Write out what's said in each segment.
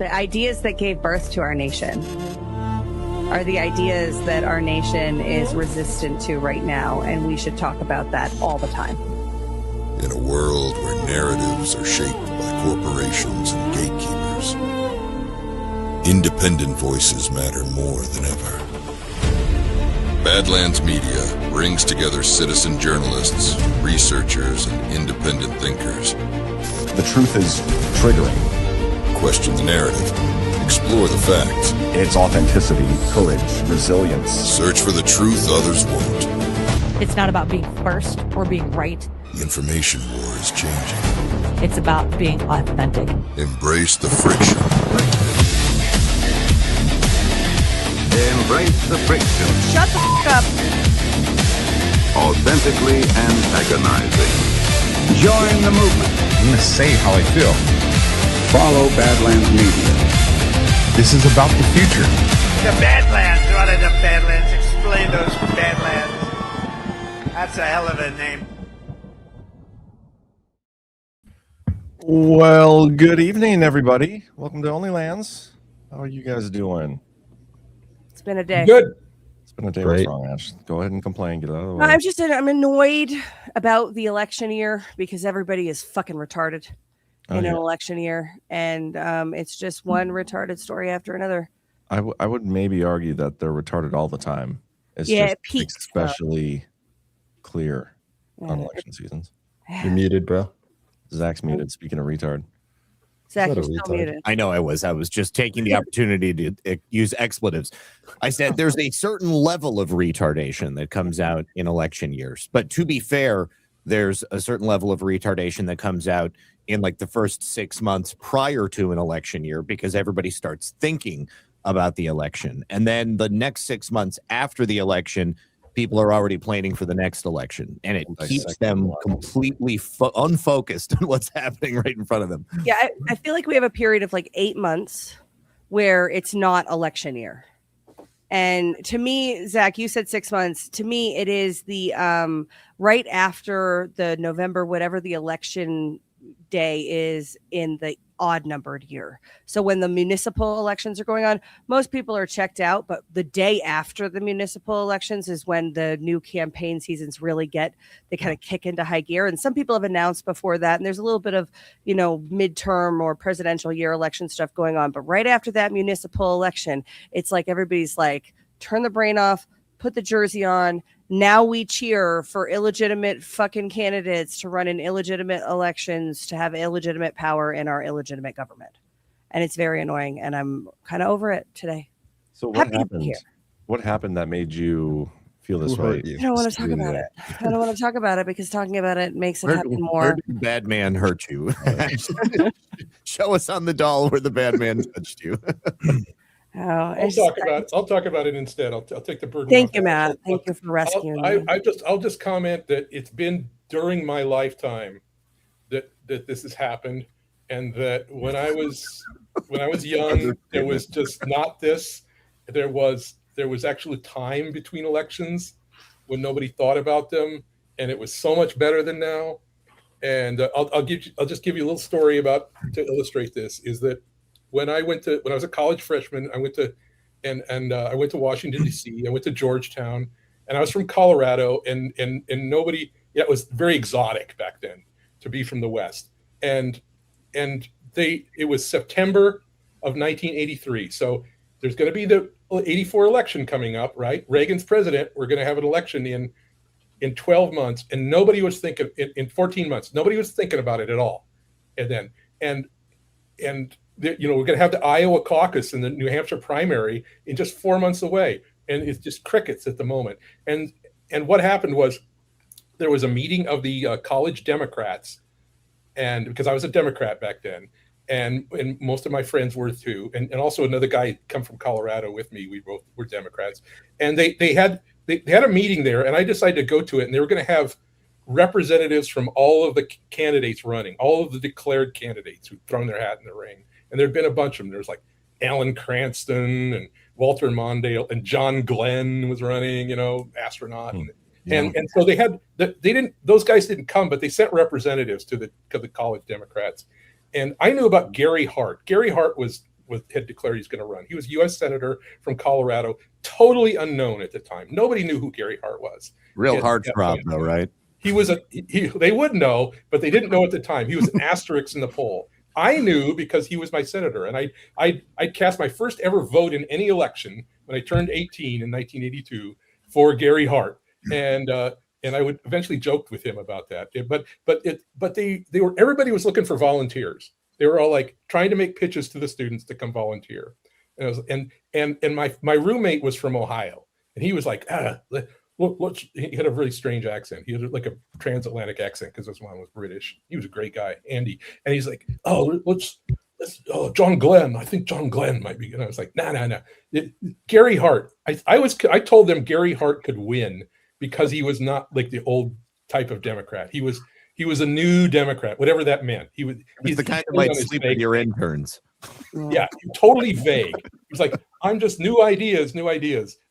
The ideas that gave birth to our nation are the ideas that our nation is resistant to right now, and we should talk about that all the time. In a world where narratives are shaped by corporations and gatekeepers, independent voices matter more than ever. Badlands Media brings together citizen journalists, researchers, and independent thinkers. The truth is triggering. Question the narrative. Explore the facts. It's authenticity, courage, resilience. Search for the truth others won't. It's not about being first or being right. The information war is changing. It's about being authentic. Embrace the friction. Embrace the friction. Shut the f*** up. Authentically antagonizing. Join the movement. I'm going to say how I feel. Follow Badlands Media. This is about the future. The Badlands. What are the Badlands? Explain those Badlands. That's a hell of a name. Well, good evening, everybody. Welcome to OnlyLands. How are you guys doing? It's been a day. Good. It's been a day. Great. What's wrong, Ashe? Go ahead and complain. Get it out of the way. I'm annoyed about the election year because everybody is fucking retarded in an election year, and it's just one retarded story after another. I would maybe argue that they're retarded all the time. It's it just peaks, especially clear on election seasons. You're muted, bro. Zach's muted. Speaking of retard. Zach, What you're a still retard. muted. I know I was just taking the opportunity to use expletives. I said there's a certain level of retardation that comes out in election years. But to be fair, there's a certain level of retardation that comes out in like the first 6 months prior to an election year because everybody starts thinking about the election. And then the next 6 months after the election, people are already planning for the next election, and it keeps them completely unfocused on what's happening right in front of them. Yeah, I feel like we have a period of like 8 months where it's not election year. And to me, Zach, you said 6 months. To me, it is the right after the November, whatever the election day is in the odd numbered year. So when the municipal elections are going on, most people are checked out, but the day after the municipal elections is when the new campaign seasons really they kind of kick into high gear. And some people have announced before that, and there's a little bit of, midterm or presidential year election stuff going on. But right after that municipal election, it's like everybody's like, turn the brain off, put the jersey on. Now we cheer for illegitimate fucking candidates to run in illegitimate elections, to have illegitimate power in our illegitimate government. And it's very annoying. And I'm kind of over it today. So what happened? What happened that made you feel this way? I don't want to talk about it. I don't want to talk about it because talking about it makes it happen more. Where did bad man hurt you? Show us on the doll where the bad man touched you. I'll talk about it instead. I'll take the burden. Thank you, Matt. Thank you for rescuing me. I'll just comment that it's been during my lifetime that this has happened, and that when I was young, there was just not this. There was actually time between elections when nobody thought about them, and it was so much better than now. And I'll just give you a little story to illustrate this. Is that when I was a college freshman, I went to Washington D.C. I went to Georgetown, and I was from Colorado, and nobody. Yeah, it was very exotic back then to be from the West, and it was September of 1983. So there's going to be the 84 election coming up, right? Reagan's president. We're going to have an election in 12 months, and nobody was thinking in 14 months. Nobody was thinking about it at all, and we're going to have the Iowa caucus and the New Hampshire primary in just 4 months away. And it's just crickets at the moment. And what happened was there was a meeting of the college Democrats. And because I was a Democrat back then, and most of my friends were too. And also another guy come from Colorado with me. We both were Democrats. And they had a meeting there, and I decided to go to it. And they were going to have representatives from all of the candidates running, all of the declared candidates who'd thrown their hat in the ring. And there'd been a bunch of them. There's like Alan Cranston and Walter Mondale and John Glenn was running, astronaut. And so those guys didn't come, but they sent representatives to the college Democrats. And I knew about Gary Hart. Gary Hart was had declared he's going to run. He was U.S. Senator from Colorado, totally unknown at the time. Nobody knew who Gary Hart was. Real Yeah, heartthrob, though, right? He was they would know, but they didn't know at the time. He was an asterisk in the poll. I knew because he was my senator, and I cast my first ever vote in any election when I turned 18 in 1982 for Gary Hart, and I would eventually joke with him about that. But they were, everybody was looking for volunteers. They were all like trying to make pitches to the students to come volunteer, and my roommate was from Ohio, and he was like, he had a really strange accent. He had like a transatlantic accent because his mom was British. He was a great guy, Andy. And he's like, let's John Glenn. I think John Glenn might be. And I was like, no. Gary Hart. I told them Gary Hart could win because he was not like the old type of Democrat. He was a new Democrat, whatever that meant. He's the kind that might sleep with your interns. Yeah, totally vague. He's like, I'm just new ideas.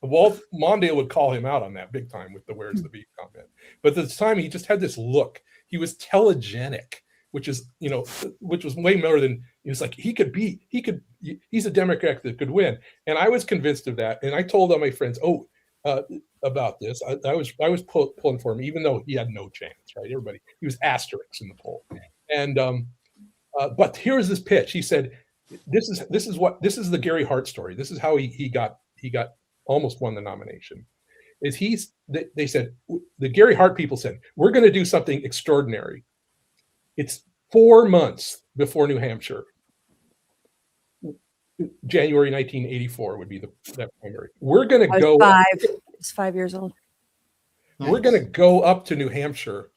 Walt Mondale would call him out on that big time with the "Where's the beef" comment. But at the time, he just had this look. He was telegenic, which was way more than, he was like, he's a Democrat that could win. And I was convinced of that. And I told all my friends, about this. I was pulling for him, even though he had no chance, right? He was asterisks in the poll. And but here's this pitch. He said, this is the Gary Hart story. This is how he got almost won the nomination. They said, the Gary Hart people said, we're going to do something extraordinary. It's 4 months before New Hampshire. January 1984 would be that primary. We're going to go. I was 5 years old. We're going to go up to New Hampshire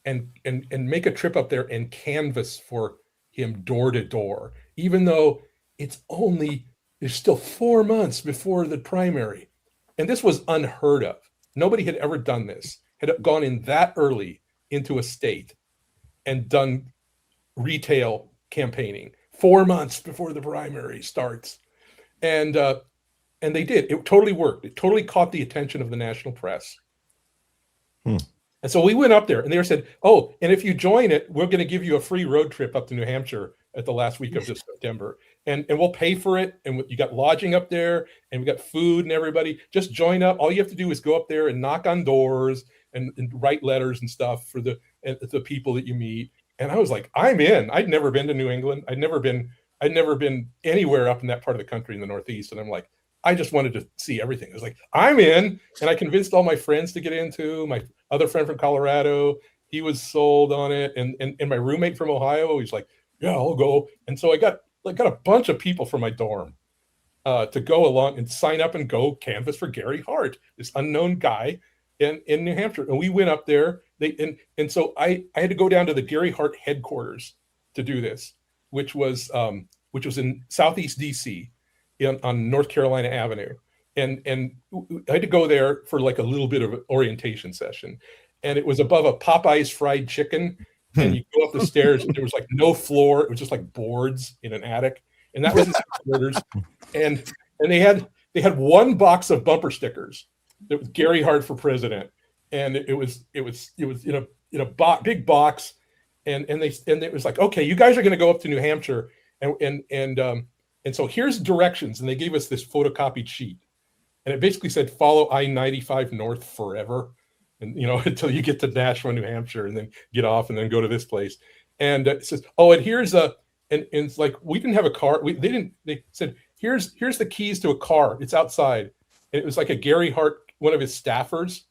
and make a trip up there and canvass for him door to door, even though there's still 4 months before the primary. And this was unheard of. Nobody had ever done this, had gone in that early into a state and done retail campaigning 4 months before the primary starts. And they did. It totally worked. It totally caught the attention of the national press. And so we went up there and they said, and if you join it, we're going to give you a free road trip up to New Hampshire at the last week of September. And we'll pay for it. And you got lodging up there and we got food and everybody. Just join up. All you have to do is go up there and knock on doors and write letters and stuff for the people that you meet. And I was like, I'm in. I'd never been to New England. I'd never been anywhere up in that part of the country in the Northeast. And I'm like, I just wanted to see everything. I was like, I'm in. And I convinced all my friends to get into. My other friend from Colorado, he was sold on it. And my roommate from Ohio, he's like, yeah, I'll go. And so I got a bunch of people from my dorm to go along and sign up and go canvass for Gary Hart, this unknown guy in New Hampshire. And we went up there. And so I had to go down to the Gary Hart headquarters to do this, which was in Southeast DC on North Carolina Avenue. And I had to go there for like a little bit of an orientation session. And it was above a Popeye's fried chicken. And you go up the stairs and there was like no floor. It was just like boards in an attic. And that was his headquarters. And they had one box of bumper stickers that was Gary Hart for president. And it was in a big box. And it was like, okay, you guys are going to go up to New Hampshire. And so here's directions. And they gave us this photocopied sheet. And it basically said, follow I-95 north forever. And, until you get to Nashua, New Hampshire, and then get off and then go to this place. And it says, and here's and it's like, we didn't have a car. They said, here's the keys to a car. It's outside. And it was like a Gary Hart, one of his staffers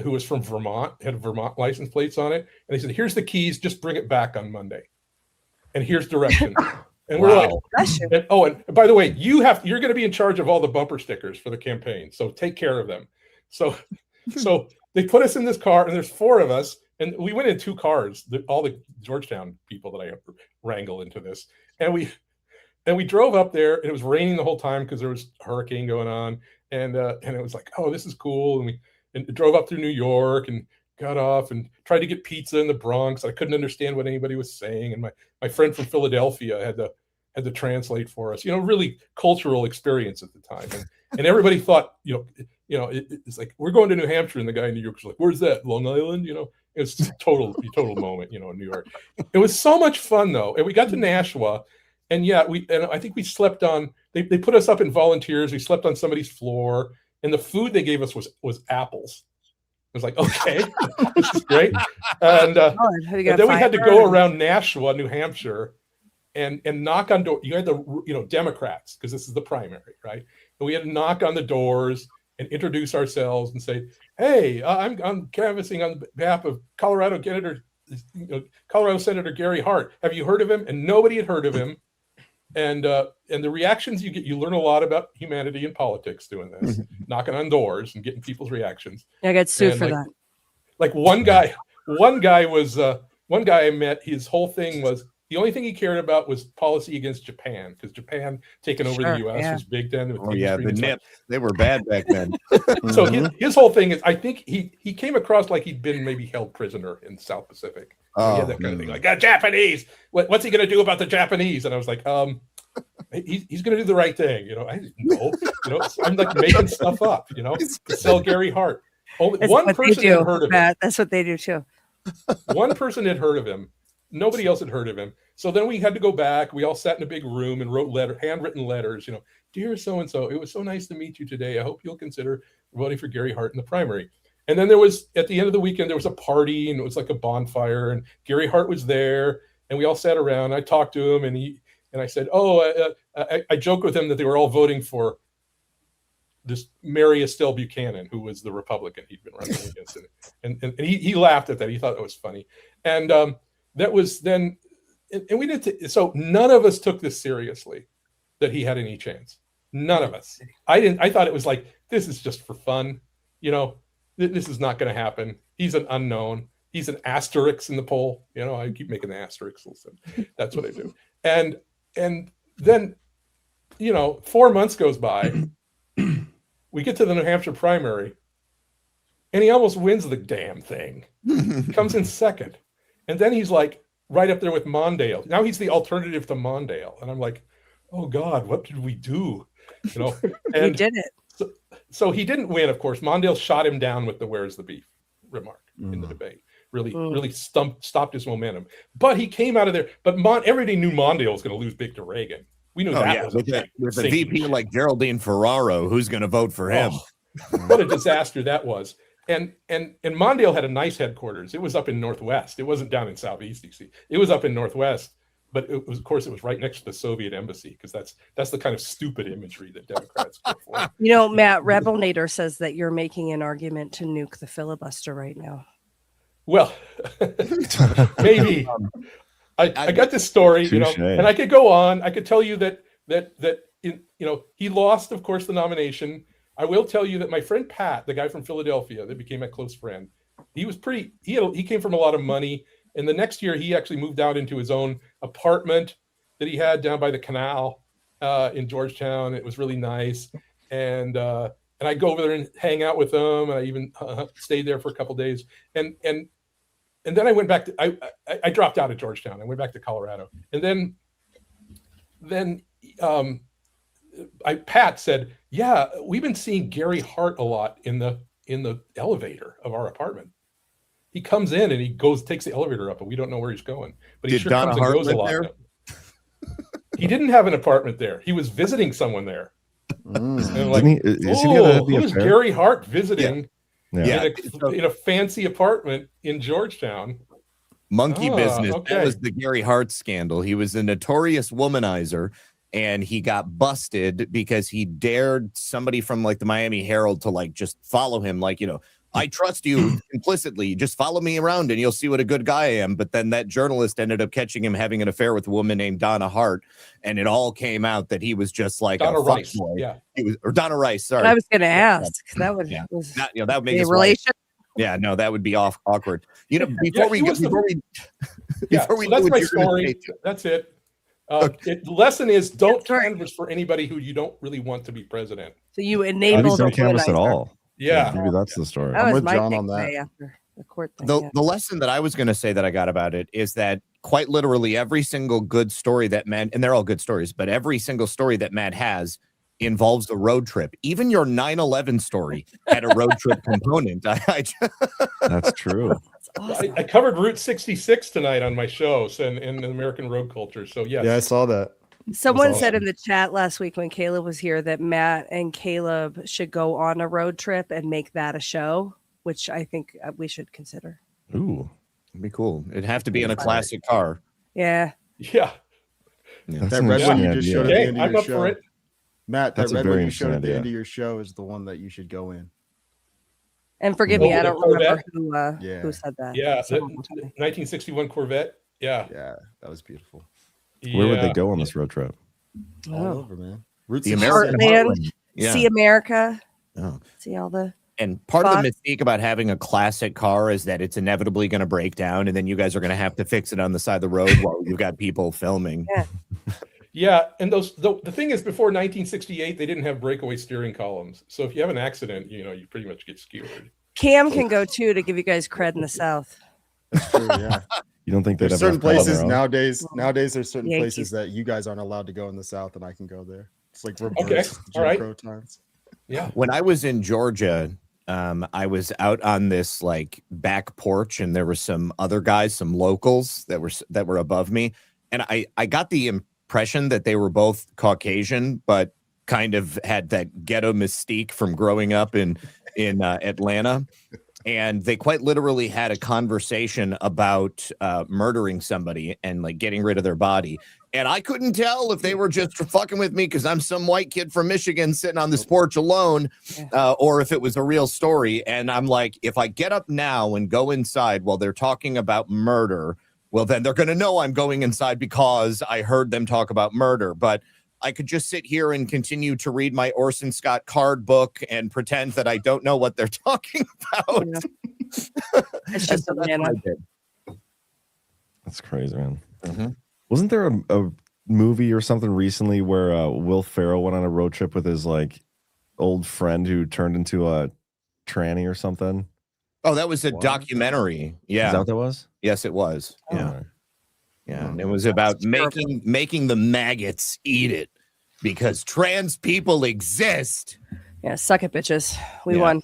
who was from Vermont, had Vermont license plates on it. And they said, here's the keys. Just bring it back on Monday. And here's directions. And we're like, and by the way, you're going to be in charge of all the bumper stickers for the campaign. So take care of them. So they put us in this car and there's four of us. And we went in two cars, all the Georgetown people that I wrangle into this. And we drove up there and it was raining the whole time because there was a hurricane going on. And it was like, this is cool. And we drove up through New York and got off and tried to get pizza in the Bronx. I couldn't understand what anybody was saying. And my friend from Philadelphia had to translate for us, really cultural experience at the time. And everybody thought, it's like, we're going to New Hampshire. And the guy in New York was like, where's that? Long Island? It was a total moment, in New York. It was so much fun though. And we got to Nashua and I think we slept on. They put us up in volunteers. We slept on somebody's floor, and the food they gave us was apples. I was like, okay, this is great. And then we had to go around Nashua, New Hampshire, and knock on doors. You had the Democrats, because this is the primary, right? And we had to knock on the doors and introduce ourselves and say, "Hey, I'm canvassing on behalf of Colorado Senator Gary Hart. Have you heard of him?" And nobody had heard of him. And the reactions you get, you learn a lot about humanity and politics doing this, knocking on doors and getting people's reactions. I got sued for that. Like one guy I met, his whole thing was, the only thing he cared about was policy against Japan, because Japan taking over the U.S. was big then. The nips, they were bad back then. So his whole thing is, I think he came across like he'd been maybe held prisoner in the South Pacific. He had that kind of thing, like, Japanese. What's he going to do about the Japanese? And I was like, he's going to do the right thing. I didn't know. I'm like making stuff up. To sell Gary Hart. Only one person had heard of him. That's what they do too. One person had heard of him. Nobody else had heard of him. So then we had to go back. We all sat in a big room and wrote handwritten letters. Dear so-and-so, it was so nice to meet you today. I hope you'll consider voting for Gary Hart in the primary. And then there was, at the end of the weekend, there was a party, and it was like a bonfire, and Gary Hart was there, and we all sat around. I talked to him, and I said, I joked with him that they were all voting for this Mary Estelle Buchanan, who was the Republican he'd been running against. And he laughed at that. He thought it was funny. And that was then, and we didn't, so none of us took this seriously, that he had any chance. None of us. I thought it was like, this is just for fun. This is not going to happen. He's an unknown. He's an asterisk in the poll. I keep making the asterisks. So that's what I do. And then, 4 months goes by. We get to the New Hampshire primary, and he almost wins the damn thing. Comes in second. And then he's like right up there with Mondale. Now he's the alternative to Mondale. And I'm like, oh God, what did we do? And he did it. So he didn't win, of course. Mondale shot him down with the "where's the beef" remark in the debate. Really stopped his momentum. But he came out of there. But everybody knew Mondale was going to lose big to Reagan. We knew that was with a VP like Geraldine Ferraro, who's going to vote for him. What a disaster that was. And Mondale had a nice headquarters. It was up in Northwest. It wasn't down in Southeast DC. It was up in Northwest. But it was, of course, it was right next to the Soviet embassy, because that's the kind of stupid imagery that Democrats go for. Matt Rebel Nader says that you're making an argument to nuke the filibuster right now. Well, maybe. I got this story, and I could go on. I could tell you that he lost, of course, the nomination. I will tell you that my friend Pat, the guy from Philadelphia that became my close friend, he came from a lot of money. And the next year, he actually moved out into his own apartment that he had down by the canal in Georgetown. It was really nice. And I go over there and hang out with him. And I even stayed there for a couple of days. And then I went back to, I dropped out of Georgetown. I went back to Colorado. And then Pat said, yeah, we've been seeing Gary Hart a lot in the elevator of our apartment. He comes in and he takes the elevator up, and we don't know where he's going. But he comes and goes a lot. There? He didn't have an apartment there. He was visiting someone there. And like, who's Gary Hart visiting in a fancy apartment in Georgetown? Monkey business. Okay. That was the Gary Hart scandal. He was a notorious womanizer, and he got busted because he dared somebody from like the Miami Herald to like just follow him, like, I trust you implicitly. Just follow me around and you'll see what a good guy I am. But then that journalist ended up catching him having an affair with a woman named Donna Hart. And it all came out that he was just like Donna Rice. Boy. Yeah. Or Donna Rice. Sorry. I was going to ask. That would, that would make his relation. Yeah, no, that would be awkward. Before we that's my story. That's it. The lesson is don't canvass for anybody who you don't really want to be president. So you enable don't canvass at all. Yeah, maybe that's the story. I'm with John on that. After the court thing, the lesson that I was going to say that I got about it is that quite literally every single good story that Matt, and they're all good stories, but every single story that Matt has involves a road trip. Even your 9/11 story had a road trip component. That's true. That's awesome. I covered Route 66 tonight on my shows and American road culture. So yes. Yeah, I saw that. Someone That's said in awesome. the chat last week when Caleb was here that Matt and Caleb should go on a road trip and make that a show, which I think we should consider. Ooh, It'd be cool. It'd have to be in a classic car. Yeah. Yeah. Yeah. that's That an red one interesting you just idea. showed at the Okay, end of I'm your up for show. it. Matt, That's that a red very one you showed at the interesting end of idea. your show is the one that you should go in. And forgive me, Oh, I the don't remember Corvette? who said that. Yeah, the Someone will tell me. 1961 Corvette. Yeah. Yeah, that was beautiful. Where would they Yeah. go on this road trip? All Oh. over, man. Route The 66. American Heartland. Heartland. Yeah. See America. Oh. See all the And part of the Fox. mystique about having a classic car is that it's inevitably going to break down, and then you guys are going to have to fix it on the side of the road while you've got people filming. Yeah. Yeah, and the thing is, before 1968, they didn't have breakaway steering columns. So if you have an accident, you pretty much get skewered. Cam can go too to give you guys cred in the South. That's true, yeah. You don't think they'd There's have certain enough cars on places their own? nowadays there's certain Yankees. places that you guys aren't allowed to go in the South and I can go there. It's like reverse Okay, all Jim right. Crow times. Yeah. When I was in Georgia, I was out on this like back porch, and there were some other guys, some locals that were above me, and I got the impression that they were both Caucasian, but kind of had that ghetto mystique from growing up in Atlanta. And they quite literally had a conversation about murdering somebody and like getting rid of their body. And I couldn't tell if they were just fucking with me because I'm some white kid from Michigan sitting on this porch alone, or if it was a real story. And I'm like, if I get up now and go inside while they're talking about murder, well, then they're going to know I'm going inside because I heard them talk about murder. But I could just sit here and continue to read my Orson Scott Card book and pretend that I don't know what they're talking about. Yeah. It's And just so a that's what I banana. did. That's crazy, man. Mhm. Wasn't there a movie or something recently where Will Ferrell went on a road trip with his like old friend who turned into a tranny or something? Oh, that was a What? documentary. Yeah. Is that what that was? Yes, it was. Yeah. Oh. Yeah. And it was about terrible. making the maggots eat it because trans people exist. Yeah, suck it, bitches. We Yeah. won.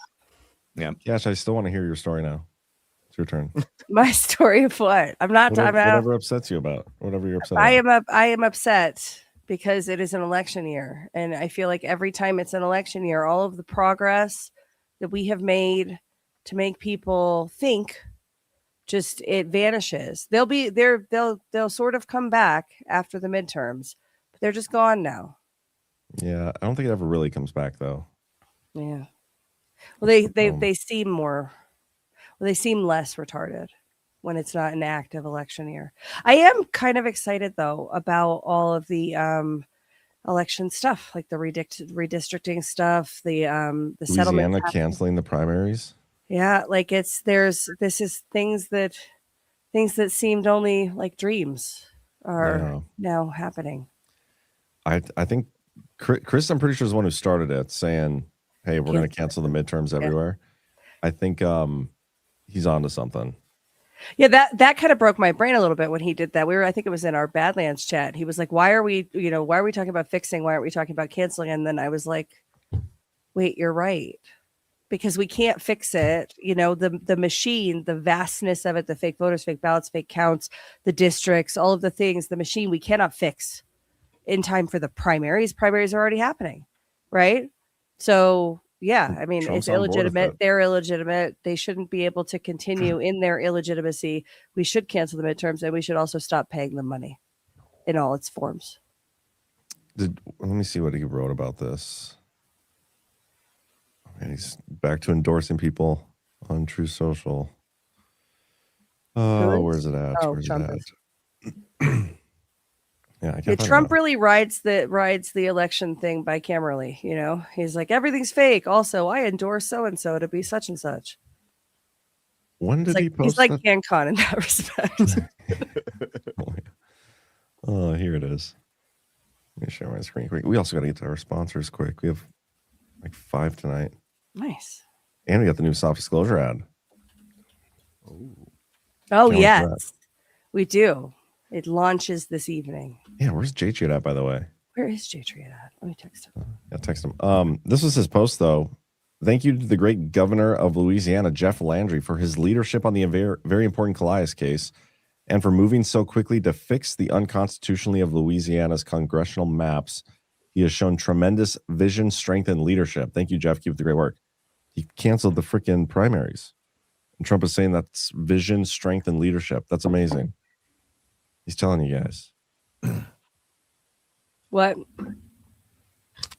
Gosh, I still want to hear your story now. It's your turn. My story of what? I'm not. Whatever upsets you about. Whatever you're upset I about. am. I am upset because it is an election year, and I feel like every time it's an election year, all of the progress that we have made to make people think, just it vanishes. They'll sort of come back after the midterms, but they're just gone now. Yeah, I don't think it ever really comes back though. Yeah. Well, they Um, seem more. Well, they seem less retarded when it's not an active election year. I am kind of excited though about all of the election stuff, like the redistricting stuff, the settlement. Louisiana canceling the primaries. Yeah, like this is things that seemed only like dreams are Yeah. now happening. I think Chris, I'm pretty sure, is the one who started it, saying, "Hey, we're going to cancel the midterms everywhere." I think he's on to something. Yeah, that kind of broke my brain a little bit when he did that. I think it was in our Badlands chat. He was like, why are we talking about fixing? Why aren't we talking about canceling? And then I was like, wait, you're right. Because we can't fix it. The machine, the vastness of it, the fake voters, fake ballots, fake counts, the districts, all of the things, the machine we cannot fix in time for the primaries. Primaries are already happening, right? So yeah, I mean, Trump's it's on board with illegitimate. it. They're illegitimate. They shouldn't be able to continue in their illegitimacy. We should cancel the midterms, and we should also stop paying them money in all its forms. Let me see what he wrote about this. And he's back to endorsing people on True Social. Oh, where's it at? Oh, Where's Trump it is. at? Yeah, I Yeah, can't find Trump it. really rides the election thing by Camerly. He's like, everything's fake. Also, I endorse so and so to be such and such. When did he post He's like that? CanCon in that respect. Oh, here it is. Let me share my screen quick. We also got to get to our sponsors quick. We have like 5 tonight. Nice. And we got the new soft disclosure ad. Oh Can't wait for yes, that. we do. It launches this evening. Yeah, where's JT at, by the way? Where is J-Tree at? Let me text him. Yeah, text him. This was his post, though. Thank you to the great governor of Louisiana, Jeff Landry, for his leadership on the very important Calais case. and for moving so quickly to fix the unconstitutionality of Louisiana's congressional maps. He has shown tremendous vision, strength, and leadership. Thank you, Jeff. Keep up the great work. He canceled the freaking primaries. And Trump is saying that's vision, strength, and leadership. That's amazing. He's telling you guys. What?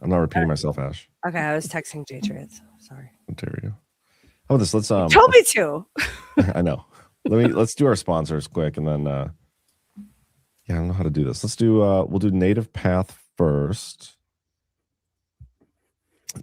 I'm not repeating myself, Ash. Okay, I was texting J-Trade. So sorry. How dare you? How about this? Let's You told me to. I know. Let's do our sponsors quick, and then yeah, I don't know how to do this. Let's do we'll do Native Path first.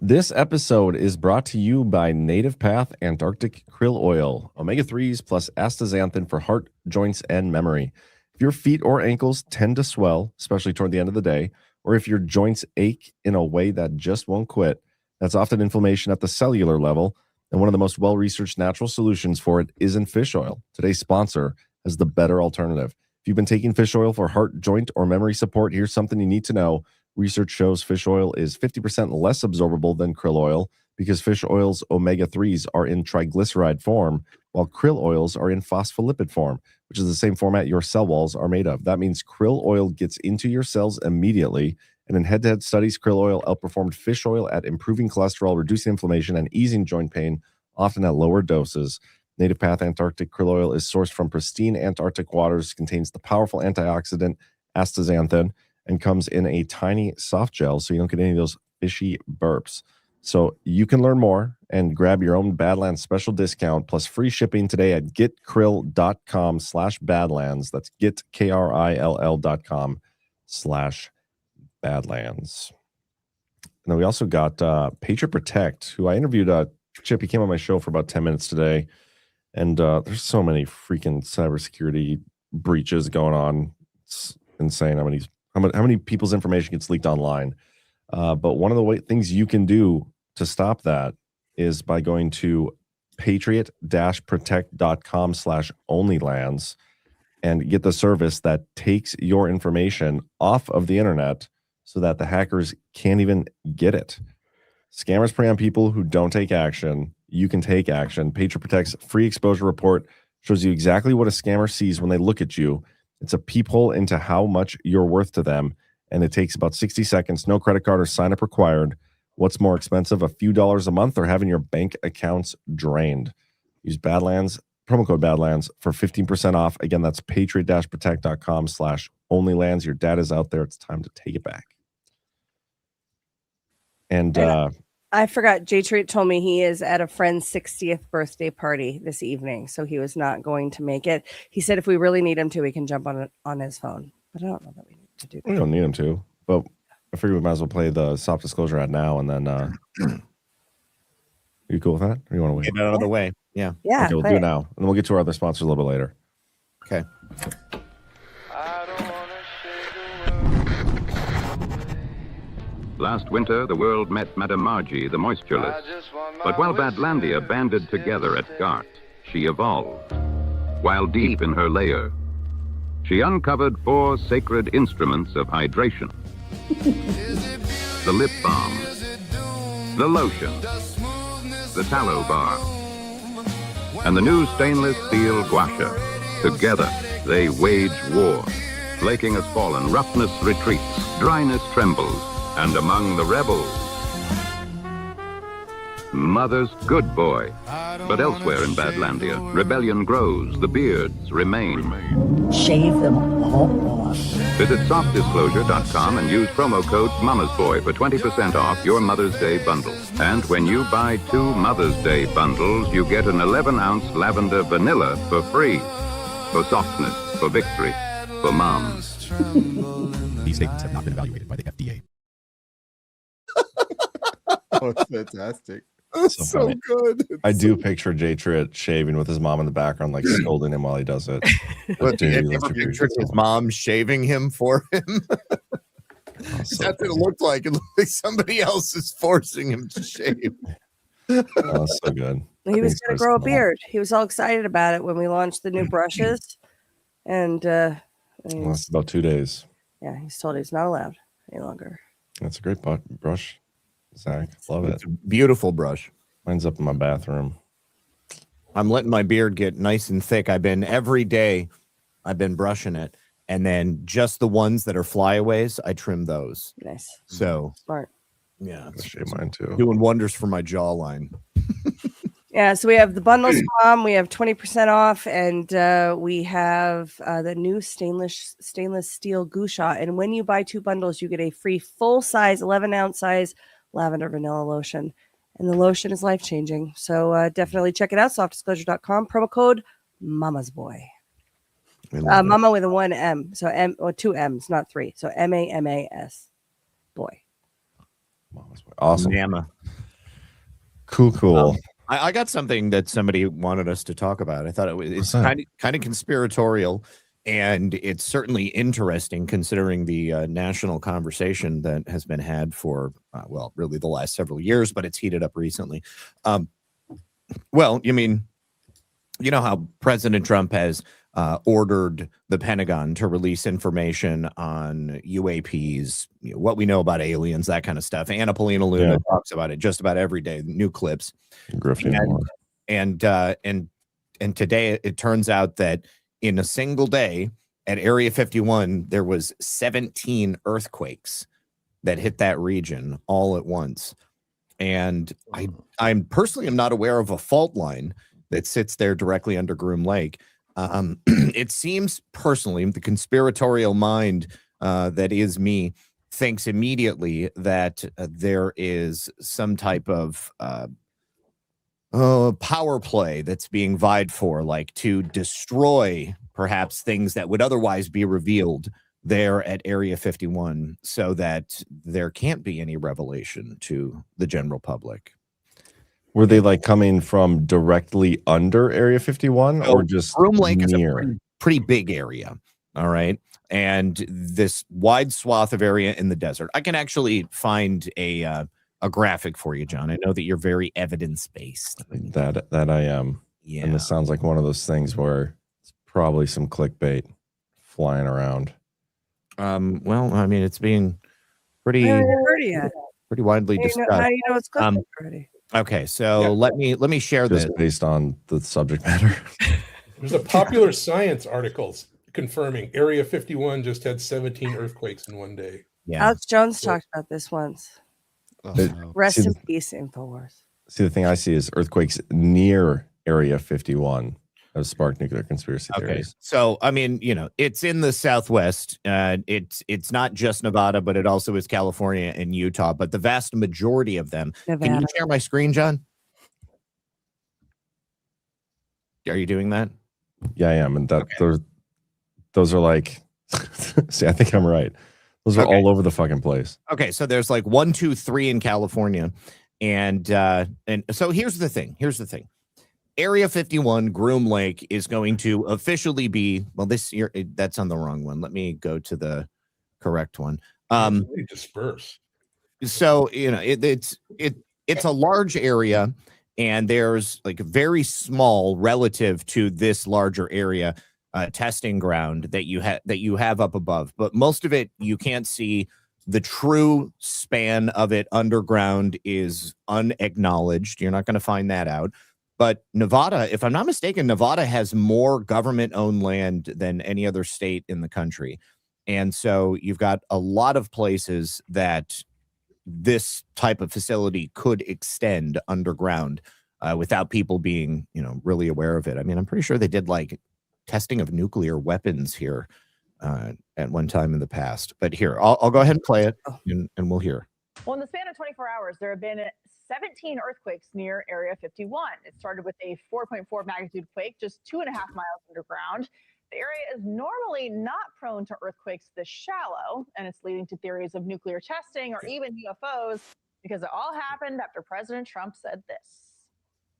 This episode is brought to you by Native Path Antarctic Krill Oil, omega-3s plus astaxanthin for heart, joints, and memory. If your feet or ankles tend to swell, especially toward the end of the day, or if your joints ache in a way that just won't quit, that's often inflammation at the cellular level, and one of the most well-researched natural solutions for it isn't fish oil. Today's sponsor has the better alternative. If you've been taking fish oil for heart, joint, or memory support, here's something you need to know. Research shows fish oil is 50% less absorbable than krill oil because fish oil's omega-3s are in triglyceride form, while krill oils are in phospholipid form, which is the same format your cell walls are made of. That means krill oil gets into your cells immediately, and in head-to-head studies, krill oil outperformed fish oil at improving cholesterol, reducing inflammation, and easing joint pain, often at lower doses. Native Path Antarctic Krill Oil is sourced from pristine Antarctic waters, contains the powerful antioxidant astaxanthin, and comes in a tiny soft gel, so you don't get any of those fishy burps. So you can learn more and grab your own Badlands special discount plus free shipping today at getkrill.com/Badlands. That's getkrill.com/Badlands. And then we also got Patriot Protect, who I interviewed. Chip, he came on my show for about 10 minutes today. And there's so many freaking cybersecurity breaches going on. It's insane how many people's information gets leaked online. But one of the things you can do to stop that is by going to patriot-protect.com/onlylands and get the service that takes your information off of the internet so that the hackers can't even get it. Scammers prey on people who don't take action. You can take action. Patriot Protect's free exposure report shows you exactly what a scammer sees when they look at you. It's a peephole into how much you're worth to them, and it takes about 60 seconds. No credit card or sign up required. What's more expensive, a few dollars a month or having your bank accounts drained? Use Badlands, promo code Badlands for 15% off. Again, that's patriot-protect.com/onlylands. Your data's out there. It's time to take it back. And I forgot. J-Treat told me he is at a friend's 60th birthday party this evening, so he was not going to make it. He said if we really need him to, we can jump on his phone. But I don't know that we need to do that. We don't need him to, but I figure we might as well play the soft disclosure ad now, and then you cool with that? Or you want to wait? Get it out of the way. Yeah. Yeah. Okay, we'll do it now, and then we'll get to our other sponsors a little bit later. Okay. Last winter, the world met Madame Margie, the moistureless. But while Badlandia banded together at Gart, she evolved. While deep in her lair, she uncovered 4 sacred instruments of hydration. The lip balm, the lotion, the tallow bar, and the new stainless steel gua sha. Together, they wage war. Flaking has fallen, roughness retreats, dryness trembles, and among the rebels, Mother's good boy. But elsewhere in Badlandia, rebellion grows, the beards remain. Shave them all off. Visit softdisclosure.com and use promo code Mama's Boy for 20% off your Mother's Day bundle. And when you buy 2 Mother's Day bundles, you get an 11-ounce lavender vanilla for free. For softness, for victory, for moms. These statements have not been evaluated by the FDA. Oh, it's fantastic. That's so good. I do picture J-Trit shaving with his mom in the background, like scolding him while he does it. But his mom shaving him for him. That's what it looked like. It looked like somebody else is forcing him to shave. Oh, so good. He was going to grow a beard. He was all excited about it when we launched the new brushes. And it's about 2 days. Yeah, he's told he's not allowed any longer. That's a great brush, Zach. Love It's it. a beautiful brush. Mine's up in my bathroom. I'm letting my beard get nice and thick. I've been every day I've been brushing it. And then just the ones that are flyaways, I trim those. Nice. So Smart. yeah, I shave mine too. doing wonders for my jawline. Yeah, so we have the bundles bomb. We have 20% off, and we have the new stainless steel goo shot. And when you buy 2 bundles, you get a free full size, 11-ounce size lavender vanilla lotion. And the lotion is life changing. So definitely check it out. Softdisclosure.com. Promo code Mama's Boy. Mama with a 1 M. So M or 2 M's, not 3. So MAMAS. Boy. Awesome. Mama. Cool. I got something that somebody wanted us to talk about. I thought it's kind of conspiratorial, and it's certainly interesting considering the national conversation that has been had for really the last several years, but it's heated up recently. Well, you mean, you know how President Trump has ordered the Pentagon to release information on UAPs, what we know about aliens, that kind of stuff. Anna Paulina Luna talks about it just about every day, new clips. And today it turns out that in a single day at Area 51, there was 17 earthquakes that hit that region all at once. And I'm personally am not aware of a fault line that sits there directly under Groom Lake. It seems personally, the conspiratorial mind that is me thinks immediately that there is some type of power play that's being vied for, like to destroy perhaps things that would otherwise be revealed there at Area 51 so that there can't be any revelation to the general public. Were they like coming from directly under Area 51 or just Groom Lake near? is a pretty big area. All right. And this wide swath of area in the desert. I can actually find a graphic for you, John. I know that you're very evidence-based. That I am. Yeah. And this sounds like one of those things where it's probably some clickbait flying around. Well, I mean, it's being pretty widely discussed. How do you know it's clickbait already? Okay, so let me share just this based on the subject matter. There's a popular science article confirming Area 51 just had 17 earthquakes in one day. Yeah. Alex Jones talked about this once. Rest in peace, InfoWars. See, the thing I see is earthquakes near Area 51 have sparked nuclear conspiracy theories. So, I mean, you know, it's in the Southwest. It's not just Nevada, but it also is California and Utah. But the vast majority of them. Nevada. Can you share my screen, John? Are you doing that? Yeah, I am. And those are like, see, I think I'm right. Those are all over the fucking place. Okay, so there's like 1, 2, 3 in California. And so here's the thing. Area 51, Groom Lake, is going to officially be, well, this year, that's on the wrong one. Let me go to the correct one. They disperse. So, you know, it's a large area, and there's like a very small relative to this larger area testing ground that you have up above. But most of it, you can't see. The true span of it underground is unacknowledged. You're not going to find that out. But Nevada, if I'm not mistaken, Nevada has more government-owned land than any other state in the country. And so you've got a lot of places that this type of facility could extend underground without people being, you know, really aware of it. I mean, I'm pretty sure they did like testing of nuclear weapons here at one time in the past. But here, I'll go ahead and play it, and we'll hear. Well, in the span of 24 hours, there have been 17 earthquakes near Area 51. It started with a 4.4 magnitude quake just 2.5 miles underground. The area is normally not prone to earthquakes this shallow, and it's leading to theories of nuclear testing or even UFOs, because it all happened after President Trump said this.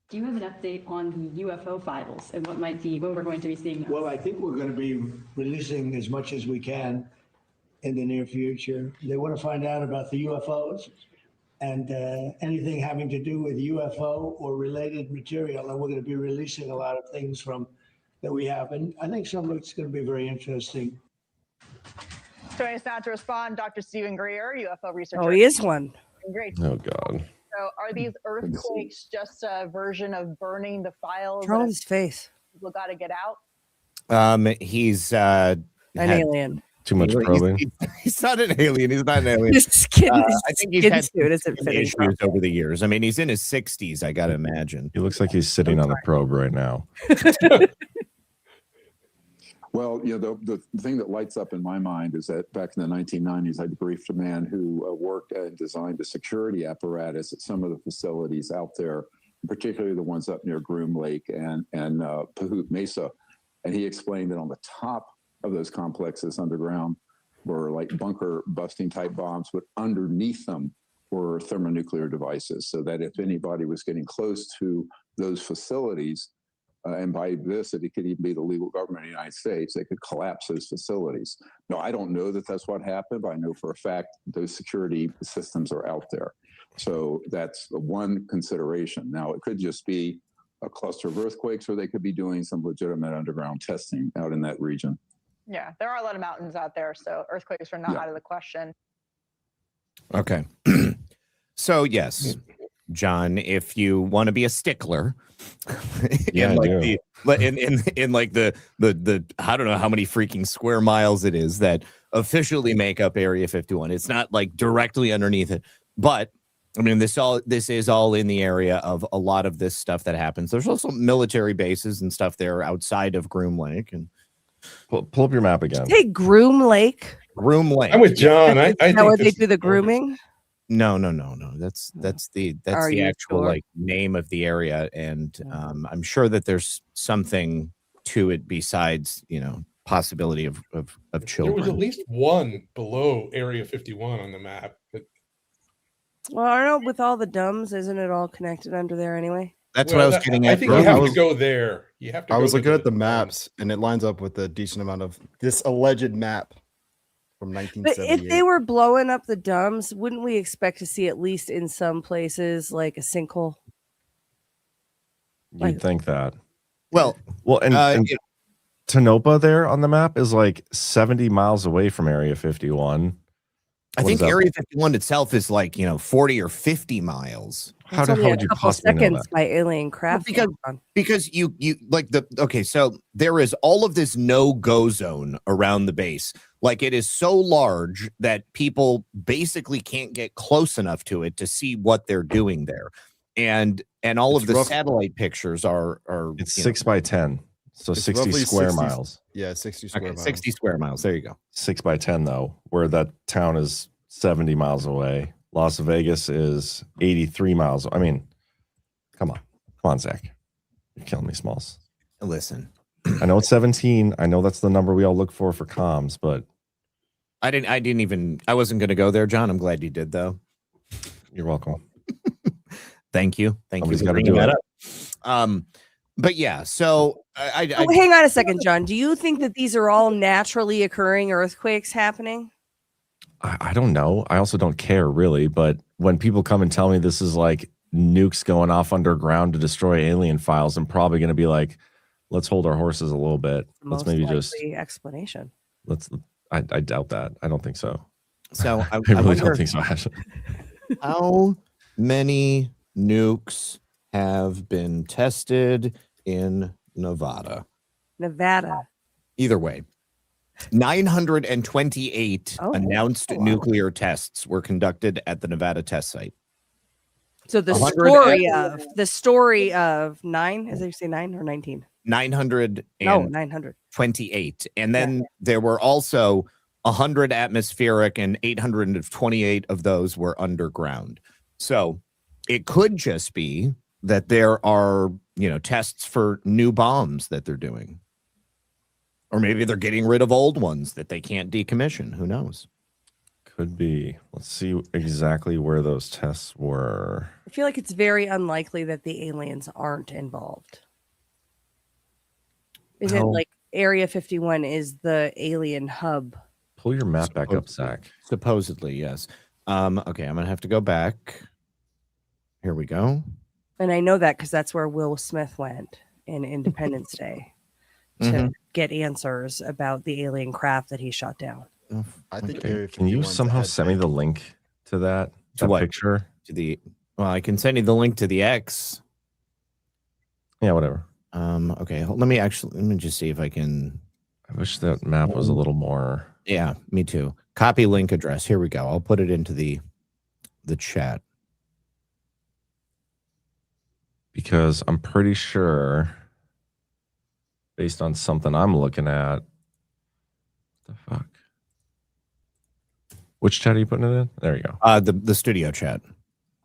Do you have an update on the UFO files and when we're going to be seeing those? Well, I think we're going to be releasing as much as we can in the near future. They want to find out about the UFOs and anything having to do with UFO or related material. And we're going to be releasing a lot of things that we have. And I think some of it's going to be very interesting. Joining us now to respond, Dr. Stephen Greer, UFO researcher. Oh, he is one. Great. Oh, God. So are these earthquakes just a version of burning the files? What's wrong with his face? People got to get out? He's an alien. Too much probing. He's not an alien. He's not an alien. His skin, I think he's had suit isn't fitting issues over the years. I mean, he's in his 60s. I gotta imagine. He looks like he's sitting on a probe right now. Well, the thing that lights up in my mind is that back in the 1990s, I briefed a man who worked and designed a security apparatus at some of the facilities out there, particularly the ones up near Groom Lake and Pahut Mesa. And he explained that on the top of those complexes underground were like bunker busting type bombs, but underneath them were thermonuclear devices, so that if anybody was getting close to those facilities, and by this, it could even be the legal government of the United States, they could collapse those facilities. No, I don't know that that's what happened, but I know for a fact those security systems are out there. So that's the one consideration. Now, it could just be a cluster of earthquakes, or they could be doing some legitimate underground testing out in that region. Yeah, there are a lot of mountains out there, so earthquakes are not out of the question. Okay. So yes, John, if you want to be a stickler, in like the I don't know how many freaking square miles it is that officially make up Area 51. It's not like directly underneath it, but I mean this is all in the area of a lot of this stuff that happens. There's also military bases and stuff there outside of Groom Lake. And pull up your map again. Hey, Groom Lake. Groom Lake. I'm with John. I think where they do the grooming. No. That's the actual sure? like name of the area, and I'm sure that there's something to it besides possibility of children. There was at least one below Area 51 on the map. Well, I don't know. With all the dumbs, isn't it all connected under there anyway? That's what I was getting at. I think you have to go there. You have to. I was looking at the maps, and it lines up with a decent amount of this alleged map from 1978. But if they were blowing up the dumbs, wouldn't we expect to see at least in some places like a sinkhole? You'd think that. Well, and Tonopah there on the map is like 70 miles away from Area 51. I think Area 51 itself is like 40 or 50 miles. How the hell would you possibly know that? By alien craft. Because you like so there is all of this no-go zone around the base. Like it is so large that people basically can't get close enough to it to see what they're doing there. And all of the satellite pictures are it's 6 by 10. So 60 square miles. Yeah, 60 square miles. 60 square miles. There you go. 6 by 10 though, where that town is 70 miles away. Las Vegas is 83 miles. I mean, come on, Zach. You're killing me, Smalls. Listen, I know it's 17. I know that's the number we all look for comms, but I wasn't going to go there, John. I'm glad you did, though. You're welcome. Thank you. Somebody's got to do that up. But yeah, so hang on a second, John. Do you think that these are all naturally occurring earthquakes happening? I don't know. I also don't care really, but when people come and tell me this is like nukes going off underground to destroy alien files, I'm probably going to be like, let's hold our horses a little bit. Let's maybe just explanation. I doubt that. I don't think so. So I really don't think so. How many nukes have been tested in Nevada? Either way. 928 announced nuclear tests were conducted at the Nevada test site. So the story of 9, is that you say 9 or 19? 900. No, 900. 28. And then there were also 100 atmospheric, and 828 of those were underground. So it could just be that there are, tests for new bombs that they're doing. Or maybe they're getting rid of old ones that they can't decommission. Who knows? Could be. Let's see exactly where those tests were. I feel like it's very unlikely that the aliens aren't involved. Is it like Area 51 is the alien hub? Pull your map back up, Zach. Supposedly, yes. Okay, I'm going to have to go back. Here we go. And I know that because that's where Will Smith went in Independence Day to get answers about the alien craft that he shot down. I think. Can you somehow send me the link to that picture? Well, I can send you the link to the X. Yeah, whatever. Okay, let me just see if I can I wish that map was a little more. Yeah, me too. Copy link address. Here we go. I'll put it into the chat. Because I'm pretty sure, based on something I'm looking at, what the fuck? Which chat are you putting it in? There you go. The studio chat.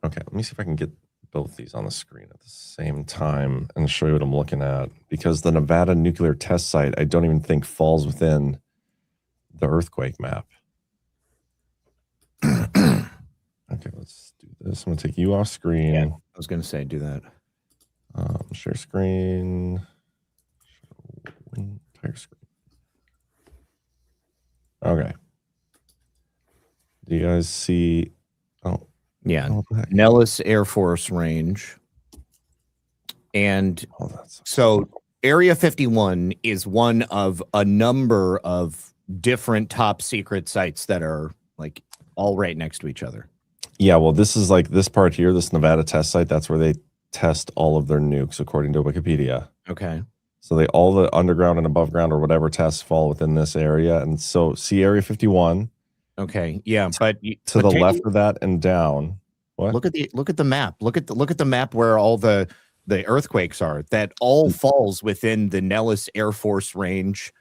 Okay, let me see if I can get both these on the screen at the same time and show you what I'm looking at. Because the Nevada nuclear test site, I don't even think falls within the earthquake map. Okay, let's do this. I'm gonna take you off screen. Yeah, I was gonna say do that. Share screen. Show entire screen. Okay. Do you guys see? Oh, yeah. Oh, Nellis Air Force Range. And so Area 51 is one of a number of different top secret sites that are like all right next to each other. Yeah, well, this is like this part here, this Nevada test site. That's where they test all of their nukes, according to Wikipedia. Okay. So all the underground and above ground or whatever tests fall within this area. And so see Area 51. Okay. Yeah, but to the left of that and down. What? Look at the map. Look at the map where all the earthquakes are. That all falls within the Nellis Air Force Range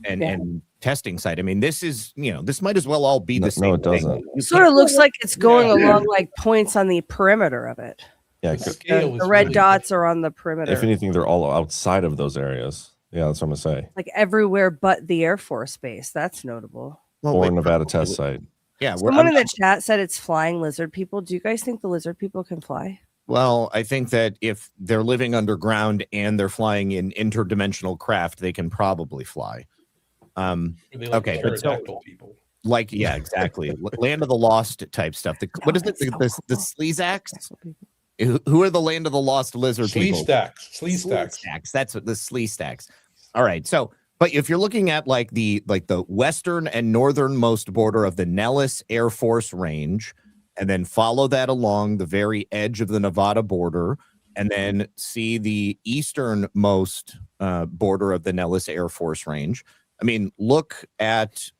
and testing site. I mean, this is, this might as well all be the same. No, it doesn't. It sort of looks like it's going along like points on the perimeter of it. Yeah, the red dots are on the perimeter. If anything, they're all outside of those areas. Yeah, that's what I'm gonna say. Like everywhere but the Air Force Base. That's notable. Or Nevada test site. Yeah. Someone in the chat said it's flying lizard people. Do you guys think the lizard people can fly? Well, I think that if they're living underground and they're flying in interdimensional craft, they can probably fly. Okay, but so, like, yeah, exactly. Land of the Lost type stuff. What is it? The Sleazaks? Who are the Land of the Lost lizard people? Sleazaks. That's what the Sleazaks. All right. So, but if you're looking at like the western and northernmost border of the Nellis Air Force Range, and then follow that along the very edge of the Nevada border, and then see the easternmost border of the Nellis Air Force Range. I mean, look at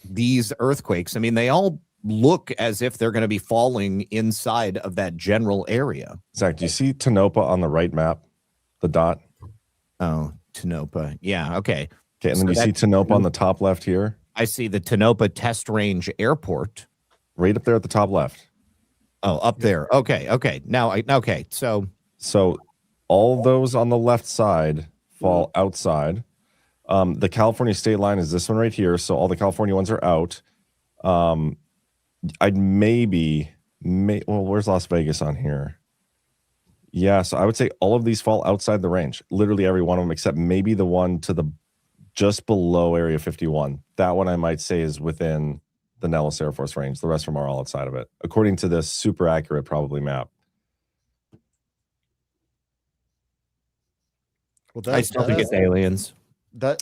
these earthquakes. I mean, they all look as if they're going to be falling inside of that general area. Zach, do you see Tonopah on the right map? The dot? Oh, Tonopah. Yeah, okay. Okay, and then you see Tonopah on the top left here? I see the Tonopah Test Range Airport. Right up there at the top left. Oh, up there. Okay, okay. Okay, so all those on the left side fall outside. The California state line is this one right here, so all the California ones are out. I'd where's Las Vegas on here? Yeah, so I would say all of these fall outside the range. Literally every one of them, except maybe the one to the just below Area 51. That one I might say is within the Nellis Air Force Range. The rest of them are all outside of it, according to this super accurate probably map. Well, I still think it's aliens. That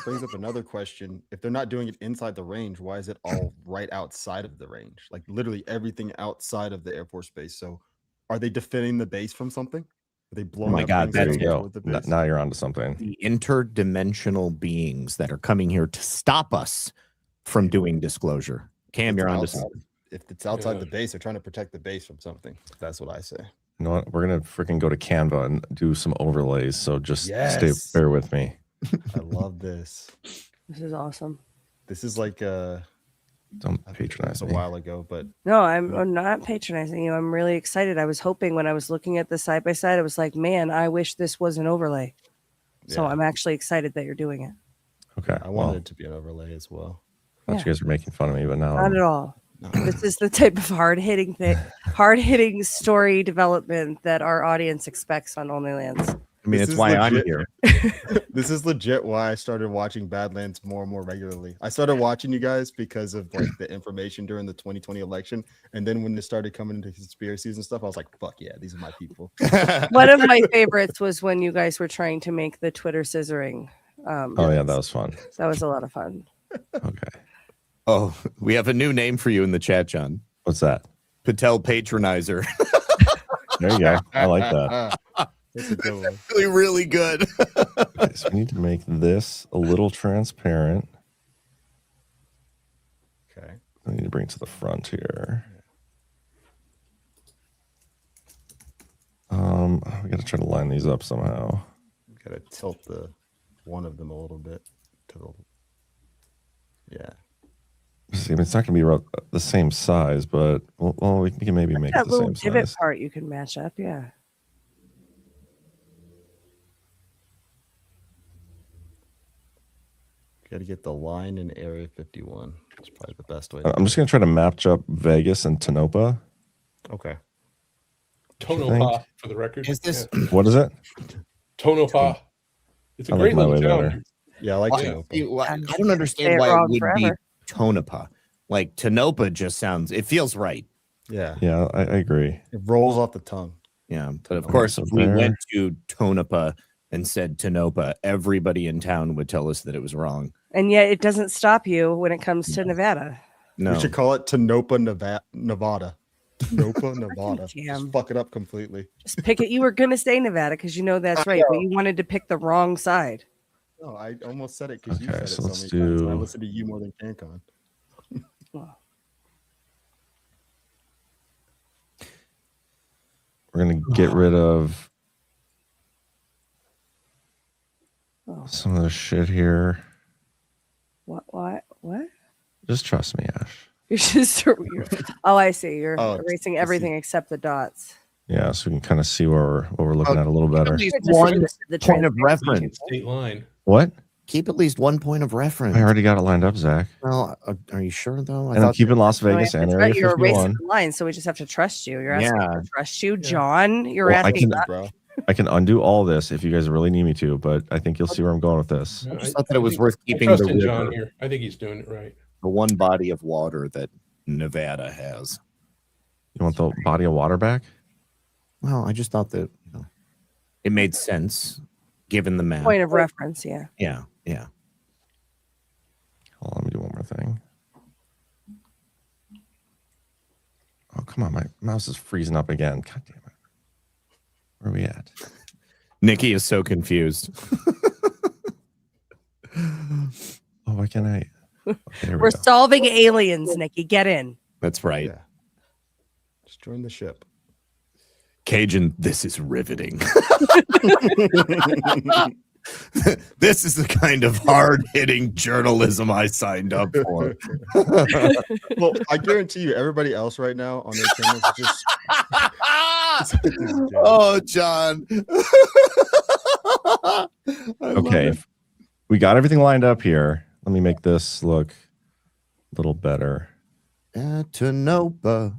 brings up another question. If they're not doing it inside the range, why is it all right outside of the range? Like literally everything outside of the Air Force Base. So are they defending the base from something? Are they blowing Oh my up God, things there you toward the base? Now you're onto something. The interdimensional beings that are coming here to stop us from doing disclosure. Cam, you're onto something. If it's outside the base, they're trying to protect the base from something. That's what I say. You know what? We're gonna freaking go to Canva and do some overlays. So just Yes. bear with me. I love this. This is awesome. This is like don't patronize a me. while ago, but No, I'm not patronizing you. I'm really excited. I was hoping when I was looking at the side by side, I was like, man, I wish this was an overlay. So I'm actually excited that you're doing it. Okay. I wanted it to be an overlay as well. I thought you guys were making fun of me, but now Not at all. This is the type of hard-hitting story development that our audience expects on OnlyLands. I mean, it's why I'm here. This is legit why I started watching Badlands more and more regularly. I started watching you guys because of like the information during the 2020 election, and then when it started coming into conspiracies and stuff, I was like, "Fuck yeah, these are my people." One of my favorites was when you guys were trying to make the Twitter scissoring. Oh yeah, that was fun. That was a lot of fun. Okay. Oh, we have a new name for you in the chat, John. What's that? Patel Patronizer. There you go. I like that. That's a good one. Really, really good. Okay, so we need to make this a little transparent. Okay. I need to bring it to the front here. We got to try to line these up somehow. Got to tilt one of them a little bit to the. Yeah. See, I mean, it's not going to be the same size, but well, we can maybe make it That the little same divot size. part you can match up, yeah. Got to get the line in Area 51. That's probably the best way. I'm just going to try to match up Vegas and Tonopah. Okay. Tonopah, for the record. Is this What is it? Tonopah. It's a I great like my little way town. better. Yeah, I like Tonopah. I don't understand why it would be Tonopah. Like Tonopah just sounds, it feels right. Yeah. Yeah, I agree. It rolls off the tongue. Yeah. But of Okay, course, so if we there. went to Tonopah and said Tonopah, everybody in town would tell us that it was wrong. And yet it doesn't stop you when it comes to Nevada. No. We should call it Tonopah, Nevada. Tonopah, Nevada. Damn. Just fuck it up completely. Just pick it. You were going to say Nevada because you know that's right, but you wanted to pick the wrong side. No, I almost said it because you Okay, said it so so let's many times. And I do- listen to you more than CanCon. We're going to get rid of some of the shit here. What? Just trust me, Ash. You're just. Oh, I see. You're Oh, erasing I see. everything except the dots. Yeah, so we can kind of see what we're looking at a little better. At least Just one the point of transparency. reference. State line. What? Keep at least 1 point of reference. I already got it lined up, Zach. Well, are you sure though? And I'm keeping Las Vegas and That's Area right, you're erasing 51. the line, so we just have to trust you. You're asking Yeah. to trust you, John. You're Well, I asking. can- Bro. I can undo all this if you guys really need me to, but I think you'll see where I'm going with this. Yeah, just thought that it was think- worth I keeping trust the in John river. here. I think he's doing it right. The one body of water that Nevada has. You want the body of water back? Well, I just thought that it made sense given the map. Point of reference, yeah. Yeah, yeah. Hold on, let me do one more thing. Oh, come on. My mouse is freezing up again. God damn it. Where are we at? Nikki is so confused. Oh, why can't I? Okay, there we We're go. solving aliens, Nikki. Get in. That's right. Yeah. Just join the ship. Cajun, this is riveting. This is the kind of hard-hitting journalism I signed up for. Well, I guarantee you, everybody else right now on their channels just. Oh, John. Okay. We got everything lined up here. Let me make this look a little better. Tonopah.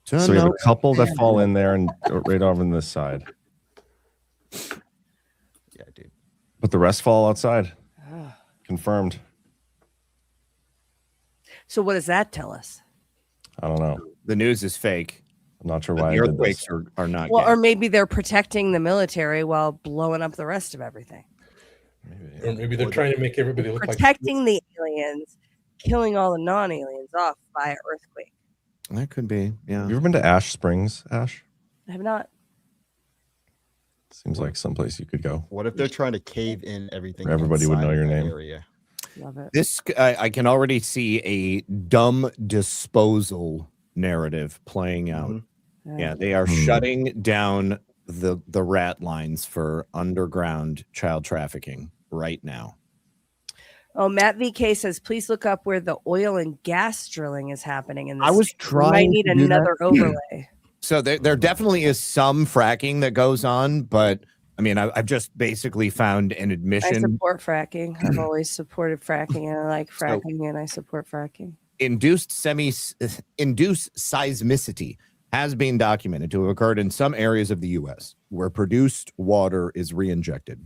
So we have a couple that fall in there and right over on this side. Yeah, dude. But the rest fall outside. Confirmed. So what does that tell us? I don't know. The news is fake. I'm not sure But why the I did earthquakes this. are not Well, gay. or maybe they're protecting the military while blowing up the rest of everything. Or maybe they're trying to make everybody look like Protecting the aliens, killing all the non-aliens off by an earthquake. That could be, yeah. You ever been to Ash Springs, Ash? I have not. Seems like someplace you could go. What if they're trying to cave in everything? Where everybody would inside know of your that name. Area? Love it. This I can already see a dumb disposal narrative playing out. Yeah, they are shutting down the rat lines for underground child trafficking right now. Oh, Matt VK says, please look up where the oil and gas drilling is happening in this. I was state. We trying might need to do that. another overlay. So there definitely is some fracking that goes on, but I mean, I've just basically found an I admission. support fracking. I've always supported fracking, and I like fracking, and I support fracking. Induced seismicity has been documented to have occurred in some areas of the U.S. where produced water is reinjected.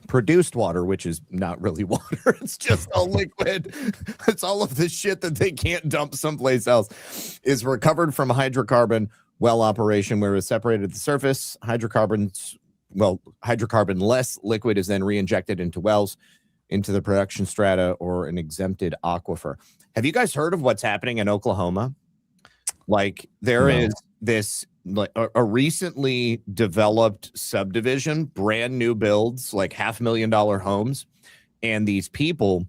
Produced water, which is not really water, it's just a liquid. It's all of the shit that they can't dump someplace else, is recovered from hydrocarbon well operation where it's separated at the surface. Hydrocarbon-less liquid is then reinjected into wells, into the production strata, or an exempted aquifer. Have you guys heard of what's happening in Oklahoma? Like there is this like a recently developed subdivision, brand new builds, like $500,000 homes, and these people,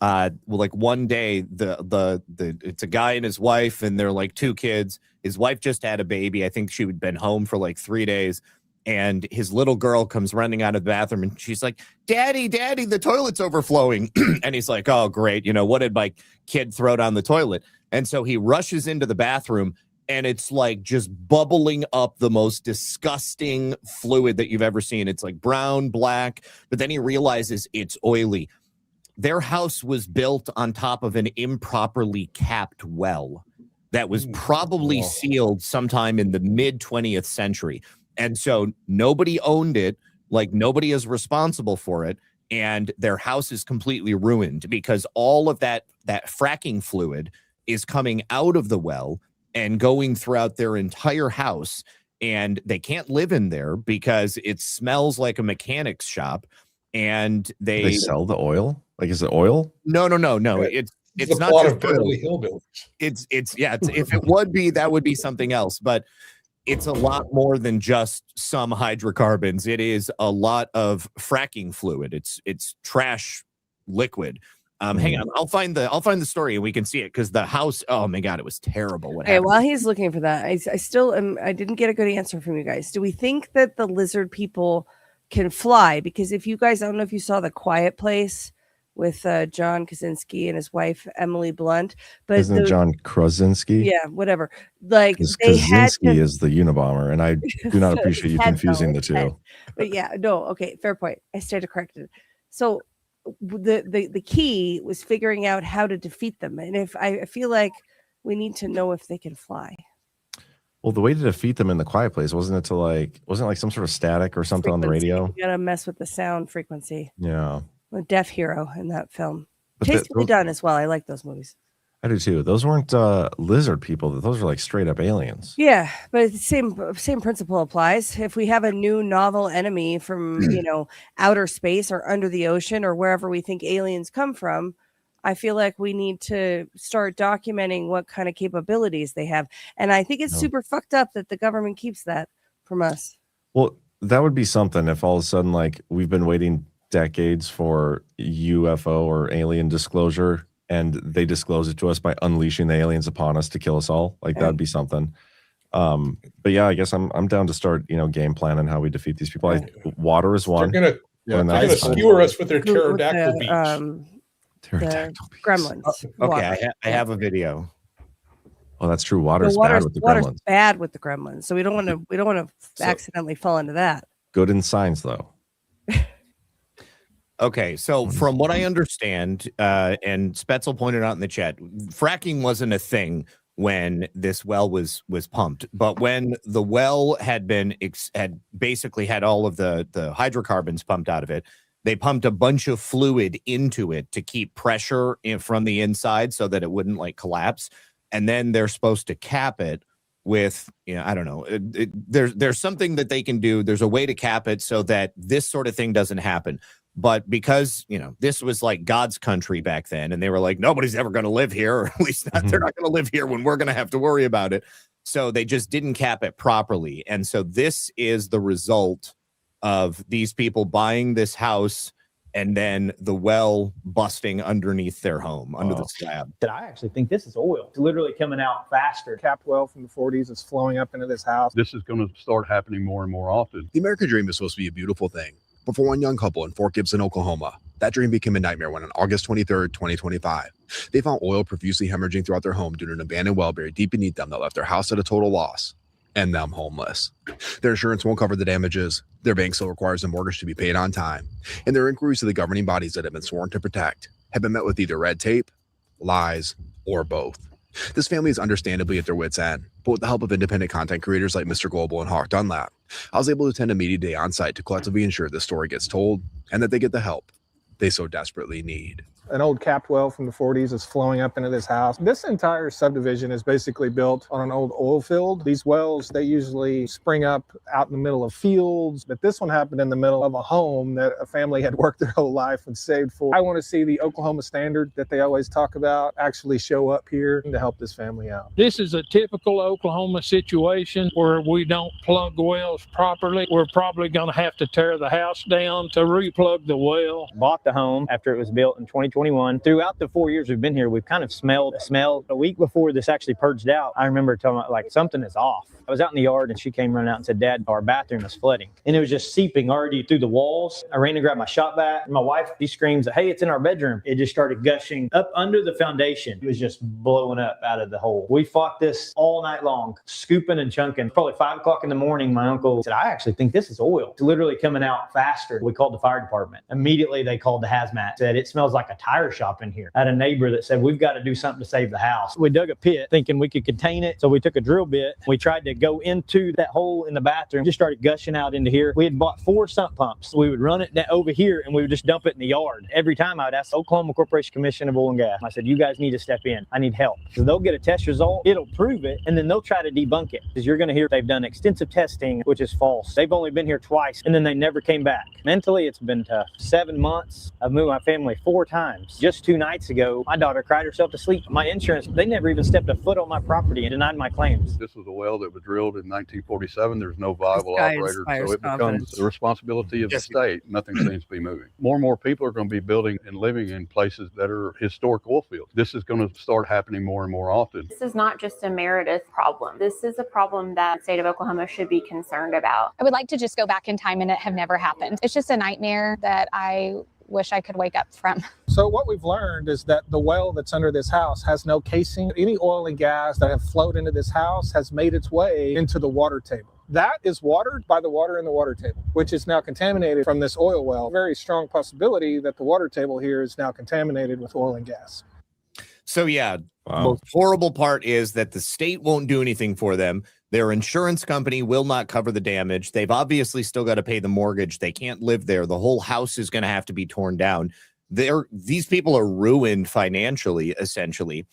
like one day the it's a guy and his wife, and they're like 2 kids. His wife just had a baby. I think she had been home for like 3 days. And his little girl comes running out of the bathroom, and she's like, Daddy, the toilet's overflowing. And he's like, oh, great. You know, what did my kid throw down the toilet? And so he rushes into the bathroom, and it's like just bubbling up the most disgusting fluid that you've ever seen. It's like brown, black, but then he realizes it's oily. Their house was built on top of an improperly capped well that was probably sealed sometime in the mid 20th century. And so nobody owned it, like nobody is responsible for it. And their house is completely ruined because all of that fracking fluid is coming out of the well and going throughout their entire house. And they can't live in there because it smells like a mechanic's shop. And they sell the oil? Like, is it oil? No. It's not plot just of Beverly Hillbillies. It's if it would be, that would be something else. But it's a lot more than just some hydrocarbons. It is a lot of fracking fluid. It's trash liquid. Hang on, I'll find the story and we can see it, because the house, oh my God, it was terrible. What happened? While he's looking for that, I still am. I didn't get a good answer from you guys. Do we think that the lizard people can fly? Because if you guys, I don't know if you saw The Quiet Place with John Krasinski and his wife Emily Blunt, but isn't it John Krasinski? Yeah, whatever. Like Krasinski is the Unabomber, and I do not appreciate you confusing the two. But yeah, no, okay, fair point. I stand corrected. So the key was figuring out how to defeat them, and if I feel like we need to know if they can fly. Well, the way to defeat them in The Quiet Place wasn't it like some sort of static or something on the radio? You gotta mess with the sound frequency. Yeah. A deaf hero in that film. But Tastefully done as well. I like those movies. I do too. Those weren't lizard people. Those are like straight up aliens. Yeah, but the same principle applies. If we have a new novel enemy from outer space or under the ocean or wherever we think aliens come from, I feel like we need to start documenting what kind of capabilities they have. And I think it's super fucked up that the government keeps that from us. Well, that would be something if all of a sudden, like, we've been waiting decades for UFO or alien disclosure, and they disclose it to us by unleashing the aliens upon us to kill us all. Like, that'd be something. But yeah, I guess I'm down to start, game planning how we defeat these people. Water is one. They're gonna skewer us with their pterodactyl beaks. The gremlins. Okay, I have a video. Oh, that's true. Water's bad with the gremlins. Bad with the gremlins, so we don't want to accidentally fall into that. Good in science, though. Okay, so from what I understand, and Spetzel pointed out in the chat, fracking wasn't a thing when this well was pumped, but when the well had basically had all of the hydrocarbons pumped out of it, they pumped a bunch of fluid into it to keep pressure from the inside so that it wouldn't like collapse, and then they're supposed to cap it with, I don't know, there's something that they can do. There's a way to cap it so that this sort of thing doesn't happen. But because, this was like God's country back then, and they were like, nobody's ever going to live here, or at least they're not going to live here when we're going to have to worry about it. So they just didn't cap it properly. And so this is the result of these people buying this house and then the well busting underneath their home, under the slab. I actually think this is oil. It's literally coming out faster. Capped well from the 40s is flowing up into this house. This is going to start happening more and more often. The American dream is supposed to be a beautiful thing. But for one young couple in Fort Gibson, Oklahoma, that dream became a nightmare when on August 23rd, 2025, they found oil profusely hemorrhaging throughout their home due to an abandoned well buried deep beneath them that left their house at a total loss and them homeless. Their insurance won't cover the damages, their bank still requires the mortgage to be paid on time, and their inquiries to the governing bodies that have been sworn to protect have been met with either red tape, lies, or both. This family is understandably at their wits' end, but with the help of independent content creators like Mr. Global and Hawk Dunlap, I was able to attend a media day on site to collectively ensure this story gets told and that they get the help they so desperately need. An old capped well from the 40s is flowing up into this house. This entire subdivision is basically built on an old oil field. These wells, they usually spring up out in the middle of fields, but this one happened in the middle of a home that a family had worked their whole life and saved for. I want to see the Oklahoma standard that they always talk about actually show up here to help this family out. This is a typical Oklahoma situation where we don't plug wells properly. We're probably going to have to tear the house down to replug the well. Bought the home after it was built in 2021. Throughout the 4 years we've been here, we've kind of smelled a smell. A week before this actually purged out, I remember telling her, like, something is off. I was out in the yard and she came running out and said, Dad, our bathroom is flooding. And it was just seeping already through the walls. I ran to grab my shop vac. My wife, she screams, hey, it's in our bedroom. It just started gushing up under the foundation. It was just blowing up out of the hole. We fought this all night long, scooping and chunking. Probably 5 o'clock in the morning, my uncle said, I actually think this is oil. It's literally coming out faster. We called the fire department. Immediately they called the hazmat, said it smells like a tire shop in here. I had a neighbor that said, we've got to do something to save the house. We dug a pit thinking we could contain it. So we took a drill bit. We tried to go into that hole in the bathroom, just started gushing out into here. We had bought 4 sump pumps. We would run it over here and we would just dump it in the yard. Every time I would ask the Oklahoma Corporation Commission of Oil and Gas, I said, you guys need to step in. I need help. So they'll get a test result. It'll prove it. And then they'll try to debunk it, because you're going to hear they've done extensive testing, which is false. They've only been here twice and then they never came back. Mentally, it's been tough. 7 months. I've moved my family 4 times. Just 2 nights ago, my daughter cried herself to sleep. My insurance, they never even stepped a foot on my property and denied my claims. This was a well that was drilled in 1947. There's no viable operator, so it becomes the responsibility of the state. Nothing seems to be moving. More and more people are going to be building and living in places that are historic oil fields. This is going to start happening more and more often. This is not just a Meredith problem. This is a problem that the state of Oklahoma should be concerned about. I would like to just go back in time and it have never happened. It's just a nightmare that I wish I could wake up from. So what we've learned is that the well that's under this house has no casing. Any oil and gas that have flowed into this house has made its way into the water table. That is watered by the water in the water table, which is now contaminated from this oil well. Very strong possibility that the water table here is now contaminated with oil and gas. So yeah, the most horrible part is that the state won't do anything for them. Their insurance company will not cover the damage. They've obviously still got to pay the mortgage. They can't live there. The whole house is going to have to be torn down. These people are ruined financially, essentially.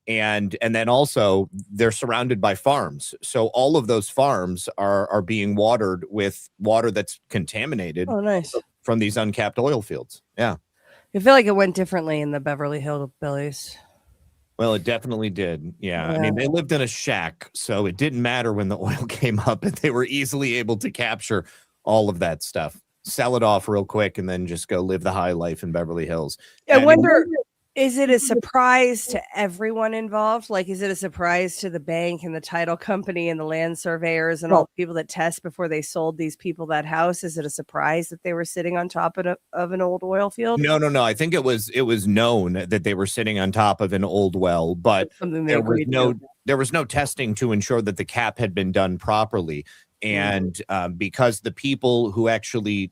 And then also they're surrounded by farms. So all of those farms are being watered with water that's contaminated. Oh, nice. From these uncapped oil fields. Yeah. I feel like it went differently in the Beverly Hillbillies. Well, it definitely did. Yeah. I mean, they lived in a shack, so it didn't matter when the oil came up, and they were easily able to capture all of that stuff, sell it off real quick, and then just go live the high life in Beverly Hills. I wonder, is it a surprise to everyone involved? Like, is it a surprise to the bank and the title company and the land surveyors and all the people that test before they sold these people that house? Is it a surprise that they were sitting on top of an old oil field? No. I think it was known that they were sitting on top of an old well, but there was no testing to ensure that the cap had been done properly. And because the people who actually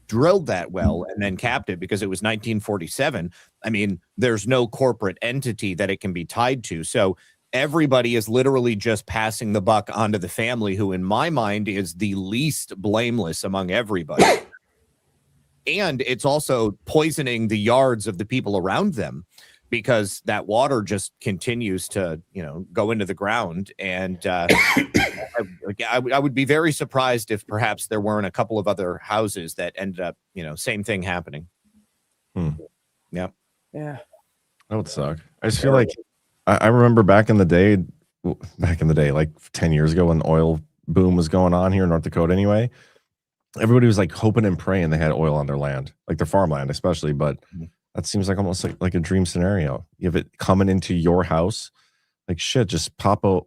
drilled that well and then capped it, because it was 1947, I mean, there's no corporate entity that it can be tied to. So everybody is literally just passing the buck onto the family, who in my mind is the least blameless among everybody. And it's also poisoning the yards of the people around them, because that water just continues to, go into the ground. And I would be very surprised if perhaps there weren't a couple of other houses that ended up, same thing happening. Yeah. Yeah. That would suck. I just feel like I remember back in the day, like 10 years ago, when the oil boom was going on here in North Dakota anyway, everybody was like hoping and praying they had oil on their land, like their farmland especially. But that seems like almost like a dream scenario. You have it coming into your house, like shit, just pop a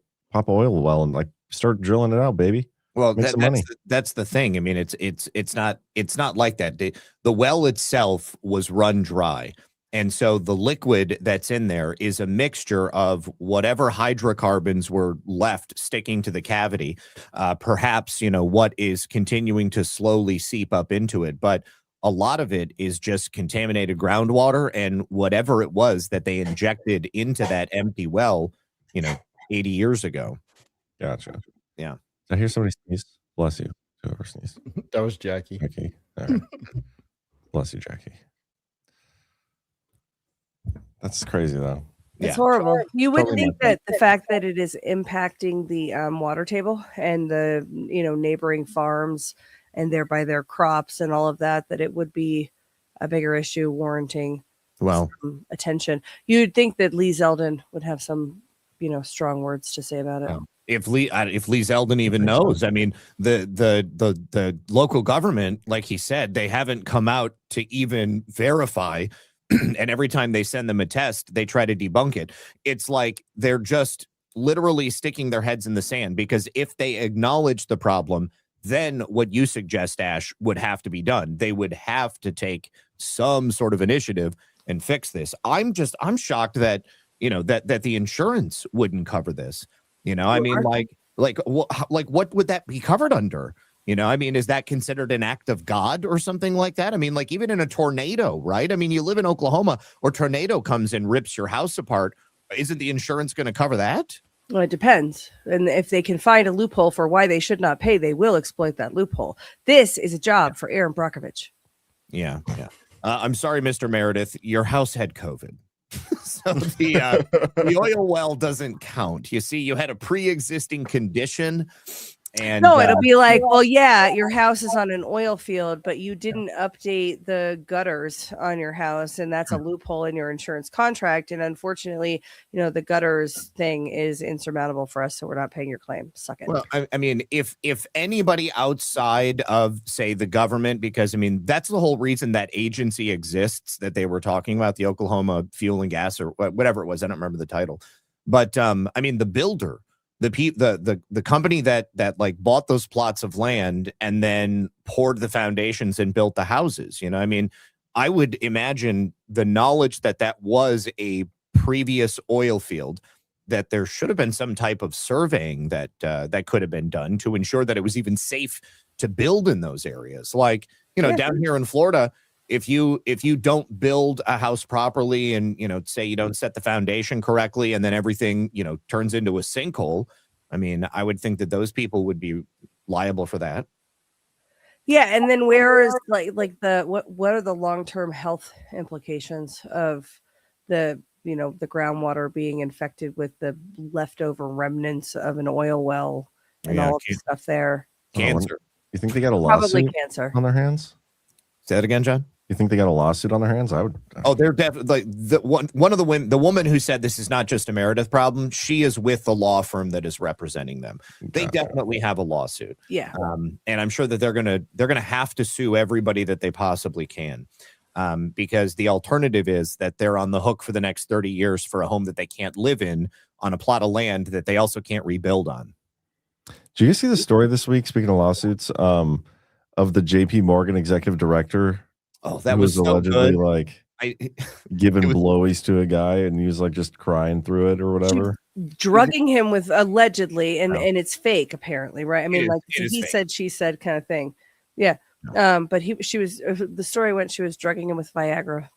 oil well and like start drilling it out, baby. Well, that's the thing. I mean, it's not like that. The well itself was run dry. And so the liquid that's in there is a mixture of whatever hydrocarbons were left sticking to the cavity, perhaps, what is continuing to slowly seep up into it. But a lot of it is just contaminated groundwater and whatever it was that they injected into that empty well, 80 years ago. Gotcha. Yeah. I hear somebody sneeze. Bless you. Whoever sneezed. That was Jackie. All right. Bless you, Jackie. That's crazy though. It's horrible. You would Totally think my that the fact that it is impacting the water table and the neighboring farms and thereby their crops and all of that, that it would be a bigger issue warranting some attention. You'd think that Lee Zeldin would have some, strong words to say about it. If Lee Zeldin even knows, I mean, the local government, like he said, they haven't come out to even verify. And every time they send them a test, they try to debunk it. It's like they're just literally sticking their heads in the sand, because if they acknowledge the problem, then what you suggest, Ashe, would have to be done. They would have to take some sort of initiative and fix this. I'm shocked that, that the insurance wouldn't cover this. I mean, like what would that be covered under? I mean, is that considered an act of God or something like that? I mean, like even in a tornado, right? I mean, you live in Oklahoma, or tornado comes and rips your house apart. Isn't the insurance going to cover that? Well, it depends. And if they can find a loophole for why they should not pay, they will exploit that loophole. This is a job for Aaron Brockovich. Yeah. I'm sorry, Mr. Meredith, your house had COVID. So the oil well doesn't count. You see, you had a pre-existing condition. And no, it'll be like, well, yeah, your house is on an oil field, but you didn't update the gutters on your house, and that's a loophole in your insurance contract. And unfortunately, the gutters thing is insurmountable for us, so we're not paying your claim. Suck it. Well, I mean, if anybody outside of, say, the government, because I mean, that's the whole reason that agency exists that they were talking about, the Oklahoma Fuel and Gas or whatever it was. I don't remember the title, but I mean, the builder. The company that like bought those plots of land and then poured the foundations and built the houses. I mean, I would imagine the knowledge that was a previous oil field, that there should have been some type of surveying that could have been done to ensure that it was even safe to build in those areas. Like, down here in Florida, if you don't build a house properly and, say you don't set the foundation correctly and then everything, turns into a sinkhole, I mean, I would think that those people would be liable for that. Yeah. And then where is what are the long-term health implications of the groundwater being infected with the leftover remnants of an oil well and all of the stuff there? Cancer. You think they got a lawsuit Probably cancer on their hands? Say that again, John. You think they got a lawsuit on their hands? I would. Oh, they're definitely one of the women. The woman who said this is not just a Meredith problem. She is with the law firm that is representing them. They definitely have a lawsuit. Yeah. And I'm sure that they're gonna have to sue everybody that they possibly can, because the alternative is that they're on the hook for the next 30 years for a home that they can't live in on a plot of land that they also can't rebuild on. Did you see the story this week? Speaking of lawsuits, of the JPMorgan executive director. Oh, that was so allegedly good. Like giving blowies to a guy, and he was like just crying through it or whatever. Drugging him with allegedly, and it's fake apparently, right? I mean, he said, she said kind of thing. Yeah. But she was, the story went, she was drugging him with Viagra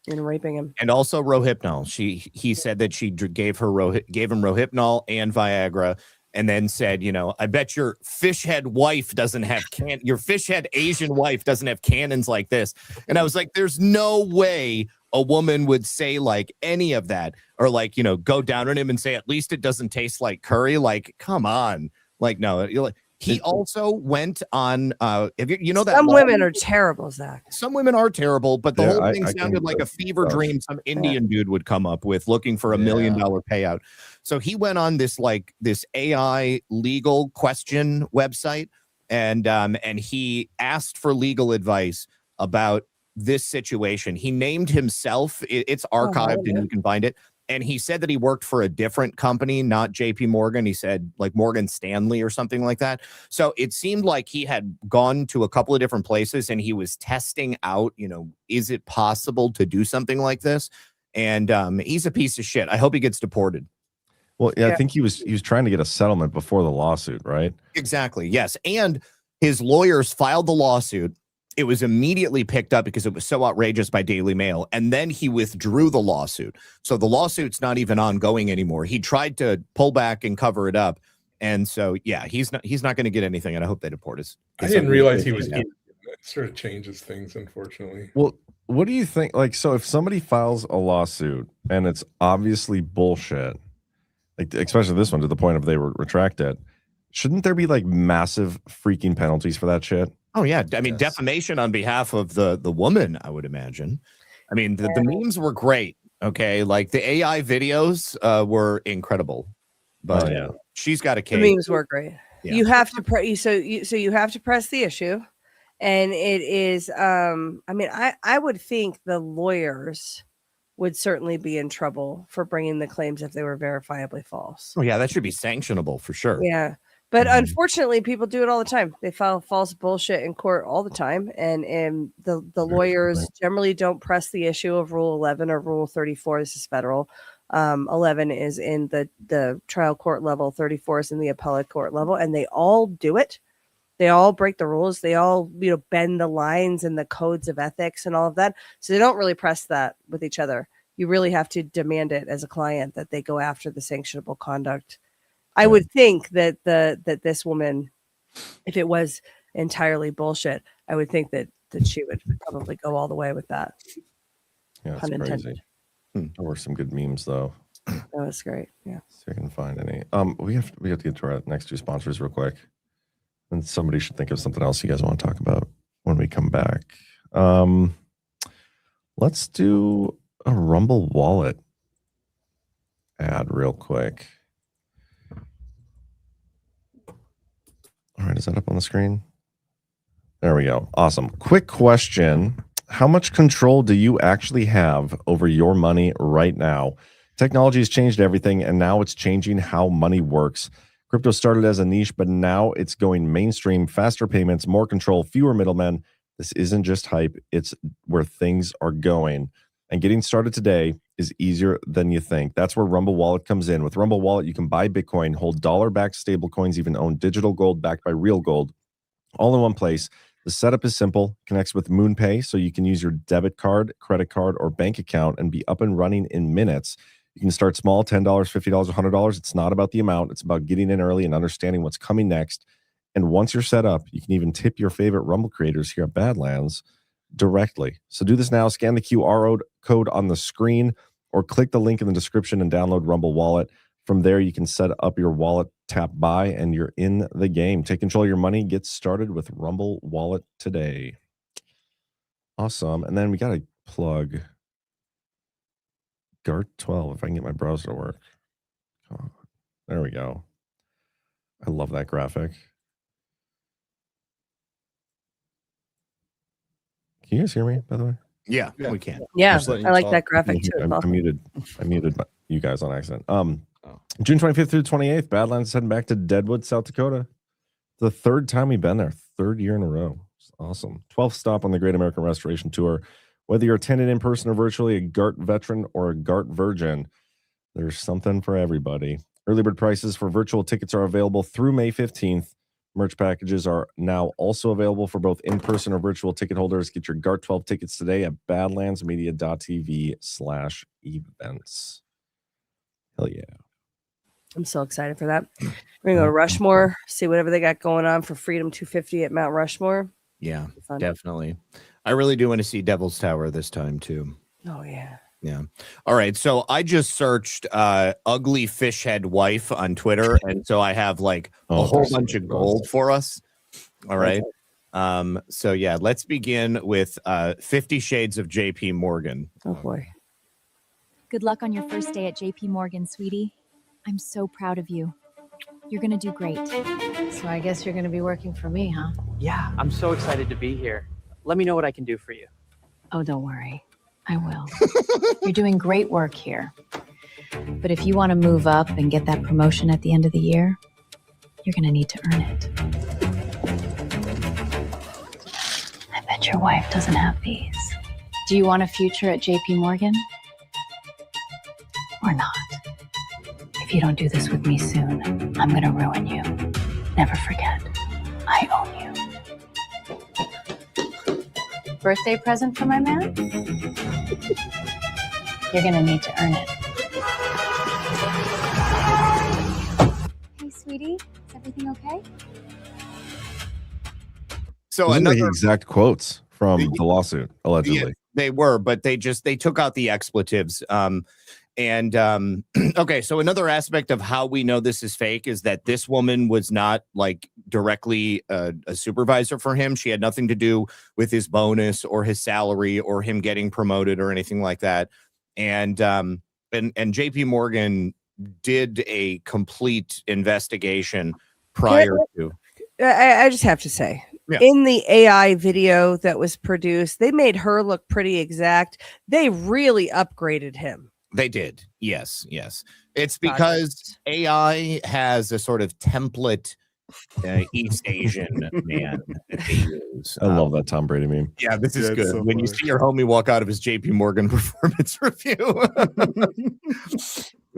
and raping him. And also Rohypnol. He said that she gave him Rohypnol and Viagra, and then said, I bet your fish head wife doesn't have your fish head Asian wife doesn't have cannons like this. And I was like, there's no way a woman would say like any of that, or like, go down on him and say, at least it doesn't taste like curry. Like, come on. Like, no, he also went on, that some women are terrible, Zach. Some women are terrible, but the whole thing sounded like a fever dream some Indian dude would come up with looking for $1 million payout. So he went on this AI legal question website, and he asked for legal advice about this situation. He named himself. It's archived and you can find it. And he said that he worked for a different company, not JPMorgan. He said like Morgan Stanley or something like that. So it seemed like he had gone to a couple of different places and he was testing out, is it possible to do something like this? And he's a piece of shit. I hope he gets deported. Well, yeah, I think he was trying to get a settlement before the lawsuit, right? Exactly. Yes. And his lawyers filed the lawsuit. It was immediately picked up because it was so outrageous by Daily Mail. And then he withdrew the lawsuit. So the lawsuit's not even ongoing anymore. He tried to pull back and cover it up. And so, yeah, he's not going to get anything. And I hope they deport us. I didn't realize he was. That sort of changes things, unfortunately. Well, what do you think? Like, so if somebody files a lawsuit and it's obviously bullshit, like especially this one to the point of they retract it, shouldn't there be like massive freaking penalties for that shit? Oh yeah, I mean defamation on behalf of the woman, I would imagine. I mean the memes were great. Okay, like the AI videos were incredible, but she's got a case. The memes were great. Yeah. You have to you have to press the issue, and it is. I mean, I would think the lawyers would certainly be in trouble for bringing the claims if they were verifiably false. Oh yeah, that should be sanctionable for sure. Yeah. But unfortunately, people do it all the time. They file false bullshit in court all the time. And the lawyers generally don't press the issue of Rule 11 or Rule 34. This is federal. 11 is in the trial court level. 34 is in the appellate court level. And they all do it. They all break the rules. They all, bend the lines and the codes of ethics and all of that. So they don't really press that with each other. You really have to demand it as a client that they go after the sanctionable conduct. I would think that that this woman, if it was entirely bullshit, I would think that she would probably go all the way with that. Yeah, it's crazy. There were some good memes though. That was great. Yeah. See if I can find any. We have to get to our next two sponsors real quick, and somebody should think of something else you guys want to talk about when we come back. Let's do a Rumble Wallet ad real quick. All right, is that up on the screen? There we go. Awesome. Quick question. How much control do you actually have over your money right now? Technology has changed everything, and now it's changing how money works. Crypto started as a niche, but now it's going mainstream. Faster payments, more control, fewer middlemen. This isn't just hype. It's where things are going. And getting started today is easier than you think. That's where Rumble Wallet comes in. With Rumble Wallet, you can buy Bitcoin, hold dollar-backed stable coins, even own digital gold backed by real gold, all in one place. The setup is simple, connects with MoonPay, so you can use your debit card, credit card, or bank account and be up and running in minutes. You can start small, $10, $50, $100. It's not about the amount. It's about getting in early and understanding what's coming next. And once you're set up, you can even tip your favorite Rumble creators here at Badlands directly. So do this now. Scan the QR code on the screen or click the link in the description and download Rumble Wallet. From there, you can set up your wallet, tap buy, and you're in the game. Take control of your money. Get started with Rumble Wallet today. Awesome. And then we got to plug GART 12 if I can get my browser to work. Oh, there we go. I love that graphic. Can you guys hear me, by the way? Yeah, we can. Yeah, I like that graphic too. I muted you guys on accident. June 25th through 28th, Badlands is heading back to Deadwood, South Dakota. The third time we've been there, third year in a row. It's awesome. 12th stop on the Great American Restoration Tour. Whether you're attending in person or virtually, a GART veteran or a GART virgin, there's something for everybody. Early bird prices for virtual tickets are available through May 15th. Merch packages are now also available for both in-person or virtual ticket holders. Get your GART 12 tickets today at badlandsmedia.tv/events. Hell yeah. I'm so excited for that. We're going to go to Rushmore, see whatever they got going on for Freedom 250 at Mount Rushmore. Yeah, definitely. I really do want to see Devil's Tower this time too. Oh, yeah. Yeah. All right. So I just searched ugly fish head wife on Twitter. And so I have like a whole bunch of gold for us. All right. So yeah, let's begin with 50 Shades of JPMorgan. Oh boy. Good luck on your first day at JPMorgan, sweetie. I'm so proud of you. You're going to do great. So I guess you're going to be working for me, huh? Yeah, I'm so excited to be here. Let me know what I can do for you. Oh, don't worry. I will. You're doing great work here. But if you want to move up and get that promotion at the end of the year, you're going to need to earn it. I bet your wife doesn't have these. Do you want a future at JPMorgan? Or not? If you don't do this with me soon, I'm going to ruin you. Never forget, I own you. Birthday present for my man? You're going to need to earn it. Hey, sweetie, is everything okay? So Those are another the exact quotes from the lawsuit, allegedly. They were, but they took out the expletives. Okay, so another aspect of how we know this is fake is that this woman was not like directly a supervisor for him. She had nothing to do with his bonus or his salary or him getting promoted or anything like that. And JPMorgan did a complete investigation prior to. I just have to say, in the AI video that was produced, they made her look pretty exact. They really upgraded him. They did. Yes. It's because AI has a sort of template East Asian man that they use. I love that Tom Brady meme. Yeah, this is good. So when funny. you see your homie walk out of his JPMorgan performance review.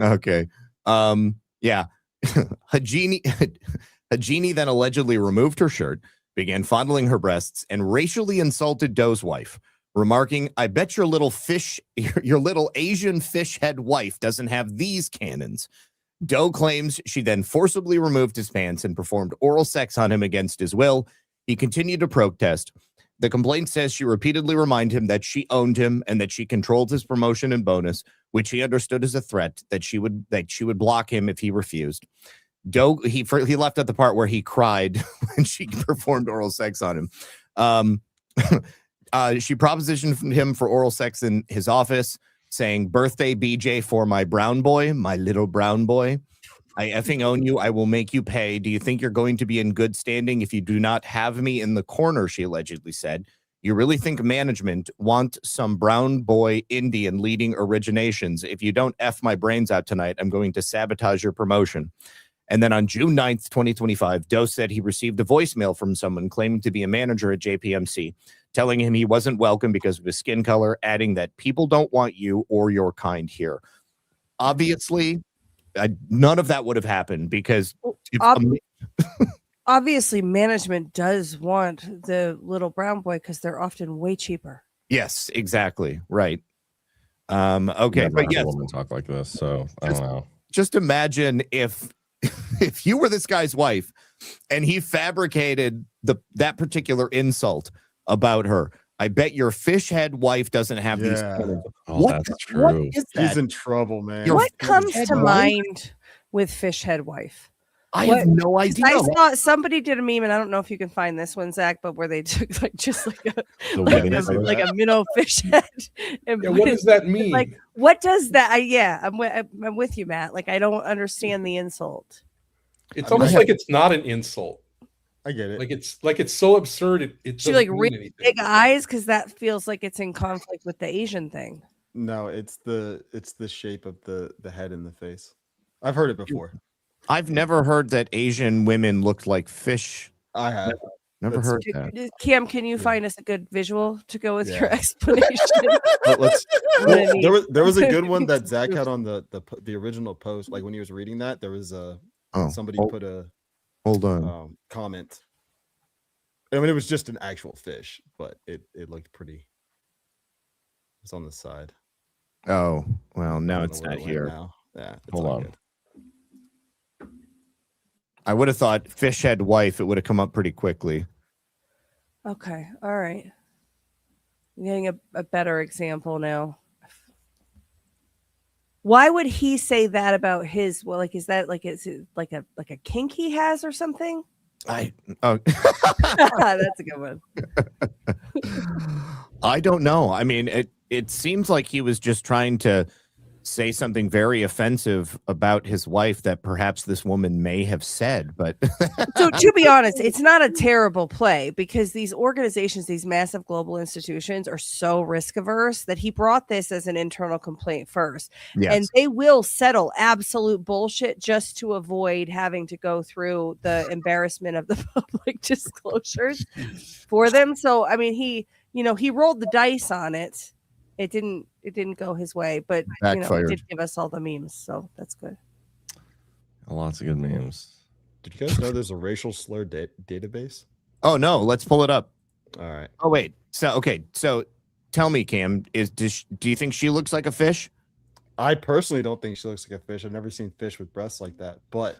Okay. Yeah. Hajini then allegedly removed her shirt, began fondling her breasts, and racially insulted Doe's wife, remarking, "I bet your little Asian fish head wife doesn't have these cannons." Doe claims she then forcibly removed his pants and performed oral sex on him against his will. He continued to protest. The complaint says she repeatedly reminded him that she owned him and that she controlled his promotion and bonus, which he understood as a threat that she would block him if he refused. Doe, he left at the part where he cried when she performed oral sex on him. She propositioned him for oral sex in his office, saying, "Birthday BJ for my brown boy, my little brown boy. I effing own you. I will make you pay. Do you think you're going to be in good standing if you do not have me in the corner?" she allegedly said. "You really think management want some brown boy Indian leading originations? If you don't F my brains out tonight, I'm going to sabotage your promotion." And then on June 9th, 2025, Doe said he received a voicemail from someone claiming to be a manager at JPMC, telling him he wasn't welcome because of his skin color, adding that people don't want you or your kind here. Obviously, none of that would have happened because obviously management does want the little brown boy because they're often way cheaper. Yes, exactly. Right. Okay. Never But had yes, a woman talk like this, so I don't know. just imagine if you were this guy's wife and he fabricated that particular insult about her. "I bet your fish head wife doesn't have these cannons." Oh, that's true. What is that? He's in trouble, man. What comes head to wife? mind with fish head wife? I have no idea. I saw somebody did a meme, and I don't know if you can find this one, Zach, but where they took like a minnow fish head. And what does that mean? Like, what does that? I'm with you, Matt. Like, I don't understand the insult. It's almost like it's not an insult. I get it. Like it's so absurd. It She doesn't like mean really anything. big eyes because that feels like it's in conflict with the Asian thing. No, it's the shape of the head and the face. I've heard it before. I've never heard that Asian women looked like fish. I have. Never heard that. Cam, can you find us a good visual to go with your explanation? There was a good one that Zach had on the original post. Like when he was reading that, there was somebody put a comment. I mean, it was just an actual fish, but it looked pretty. It's on the side. Oh well, now it's not here. Now. Yeah, hold on. Good. I would have thought fish head wife. It would have come up pretty quickly. Okay, all right. I'm getting a better example now. Why would he say that about his? Well, like, is that like it's like a kink he has or something? That's a good one. I don't know. I mean, it seems like he was just trying to say something very offensive about his wife that perhaps this woman may have said, but so to be honest, it's not a terrible play because these organizations, these massive global institutions are so risk averse that he brought this as an internal complaint first. Yes. And they will settle absolute bullshit just to avoid having to go through the embarrassment of the public disclosures for them. So, I mean, he rolled the dice on it. It didn't go his way, but it did give us all the memes, so that's good. Lots of good memes. Did you guys know there's a racial slur database? Oh no, let's pull it up. All right. Oh wait, so tell me, Cam, do you think she looks like a fish? I personally don't think she looks like a fish. I've never seen fish with breasts like that. But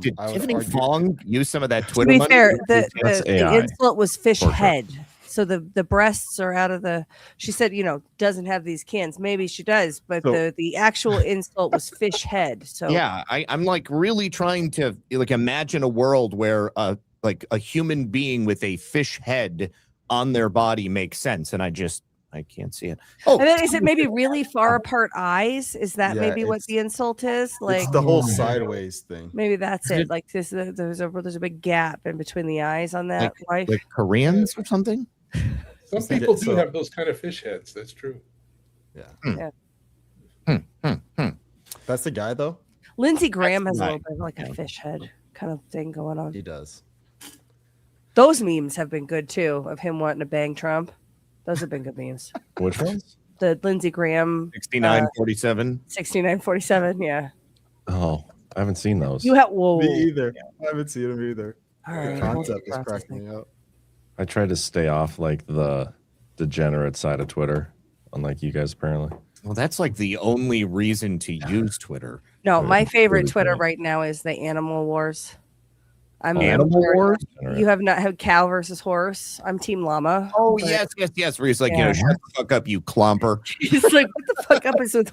did Tiffany Fong use some of that Twitter to be money? fair, the insult was fish head. So the breasts are out of the. She said, doesn't have these cans. Maybe she does, but the actual insult was fish head. So yeah, I'm like really trying to like imagine a world where like a human being with a fish head on their body makes sense, and I can't see it. Oh, and then is it maybe really far apart eyes? Is that maybe what the insult is? Like it's the whole sideways thing. Maybe that's it. Like there's a big gap in between the eyes on that wife. Like Koreans or something. Some people do have those kind of fish heads. That's true. Yeah. That's the guy though. Lindsey Graham has a little bit of like a fish head kind of thing going on. He does. Those memes have been good too, of him wanting to bang Trump. Those have been good memes. Which ones? The Lindsey Graham 6947. 6947, yeah. Oh, I haven't seen those. You have whoa. Me either. I haven't seen him either. All right, the concept is cracking me up. I try to stay off like the degenerate side of Twitter, unlike you guys apparently. Well, that's like the only reason to use Twitter. No, my favorite Twitter right now is the Animal Wars. Animal Wars? You have not had cow versus horse. I'm Team Llama. Oh, yes. Where he's like, shut the fuck up, you clomper. He's like, what the fuck up is with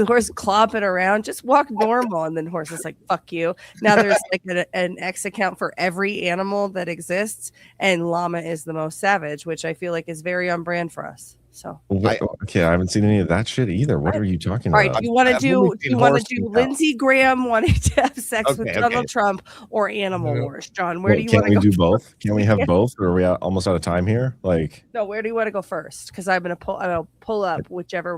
horse clomping around? Just walk normal. And then horse is like, fuck you. Now there's like an X account for every animal that exists, and llama is the most savage, which I feel like is very on brand for us. So okay, I haven't seen any of that shit either. What are you talking all right, about? do you want to do Lindsey Graham wanting to have sex with Donald Trump or Animal Wars? John, where do you want to go? Can we do both? Can we have both? Or are we almost out of time here? Like, no, where do you want to go first? Because I'm gonna pull up whichever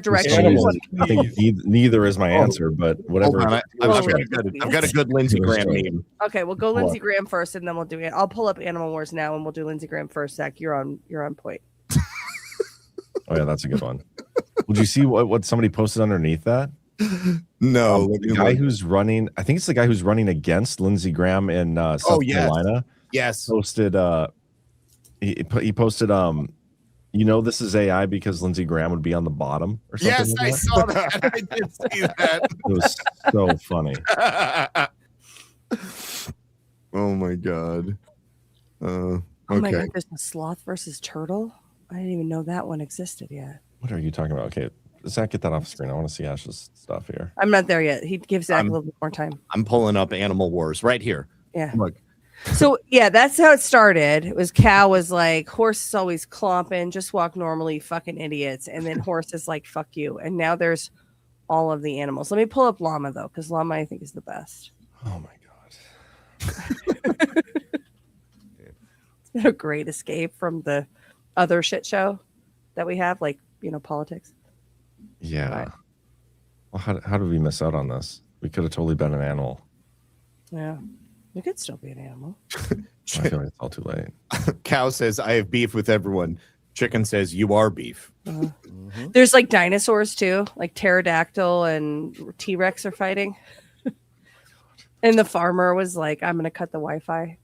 direction. I think neither is my answer, but whatever. I've got a good Lindsey Graham meme. Okay, we'll go Lindsey Graham first, and then we'll do it. I'll pull up Animal Wars now, and we'll do Lindsey Graham first. Zach, you're on point. Oh yeah, that's a good one. Would you see what somebody posted underneath that? No, the guy who's running. I think it's the guy who's running against Lindsey Graham in South Carolina. Yes, posted. He posted. This is AI because Lindsey Graham would be on the bottom or something. Yes, I saw that. I did see that. It was so funny. Oh my god. Oh my god, there's a sloth versus turtle. I didn't even know that one existed yet. What are you talking about? Okay, Zach, get that off the screen. I want to see Ash's stuff here. I'm not there yet. He gives Zach a little bit more time. I'm pulling up Animal Wars right here. Yeah. Look. So yeah, that's how it started. It was cow was like, horse is always clomping, just walk normally, fucking idiots. And then horse is like, fuck you. And now there's all of the animals. Let me pull up llama though, because llama I think is the best. Oh my god. It's been a great escape from the other shit show that we have, like, politics. Yeah. Right. Well, how did we miss out on this? We could have totally been an animal. Yeah. You could still be an animal. I feel like it's all too late. Cow says, I have beef with everyone. Chicken says, you are beef. There's like dinosaurs too, like pterodactyl and T-Rex are fighting. And the farmer was like, I'm going to cut the Wi-Fi.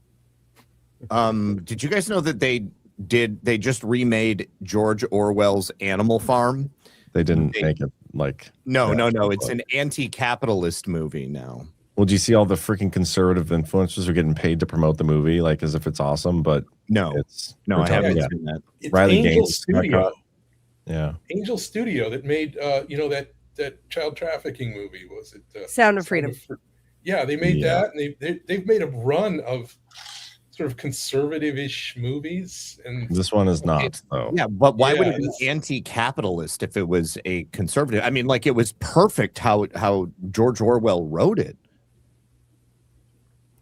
Did you guys know that they just remade George Orwell's Animal Farm? They didn't make it like no. It's an anti-capitalist movie now. Well, do you see all the freaking conservative influencers are getting paid to promote the movie, like as if it's awesome? But no, I haven't seen that. It's Riley Angel Gaines, Studio. Yeah, Angel Studio that made that child trafficking movie. Was it Sound of Freedom? Yeah, they made that, and they've made a run of sort of conservative-ish movies, and this one is not though. Yeah, but why would it be anti-capitalist if it was a conservative? I mean, like it was perfect how George Orwell wrote it.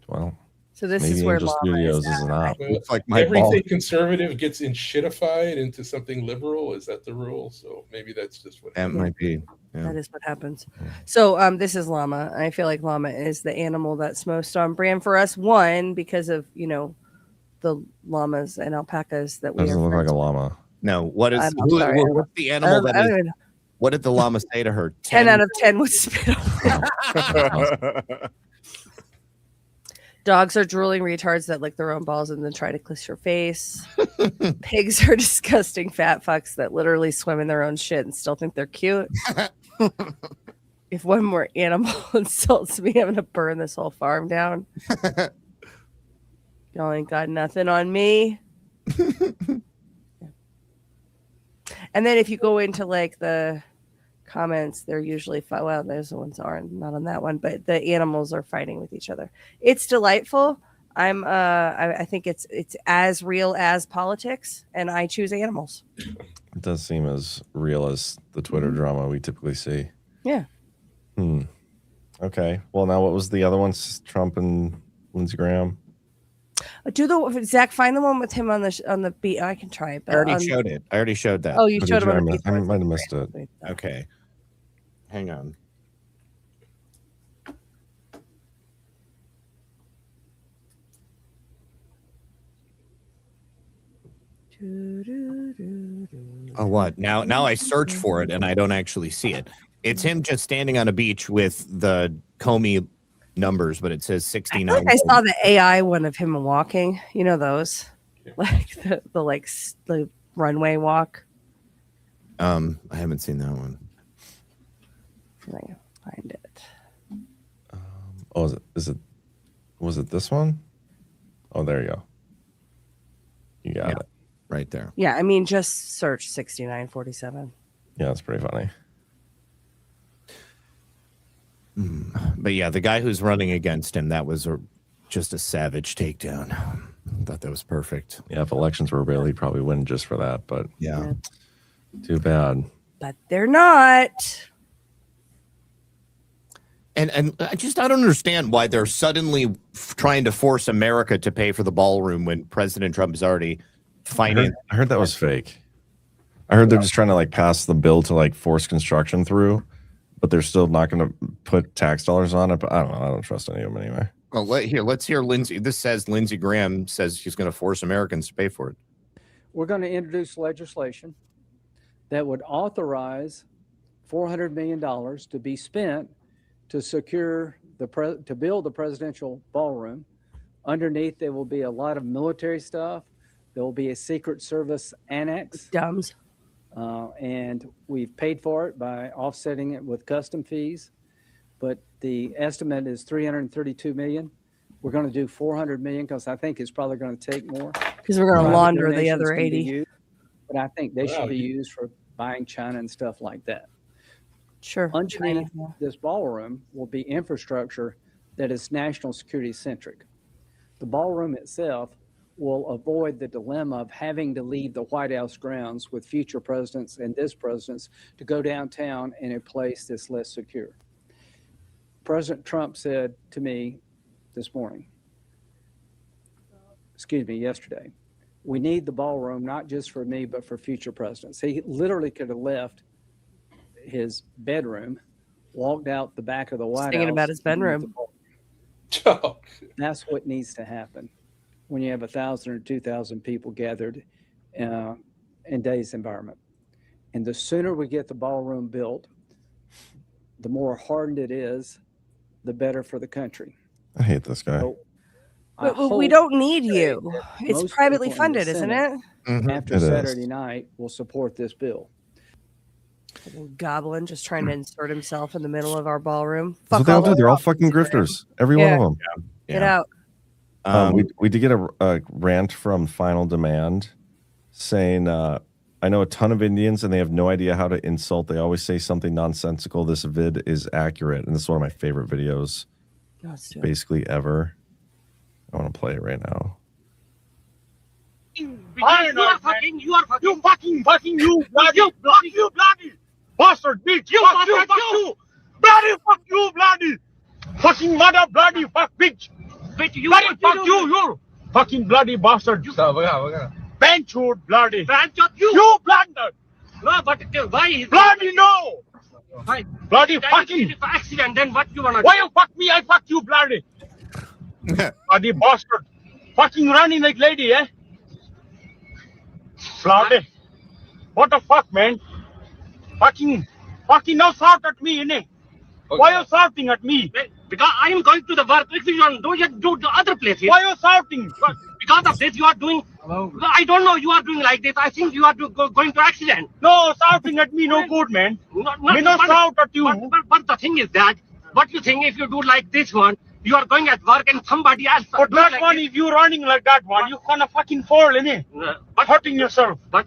Well, so this is where Angel Studios is not. Well, it's like my everything conservative gets shitified into something liberal. Is that the rule? So maybe that's just what that might be. Yeah. That is what happens. So this is llama. I feel like llama is the animal that's most on brand for us. One, because of the llamas and alpacas that we doesn't look like a llama. No, what's the animal that is? What did the llama say to her? 10 out of 10 would spit on. Dogs are drooling retards that lick their own balls and then try to kiss your face. Pigs are disgusting fat fucks that literally swim in their own shit and still think they're cute. If one more animal insults me, I'm going to burn this whole farm down. Y'all ain't got nothing on me. And then if you go into like the comments, they're usually well, those ones aren't not on that one, but the animals are fighting with each other. It's delightful. I think it's as real as politics, and I choose animals. It does seem as real as the Twitter drama we typically see. Yeah. Okay. Well, now what was the other ones? Trump and Lindsey Graham. Zach, find the one with him on the beat. I can try it. I already showed it. I already showed that. Oh, you showed him on the beat. I might have missed it. Okay. Hang on. Oh, what? Now I search for it and I don't actually see it. It's him just standing on a beach with the Comey numbers, but it says 69. I saw the AI one of him walking. You know those, like the runway walk. I haven't seen that one. I can find it. Oh, was it this one? Oh, there you go. You got it. Right there. Yeah, I mean, just search 6947. Yeah, that's pretty funny. But yeah, the guy who's running against him, that was just a savage takedown. I thought that was perfect. Yeah, if elections were real, he'd probably win just for that. But yeah. Too bad. But they're not. And I don't understand why they're suddenly trying to force America to pay for the ballroom when President Trump is already fighting. I heard that was fake. I heard they're just trying to like pass the bill to like force construction through, but they're still not going to put tax dollars on it. But I don't know. I don't trust any of them anyway. Well, let's hear Lindsey. This says Lindsey Graham says she's going to force Americans to pay for it. We're going to introduce legislation that would authorize $400 million to be spent to secure to build the presidential ballroom. Underneath, there will be a lot of military stuff. There will be a Secret Service annex. Dumbs. And we've paid for it by offsetting it with custom fees. But the estimate is $332 million. We're going to do $400 million because I think it's probably going to take more. Because we're going to launder the other 80. But I think they should be used for buying China and stuff like that. Sure. Underneath this ballroom will be infrastructure that is national security centric. The ballroom itself will avoid the dilemma of having to leave the White House grounds with future presidents and this president's to go downtown in a place that's less secure. President Trump said to me yesterday, we need the ballroom not just for me, but for future presidents. He literally could have left his bedroom, walked out the back of the White House. Thinking about his bedroom. That's what needs to happen when you have 1,000 or 2,000 people gathered in today's environment. And the sooner we get the ballroom built, the more hardened it is, the better for the country. I hate this guy. So, But we don't need you. It's privately funded, isn't it? After Saturday night, will support this bill. Goblin just trying to insert himself in the middle of our ballroom. That's what they all do. They're all fucking grifters. Every one of them. Get out. We did get a rant from Final Demand saying, I know a ton of Indians and they have no idea how to insult. They always say something nonsensical. This vid is accurate. And this is one of my favorite videos basically ever. I want to play it right now. You fucking bloody bastard bitch! Fuck you, bloody fucking mother, bloody fuck bitch! Bloody fuck you fucking bloody bastard! Benchwood, bloody! You blunder! No, but why? Bloody no! Bloody fucking accident. Then what you wanna? Why you fuck me? I fuck you, bloody! Bloody bastard! Fucking running like lady, eh? Bloody! What the fuck, man? Fucking now shout at me, innit? Why are you shouting at me? Because I am going to the work. If you want, do the other places. Why are you shouting? Because of this, you are doing. I don't know. You are doing like this. I think you are going to accident. No, shouting at me, no good, man. Me not shout at you. But the thing is that, what you think if you do like this one, You are going at work and somebody else. But that like one, if you running like that one, you gonna fucking fall, innit? But hurting yourself. But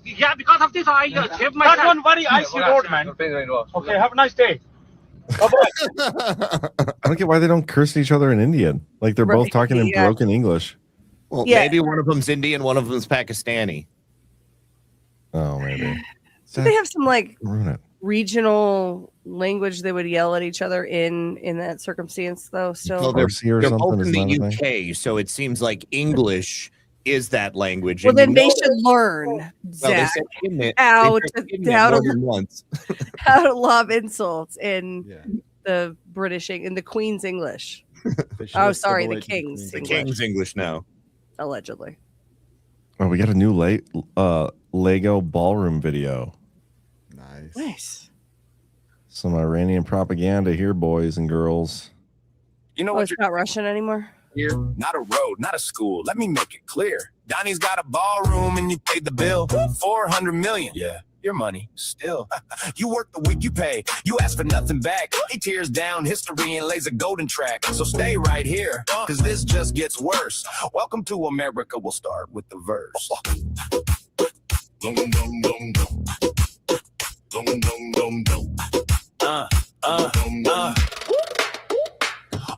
yeah, because of this, I saved myself. That one very icy road, man. Okay, have a nice day. Bye-bye. I don't get why they don't curse at each other in Indian. Like they're both talking in broken English. Well, maybe one of them's Indian, one of them's Pakistani. Oh, maybe. Do they have some like regional language they would yell at each other in that circumstance though? Still, Well, they're both in the UK, so it seems like English is that language. Well, and then they should learn, Zach, how to lob insults in the British in the Queen's English. Oh, sorry, the King's the King's English now. Allegedly. Oh, we got a new Lego ballroom video. Nice. Some Iranian propaganda here, boys and girls. You know what? It's not Russian anymore. Here, not a road, not a school. Let me make it clear. Donnie's got a ballroom and you paid the bill. 400 million. Yeah, your money still. You work the week you pay. You ask for nothing back. He tears down history and lays a golden track. So stay right here, cause this just gets worse. Welcome to America. We'll start with the verse.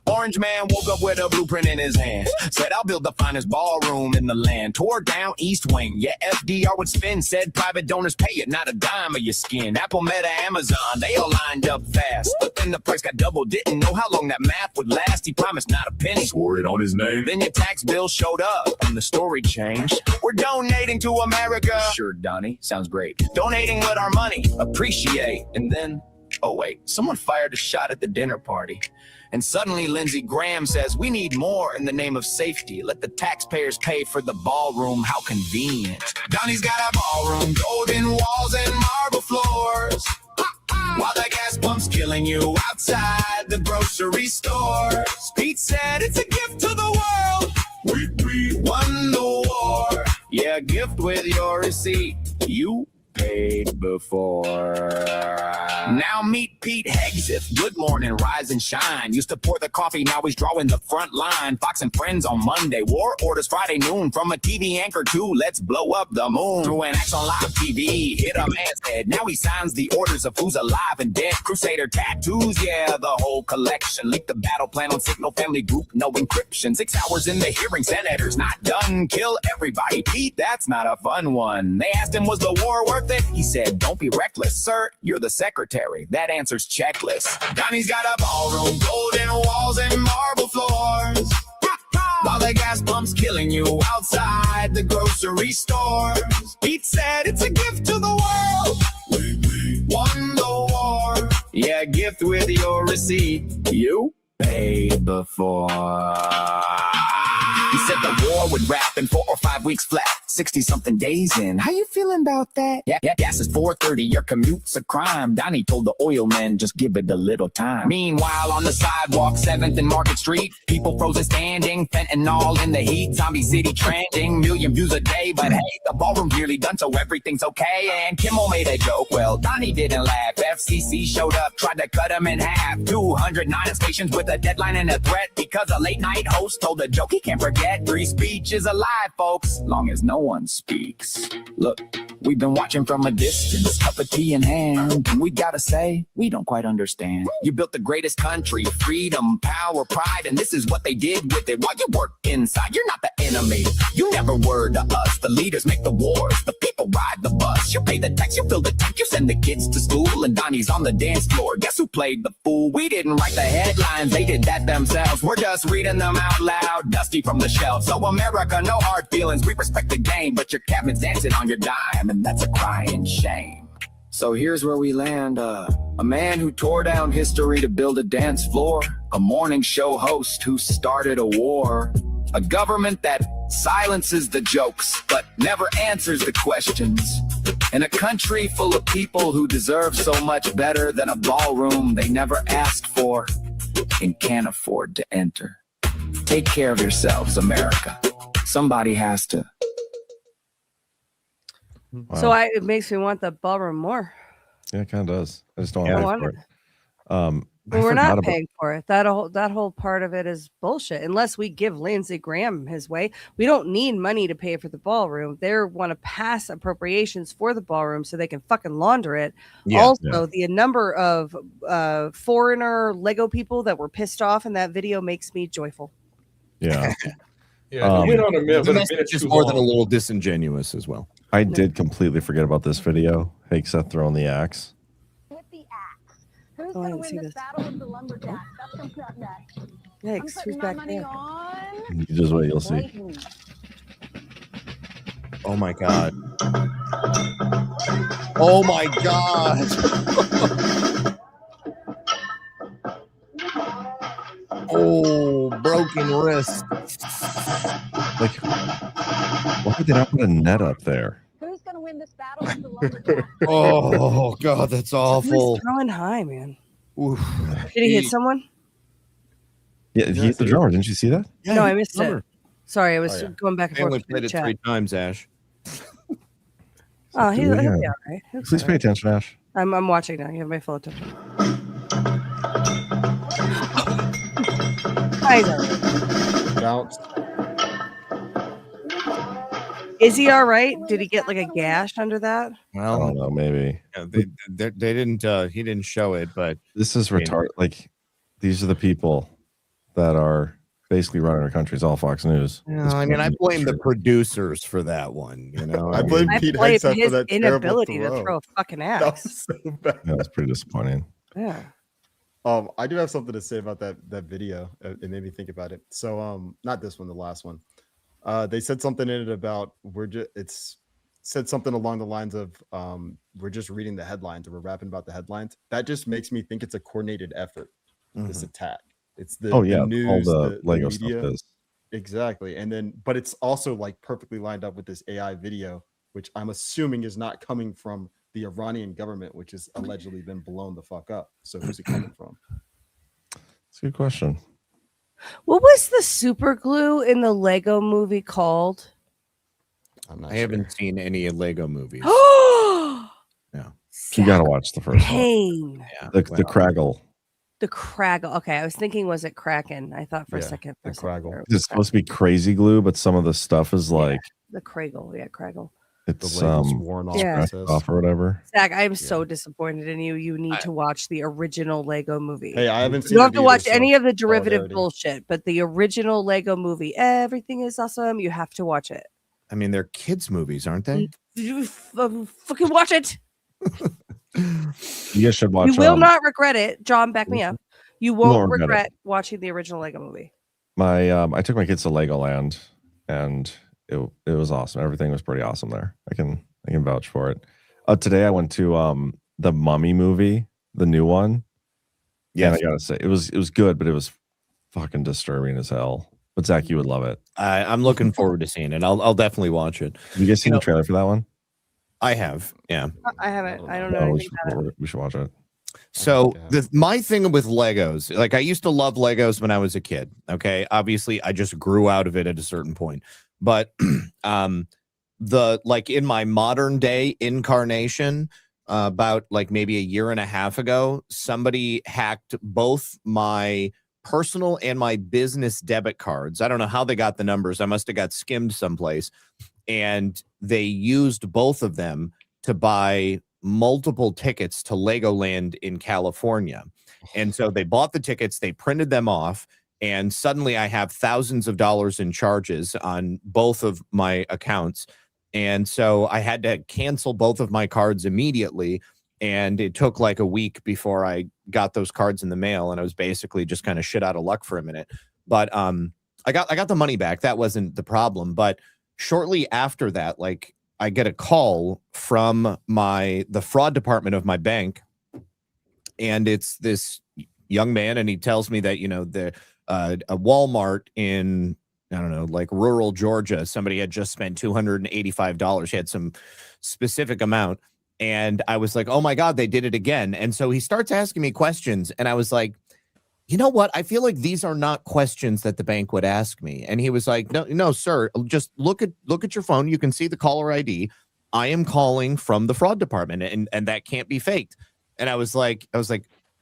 Orange man woke up with a blueprint in his hand. Said, I'll build the finest ballroom in the land. Tore down East Wing. Yeah, FDR would spin. Said private donors pay it, not a dime of your skin. Apple, Meta, Amazon, they all lined up fast. But then the price got doubled. Didn't know how long that math would last. He promised not a penny. Swore it on his name. Then your tax bill showed up and the story changed. We're donating to America. Sure, Donnie. Sounds great. Donating with our money. Appreciate. And then, oh wait, someone fired a shot at the dinner party. And suddenly Lindsey Graham says, we need more in the name of safety. Let the taxpayers pay for the ballroom. How convenient. Donnie's got a ballroom, golden walls and marble floors. While the gas pump's killing you outside the grocery stores. Pete said it's a gift to the world. We won the war. Yeah, gift with your receipt. You paid before. Now meet Pete Hegseth. Good morning, rise and shine. Used to pour the coffee, now he's drawing the front line. Fox and Friends on Monday, war orders Friday noon. From a TV anchor to let's blow up the moon. Through an axe on live TV, hit a man's head. Now he signs the orders of who's alive and dead. Crusader tattoos, yeah, the whole collection. Leaked the battle plan on Signal Family Group, no encryption. 6 hours in the hearing, senators not done. Kill everybody, Pete, that's not a fun one. They asked him, was the war worth it? He said, don't be reckless, sir, you're the secretary. That answer's checklist. Donnie's got a ballroom, golden walls and marble floors. While the gas pump's killing you outside the grocery stores. Pete said it's a gift to the world. We won the war. Yeah, gift with your receipt. You paid before. He said the war would wrap in 4 or 5 weeks flat. 60-something days in. How you feeling about that? Yeah, gas is $4.30. Your commute's a crime. Donnie told the oil men, just give it a little time. Meanwhile, on the sidewalk, 7th and Market Street, people frozen standing, fentanyl in the heat, zombie city trending, million views a day. But hey, the ballroom's nearly done, so everything's okay. And Kimmel made a joke. Well, Donnie didn't laugh. FCC showed up, tried to cut him in half. 209 stations with a deadline and a threat because a late night host told a joke he can't forget. Free speech is alive, folks, long as no one speaks. Look, we've been watching from a distance, cup of tea in hand, and we gotta say, we don't quite understand. You built the greatest country, freedom, power, pride, and this is what they did with it while you work inside. You're not the enemy, you never were to us. The leaders make the wars, the people ride the bus. You pay the tax, you fill the tank, you send the kids to school, and Donnie's on the dance floor. Guess who played the fool? We didn't write the headlines, they did that themselves. We're just reading them out loud, dusty from the shelf. So America, no hard feelings, we respect the game, but your cabinet's dancing on your dime, and that's a crying shame. So here's where we land, a man who tore down history to build a dance floor, a morning show host who started a war, a government that silences the jokes but never answers the questions, and a country full of people who deserve so much better than a ballroom they never asked for and can't afford to enter. Take care of yourselves, America. Somebody has to. Wow. So it makes me want the ballroom more. Yeah, it kind of does. I just don't I want want to pay for it. Well, we're not paying for it. That whole part of it is bullshit. Unless we give Lindsey Graham his way, we don't need money to pay for the ballroom. They want to pass appropriations for the ballroom so they can fucking launder it. The number of foreigner Lego people that were pissed off in that video makes me joyful. Yeah. Yeah, you went on a minute, the but message is more than a little disingenuous as well. I did completely forget about this video. Hey, Seth throwing the axe. Who's going to win this battle of the lumberjacks? That's coming up next. Yikes, who's back there? You just wait, you'll see. Oh my god. Oh my god. Oh, broken wrist. Like, why did they not put a net up there? Who's going to win this battle of the lumberjacks? Oh god, that's awful. He's throwing high, man. Oof. Did he hit someone? Yeah, he hit the drummer. Didn't you see that? Yeah, No, I missed it. Sorry, I was going back and I forth. only played it 3 times, Ash. Oh, he'll be all right. Please pay attention, Ash. I'm watching now. You have my full attention. Bounce. Is he all right? Did he get like a gash under that? Well, I don't know, maybe. Yeah, they didn't. He didn't show it, but This is retarded. Like, these are the people that are basically running our country. It's all Fox News. No, I mean, I blame the producers for that one. You know, I blame Pete blame Hegseth for his that terrible inability to throw. throw a fucking That axe. was so bad. Yeah, that's pretty disappointing. Yeah. I do have something to say about that video. It made me think about it. So not this one, the last one. They said something in it about it's said something along the lines of we're just reading the headlines or we're rapping about the headlines. That just makes me think it's a coordinated effort, this attack. It's the the news, all the Lego media. stuff is. Exactly. And then but it's also like perfectly lined up with this AI video, which I'm assuming is not coming from the Iranian government, which has allegedly been blown the fuck up. So who's it coming from? It's a good question. What was the super glue in the Lego movie called? I haven't seen any Lego movies. Yeah. You gotta watch the first one. Pain. Yeah. The Craggle. The Craggle. Okay, I was thinking, was it Kraken? I thought for a Yeah, second. The Craggle. It's supposed to be crazy glue, but some of the stuff is like The Craggle. Yeah, Craggle. it's worn off, Yeah. off or whatever. Zach, I'm so disappointed in you. You need to watch the original Lego movie. Hey, I haven't You seen don't it have to either, watch so any of the derivative solidarity. bullshit, but the original Lego movie, everything is awesome. You have to watch it. I mean, they're kids' movies, aren't they? You fucking watch it. You guys should watch. You will not regret it. John, back me up. You won't won't regret regret watching the original Lego movie. I took my kids to Legoland, and it was awesome. Everything was pretty awesome there. I can vouch for it. Today I went to the Mummy movie, the new one. Yeah, and I gotta say it was good, but it was fucking disturbing as hell. But Zach, you would love it. I'm looking forward to seeing it. I'll definitely watch it. Have you guys seen the trailer for that one? I have. Yeah. I haven't. I don't know No, anything about it. we should watch it. So my thing with Legos, like I used to love Legos when I was a kid. Okay, obviously I just grew out of it at a certain point. But the like in my modern day incarnation, about like maybe a year and a half ago, somebody hacked both my personal and my business debit cards. I don't know how they got the numbers. I must have got skimmed someplace, and they used both of them to buy multiple tickets to Legoland in California. And so they bought the tickets, they printed them off, and suddenly I have thousands of dollars in charges on both of my accounts. And so I had to cancel both of my cards immediately. And it took like a week before I got those cards in the mail. And I was basically just kind of shit out of luck for a minute. But I got the money back. That wasn't the problem. But shortly after that, like I get a call from the fraud department of my bank. And it's this young man. And he tells me that, you know, a Walmart in, I don't know, like rural Georgia, somebody had just spent $285. He had some specific amount. And I was like, oh my God, they did it again. And so he starts asking me questions. And I was like, you know what? I feel like these are not questions that the bank would ask me. And he was like, no, sir, just look at your phone. You can see the caller ID. I am calling from the fraud department, and that can't be faked. And I was like,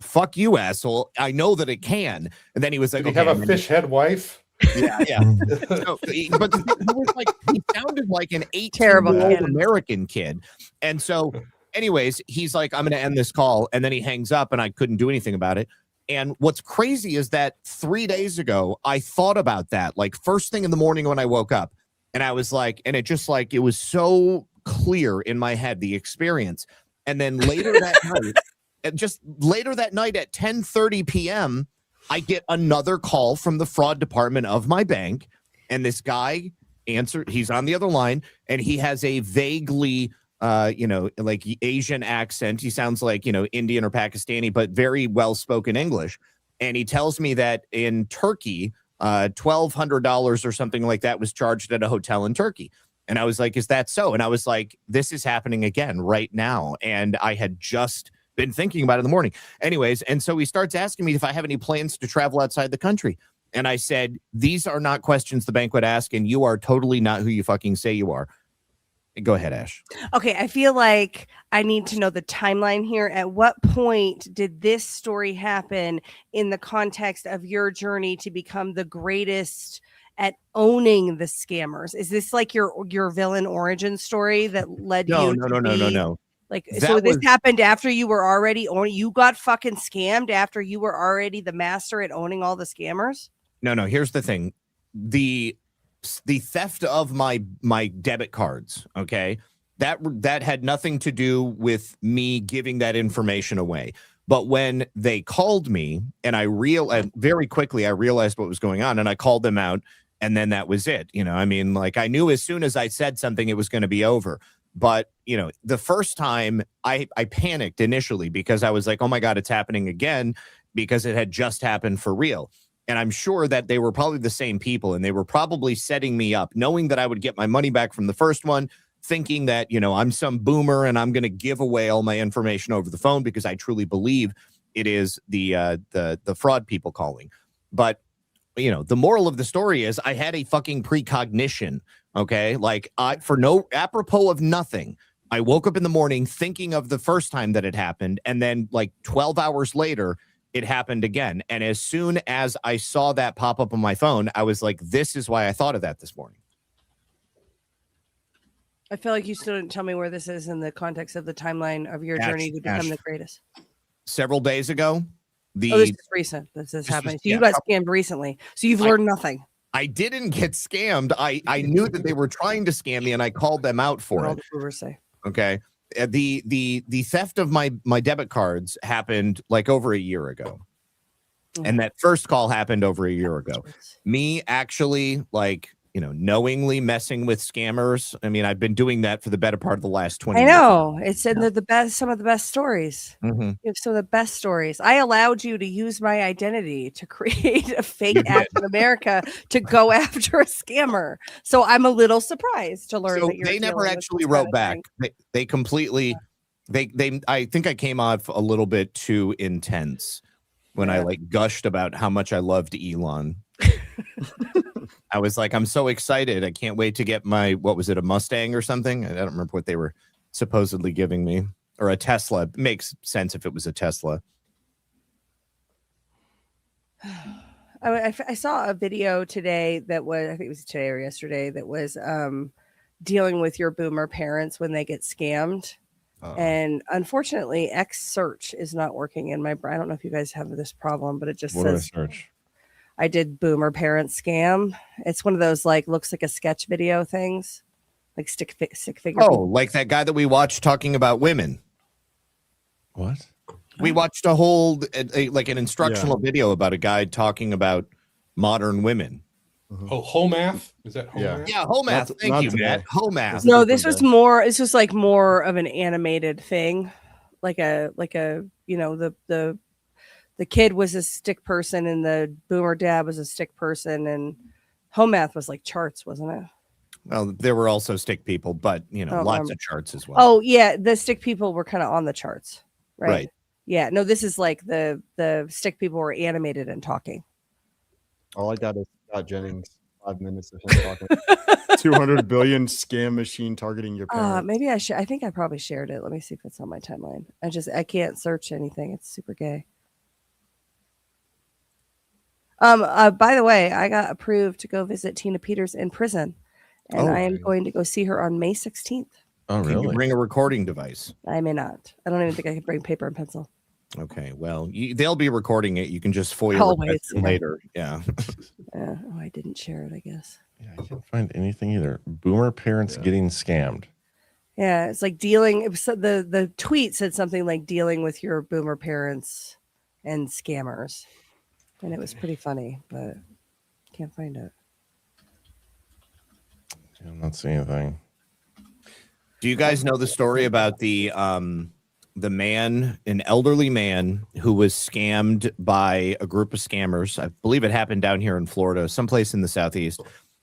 fuck you, asshole. I know that it can. And then he was like, Did he have a fish head wife? Yeah. So, but he was like, he sounded like an 18-year-old American kid. And so, anyways, he's like, I'm going to end this call. And then he hangs up and I couldn't do anything about it. And what's crazy is that 3 days ago, I thought about that, like first thing in the morning when I woke up. And I was like, and it just like, it was so clear in my head, the experience. And then later that night, at 10:30 p.m., I get another call from the fraud department of my bank. And this guy answered, he's on the other line, and he has a vaguely, like Asian accent. He sounds like, Indian or Pakistani, but very well-spoken English. And he tells me that in Turkey, $1,200 or something like that was charged at a hotel in Turkey. And I was like, is that so? And I was like, this is happening again right now. And I had just been thinking about it in the morning. Anyways, and so he starts asking me if I have any plans to travel outside the country. And I said, these are not questions the bank would ask, and you are totally not who you fucking say you are. Go ahead, Ash. Okay, I feel like I need to know the timeline here. At what point did this story happen in the context of your journey to become the greatest at owning the scammers? Is this like your villain origin story that led you to No. Like, That so this was- happened after you were already you got fucking scammed after you were already the master at owning all the scammers? No. Here's the thing. The theft of my debit cards, okay, that had nothing to do with me giving that information away. But when they called me and very quickly I realized what was going on, and I called them out, and then that was it. I mean, like, I knew as soon as I said something, it was going to be over. But, the first time I panicked initially because I was like, oh my God, it's happening again, because it had just happened for real. And I'm sure that they were probably the same people, and they were probably setting me up, knowing that I would get my money back from the first one, thinking that, I'm some boomer and I'm going to give away all my information over the phone, because I truly believe it is the fraud people calling. But, the moral of the story is I had a fucking precognition. Okay. Like, apropos of nothing, I woke up in the morning thinking of the first time that it happened. And then like 12 hours later, it happened again. And as soon as I saw that pop up on my phone, I was like, this is why I thought of that this morning. I feel like you still didn't tell me where this is in the context of the timeline of your journey to become the greatest. Several days ago. This is recent. This is happening. So you got scammed recently. So you've learned nothing. I didn't get scammed. I knew that they were trying to scam me, and I called them out for it. Okay. The theft of my debit cards happened like over a year ago. And that first call happened over a year ago. Me actually, like, knowingly messing with scammers. I mean, I've been doing that for the better part of the last 20 years. I know. It's in the best, some of the best stories. Mm-hmm. You have some of the best stories. I allowed you to use my identity to create a fake act in America to go after a scammer. So I'm a little surprised to learn that they never actually wrote back. They completely, I think I came off a little bit too intense when I like gushed about how much I loved Elon. I was like, I'm so excited. I can't wait to get my, what was it, a Mustang or something? I don't remember what they were supposedly giving me. Or a Tesla. Makes sense if it was a Tesla. I saw a video today that was, I think it was today or yesterday, that was dealing with your boomer parents when they get scammed. And unfortunately, X search is not working in my brain. I don't know if you guys have this problem, but it just says search. I did boomer parent scam. It's one of those like looks like a sketch video things, like stick figure. Oh, like that guy that we watched talking about women. What? We watched a whole like an instructional video about a guy talking about modern women. Oh, whole math? Is that whole math? Yeah, whole math. Thank you, Matt. Whole math. No, this was more. It's just like more of an animated thing, like a the kid was a stick person and the boomer dad was a stick person, and home math was like charts, wasn't it? Well, there were also stick people, but lots of charts as well. Oh yeah, the stick people were kind of on the charts, right? Right. Yeah, no, this is like the stick people were animated and talking. All I got is Scott Jennings, 5 minutes of him talking. 200 billion scam machine targeting your parents. Maybe I should. I think I probably shared it. Let me see if it's on my timeline. I can't search anything. It's super gay. By the way, I got approved to go visit Tina Peters in prison, and I am going to go see her on May 16th. Oh, Can you bring a recording device? I may not. I don't even think I can bring paper and pencil. Okay, well, they'll be recording it. You can just FOIA Always, request it yeah. later. Yeah. Oh, I didn't share it, I guess. Yeah, I can't find anything either. Boomer parents getting scammed. Yeah, it's like dealing. It was, the tweet said something like dealing with your boomer parents and scammers, and it was pretty funny, but can't find it. I'm not seeing anything. Do you guys know the story about the man, an elderly man who was scammed by a group of scammers? I believe it happened down here in Florida, someplace in the Southeast.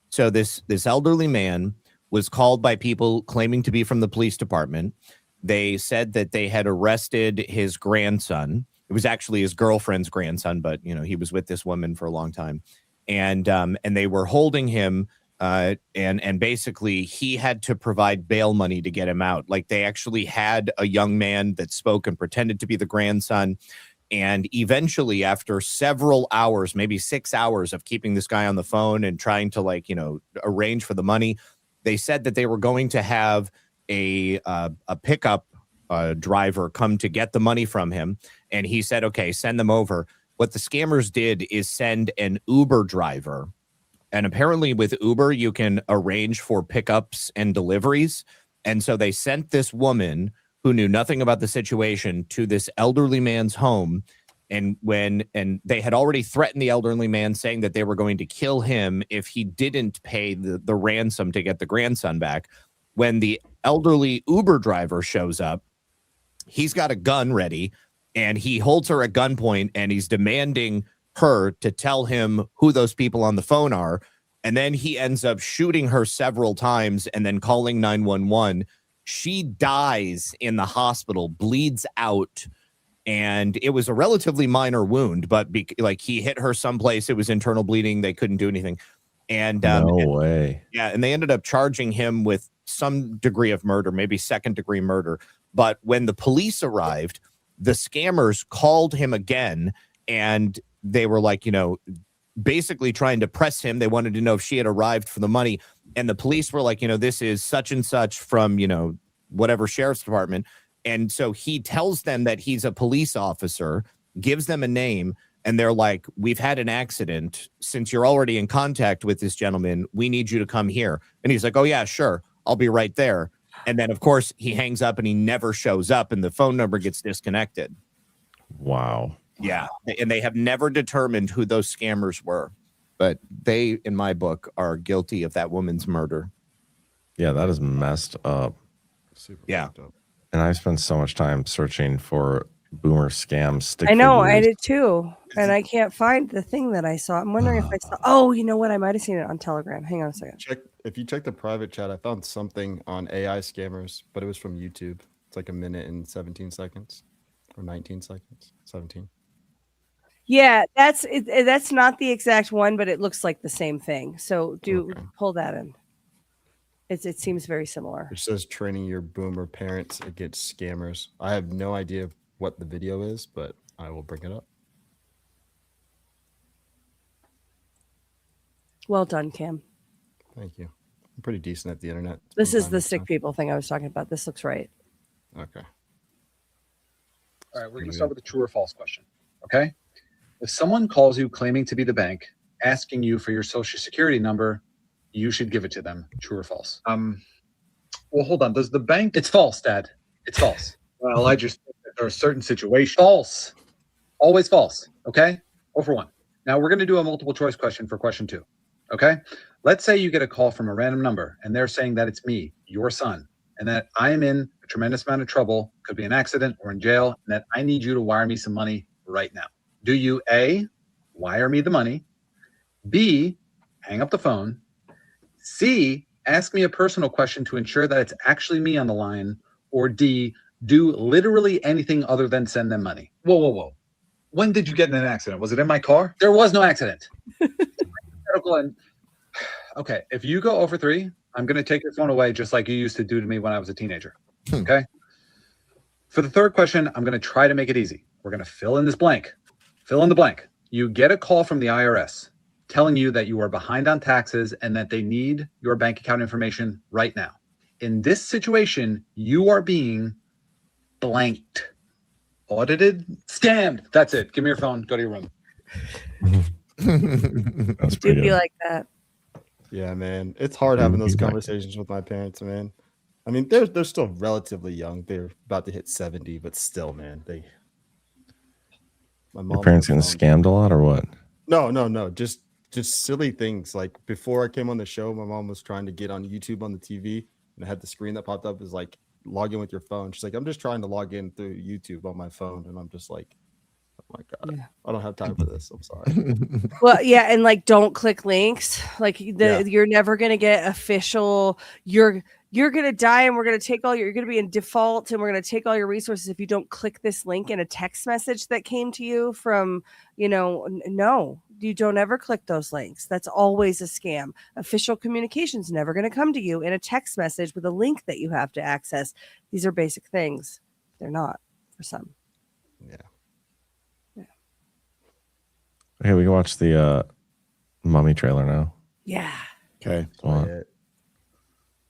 So this elderly man was called by people claiming to be from the police department. They said that they had arrested his grandson. It was actually his girlfriend's grandson, but he was with this woman for a long time, and they were holding him. And basically he had to provide bail money to get him out. Like, they actually had a young man that spoke and pretended to be the grandson. And eventually, after several hours, maybe 6 hours of keeping this guy on the phone and trying to arrange for the money, they said that they were going to have a pickup driver come to get the money from him. And he said, okay, send them over. What the scammers did is send an Uber driver. And apparently with Uber, you can arrange for pickups and deliveries. And so they sent this woman who knew nothing about the situation to this elderly man's home. And they had already threatened the elderly man, saying that they were going to kill him if he didn't pay the ransom to get the grandson back. When the elderly Uber driver shows up, he's got a gun ready, and he holds her at gunpoint, and he's demanding her to tell him who those people on the phone are. And then he ends up shooting her several times and then calling 911. She dies in the hospital, bleeds out. And it was a relatively minor wound, but he hit her someplace. It was internal bleeding. They couldn't do anything. And no way. Yeah. And they ended up charging him with some degree of murder, maybe second-degree murder. But when the police arrived, the scammers called him again, and they were basically trying to press him. They wanted to know if she had arrived for the money. And the police were like, this is such and such from, whatever sheriff's department. And so he tells them that he's a police officer, gives them a name, and they're like, we've had an accident. Since you're already in contact with this gentleman, we need you to come here. And he's like, oh yeah, sure. I'll be right there. And then of course he hangs up and he never shows up, and the phone number gets disconnected. Wow. Yeah. And they have never determined who those scammers were, but they, in my book, are guilty of that woman's murder. Yeah, that is messed up. Super yeah. fucked up. And I spent so much time searching for boomer scams. I know, I did too. And I can't find the thing that I saw. I'm wondering if I saw. Oh, you know what? I might have seen it on Telegram. Hang on a second. If you check the private chat, I found something on AI scammers, but it was from YouTube. It's like 1 minute and 17 seconds or 19 seconds, 17. Yeah, that's not the exact one, but it looks like the same thing. So pull that in. It seems very similar. It says training your boomer parents against scammers. I have no idea what the video is, but I will bring it up. Well done, Cam. Thank you. I'm pretty decent at the internet. This is the sick people thing I was talking about. This looks right. Okay. All right, we're going to start with a true or false question. Okay. If someone calls you claiming to be the bank, asking you for your social security number, you should give it to them. True or false? Well, hold on. Does the bank? It's false, Dad. It's false. Well, I just think that there are certain situations. False. Always false. Okay. 0 for 1. Now we're going to do a multiple choice question for question 2. Okay. Let's say you get a call from a random number and they're saying that it's me, your son, and that I am in a tremendous amount of trouble, could be an accident or in jail, and that I need you to wire me some money right now. Do you A, wire me the money, B, hang up the phone, C, ask me a personal question to ensure that it's actually me on the line, or D, do literally anything other than send them money? Whoa, whoa, whoa. When did you get in an accident? Was it in my car? There was no accident. Okay, if you go 0 for 3, I'm going to take your phone away just like you used to do to me when I was a teenager. Okay? For the third question, I'm going to try to make it easy. We're going to fill in this blank. Fill in the blank. You get a call from the IRS telling you that you are behind on taxes and that they need your bank account information right now. In this situation, you are being blanked, audited, scammed. That's it. Give me your phone. Go to your room. That's Do be like that. Yeah, man. It's hard having those conversations with my parents, man. I mean, they're still relatively young. They're about to hit 70, but still, man, my mom. Your parents getting scammed a lot or what? No. Just silly things. Like before I came on the show, my mom was trying to get on YouTube on the TV, and I had the screen that popped up is like, log in with your phone. She's like, I'm just trying to log in through YouTube on my phone, and I'm just like, oh my god, I don't have time for this. I'm sorry. Well, yeah, and like, don't click links. Like you're never gonna get official. You're gonna die, and we're gonna take all your. You're gonna be in default, and we're gonna take all your resources if you don't click this link in a text message that came to you from. No, you don't ever click those links. That's always a scam. Official communication's never gonna come to you in a text message with a link that you have to access. These are basic things. They're not for some. Okay, we can watch the Mummy trailer now. Yeah. Okay.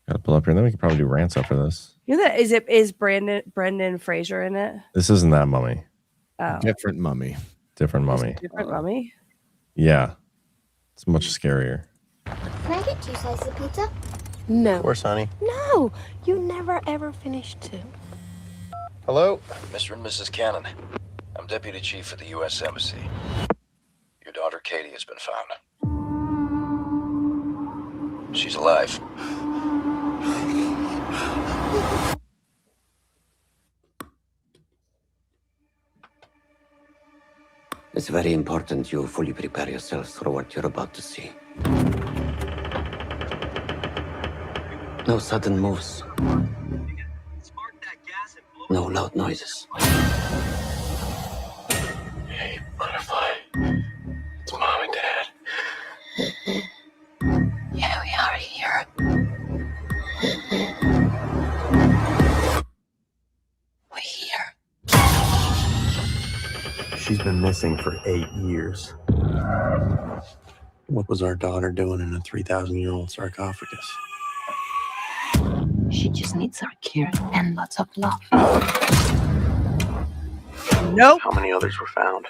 Gotta pull up here, and then we can probably do rants after this. You know that is Brendan Fraser in it? This isn't that Mummy. Oh. Different Mummy. Different Mummy. Different Mummy? Yeah. It's much scarier. Can I get 2 slices of pizza? No. Of course, honey. No, you never ever finish 2. Hello, Mr. and Mrs. Cannon. I'm Deputy Chief of the U.S. Embassy. Your daughter, Katie, has been found. She's alive. It's very important you fully prepare yourselves for what you're about to see. No sudden moves. No loud noises. Hey, Butterfly. It's Mom and Dad. Yeah, we are here. We're here. She's been missing for 8 years. What was our daughter doing in a 3,000-year-old sarcophagus? She just needs our care and lots of love. Nope. How many others were found?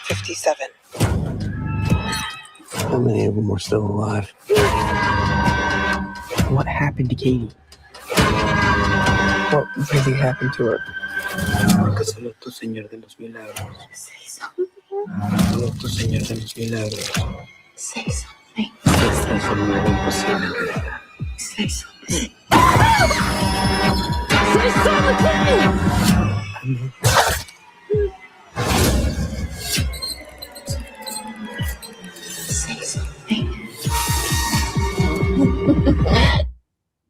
57. How many of them were still alive? What happened to Katie? What really happened to her? Loto, Señor de los Milagros. Say something. Loto, Señor de los Milagros. Say something. Estás en lo imposible. Say something. Say something.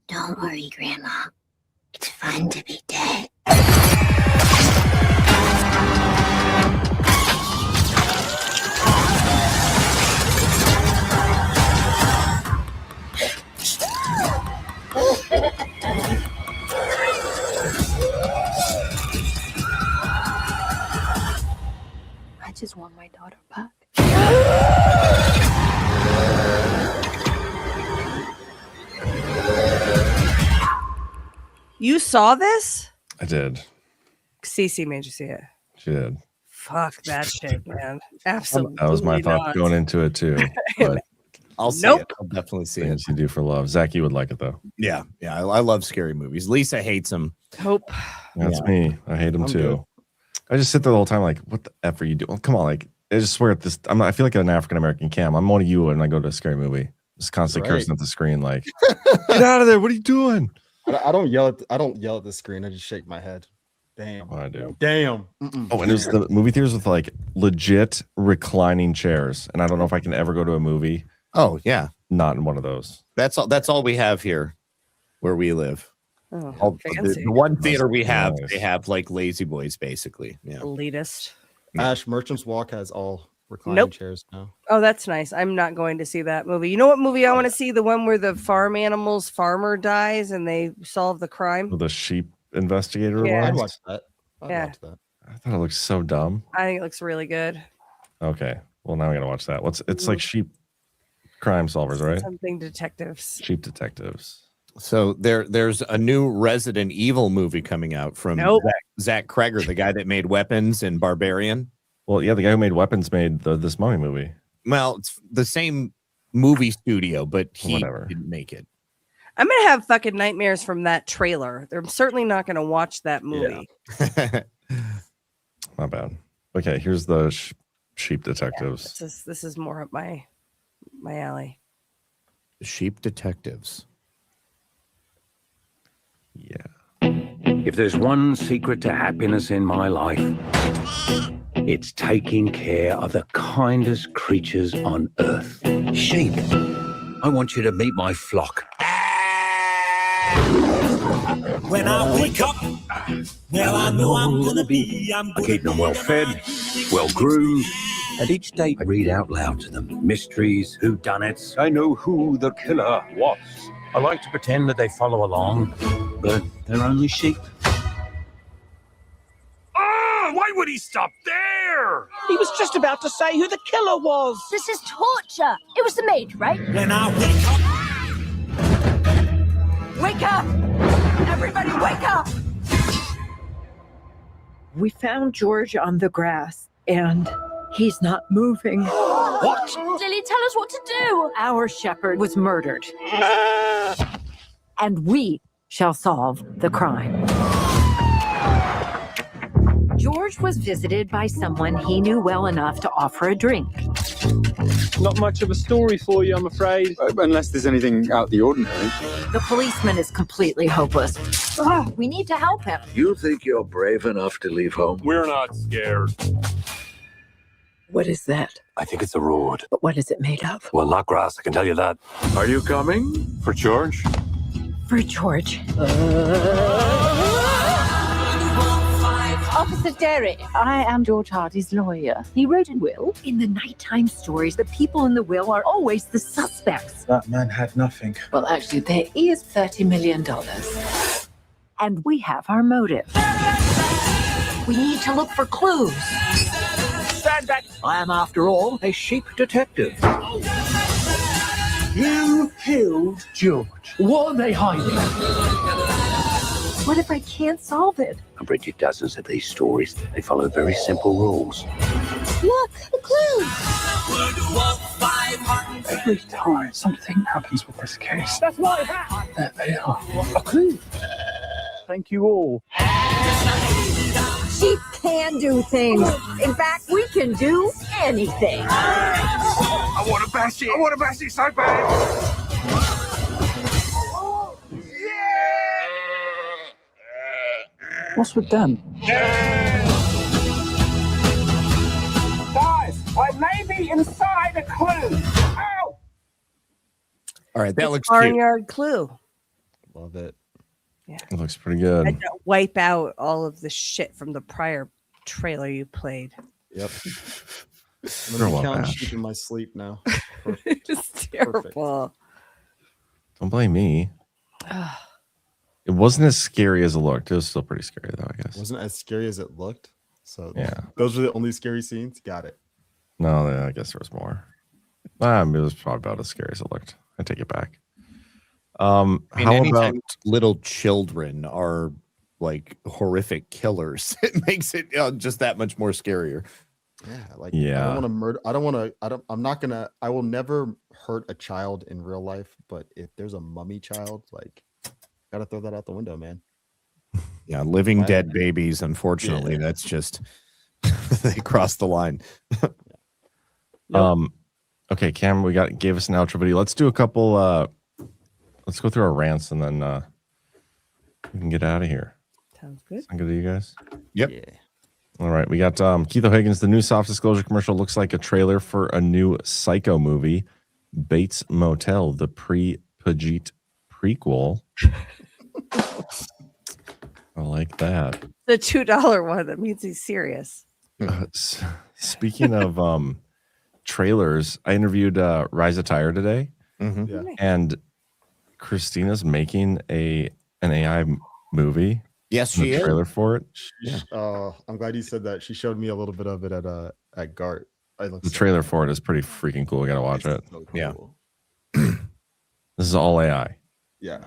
Don't worry, Grandma. It's fun to be dead. I just want my daughter back. You saw this? I did. Cece made you see it. She did. Fuck that shit, man. Absolutely. That was my thought not. going into it too. But I'll see Nope. it. I'll definitely see it. things you do for love. Zach, you would like it though. Yeah. I love scary movies. Lisa hates them. Hope. That's Yeah. me. I hate them I'm too. good. I just sit there the whole time like, what the F are you doing? Come on, like I just swear at this. I feel like an African American Cam. I'm one of you when I go to a scary movie. Just constantly Right. cursing at the screen, like, get out of there. What are you doing? I don't yell at the screen. I just shake my head. Damn. Oh, I do. Damn. Oh, and it was the movie theaters with like legit reclining chairs. And I don't know if I can ever go to a movie. Oh, yeah. Not in one of those. That's all we have here where we live. Oh, fancy. The one theater we have, Nice. they have like Lazy Boys, basically. Yeah. Elitist. Ash, Merchant's Walk has all reclining Nope. chairs now. Oh, that's nice. I'm not going to see that movie. You know what movie I want to see? The one where the farmer dies and they solve the crime. The sheep investigator Yeah. I'd was? watch that. I'd Yeah. watch that. I thought it looked so dumb. I think it looks really good. Okay. Well, now we gotta watch that. It's like sheep crime solvers, right? Something detectives. Sheep detectives. So there's a new Resident Evil movie coming out from Zach Kreger, the guy that made Weapons and Barbarian. Well, yeah, the guy who made Weapons made this Mummy movie. Well, it's the same movie studio, but he didn't make it. I'm gonna have fucking nightmares from that trailer. I'm certainly not gonna watch that movie. Yeah. Not bad. Okay, here's the sheep detectives. Yeah, this is more up my alley. Sheep detectives. Yeah. If there's one secret to happiness in my life, it's taking care of the kindest creatures on earth. Sheep. I want you to meet my flock. When I wake up, well, I know I'm gonna be. I keep them well fed, well groomed, and each day I read out loud to them mysteries, whodunits. I know who the killer was. I like to pretend that they follow along, but they're only sheep. Ah, why would he stop there? He was just about to say who the killer was. This is torture. It was the maid, right? When I wake up. Wake up! Everybody wake up! We found George on the grass, and he's not moving. What? Lily, tell us what to do. Our shepherd was murdered. And we shall solve the crime. George was visited by someone he knew well enough to offer a drink. Not much of a story for you, I'm afraid. Unless there's anything out of the ordinary. The policeman is completely hopeless. We need to help him. You think you're brave enough to leave home? We're not scared. What is that? I think it's a road. But what is it made of? Well, not grass, I can tell you that. Are you coming? For George? For George. Officer Derry, I am George Hardy's lawyer. He wrote a will. In the nighttime stories, the people in the will are always the suspects. That man had nothing. Well, actually, there is $30 million. And we have our motive. We need to look for clues. Stand back! I am, after all, a sheep detective. You killed George. What are they hiding? What if I can't solve it? I've read you dozens of these stories. They follow very simple rules. Look, a clue. Every time something happens with this case, That's my hat. there they are. A clue. Thank you all. Sheep can do things. In fact, we can do anything. I want to bash it. I want to bash it so bad. What's with them? Guys, I may be inside a clue. Ow! All right, that It's looks cute. Barnyard Clue. Love it. Yeah. It looks pretty good. And wipe out all of the shit from the prior trailer you played. Yep. I'm Sure, gonna well, count Ash. sheep in my sleep now. It's terrible. Don't blame me. It wasn't as scary as it looked. It was still pretty scary, though, I guess. It wasn't as scary as it looked. So Yeah. those were the only scary scenes. Got it. No, I guess there was more. It was probably about as scary as it looked. I take it back. I mean, How anytime about little children are like horrific killers, it makes it just that much more scarier. Yeah, like I Yeah. don't want to murder. I'm not gonna. I will never hurt a child in real life. But if there's a mummy child, like, gotta throw that out the window, man. Yeah, living Right. dead babies, unfortunately, that's just they cross the line. Okay, Cam, gave us an outro video. Let's do a couple let's go through our rants and then we can get out of here. Sounds good. Sound good to you guys? Yep. Yeah. All right, we got Keith O'Higgins. The new soft disclosure commercial looks like a trailer for a new Psycho movie, Bates Motel, the pre-Pajit prequel. I like that. The $2 one. That means he's serious. Speaking of trailers, I interviewed Rise Attire today, Yeah. and Christina's making an AI movie Yes, she the is. trailer for it. I'm glad you said that. She showed me a little bit of it at GART. The trailer for it is pretty freaking cool. You gotta watch it. So Yeah. cool. This is all AI. Yeah.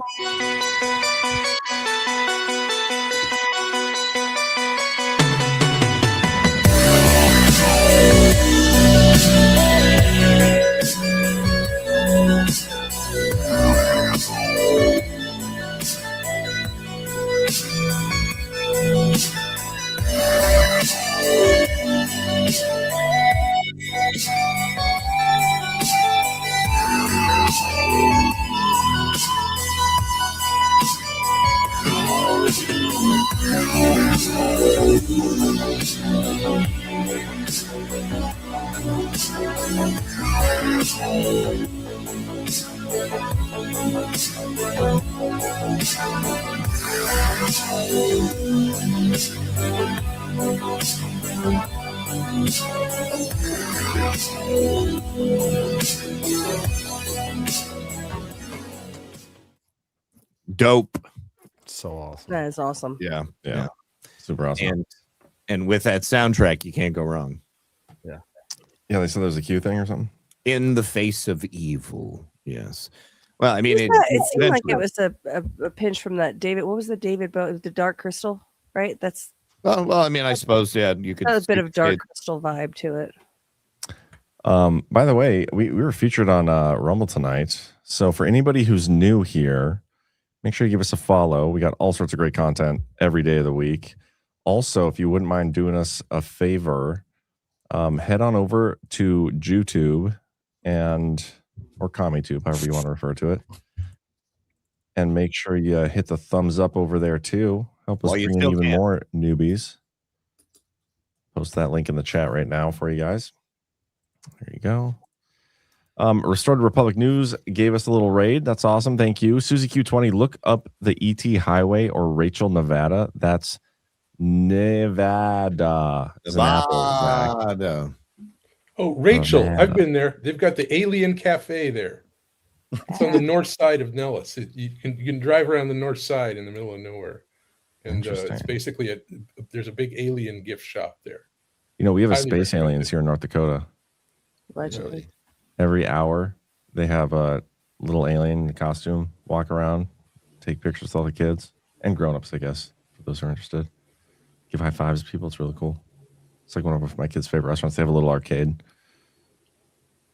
Dope. So awesome. That is awesome. Yeah. Yeah. Super awesome. And with that soundtrack, you can't go wrong. Yeah. Yeah, they said there's a Q thing or something. In the face of evil. Yes. Well, I mean, It seemed like it was a pinch from that David. What was the David Bowie, the Dark Crystal, right? That's well, I mean, I suppose, yeah, you could a bit of Dark Crystal vibe to it. By the way, we were featured on Rumble tonight. So for anybody who's new here, make sure you give us a follow. We got all sorts of great content every day of the week. Also, if you wouldn't mind doing us a favor, head on over to YouTube or CommieTube, however you want to refer to it, and make sure you hit the thumbs up over there too. Help us bring in even more newbies. Post that link in the chat right now for you guys. There you go. Restored Republic News gave us a little raid. That's awesome. Thank you. Susie Q20, look up the ET Highway or Rachel, Nevada. That's Nevada. It's an apple, Zach. Oh, Rachel, I've been there. They've got the Alien Cafe there. It's on the north side of Nellis. You can drive around the north side in the middle of nowhere, and it's basically there's a big alien gift shop there. You know, we have a Highly space aliens here in North Dakota. Allegedly. Every hour, they have a little alien costume, walk around, take pictures with all the kids and grown-ups, I guess, for those who are interested. Give high fives to people. It's really cool. It's like one of my kids' favorite restaurants. They have a little arcade.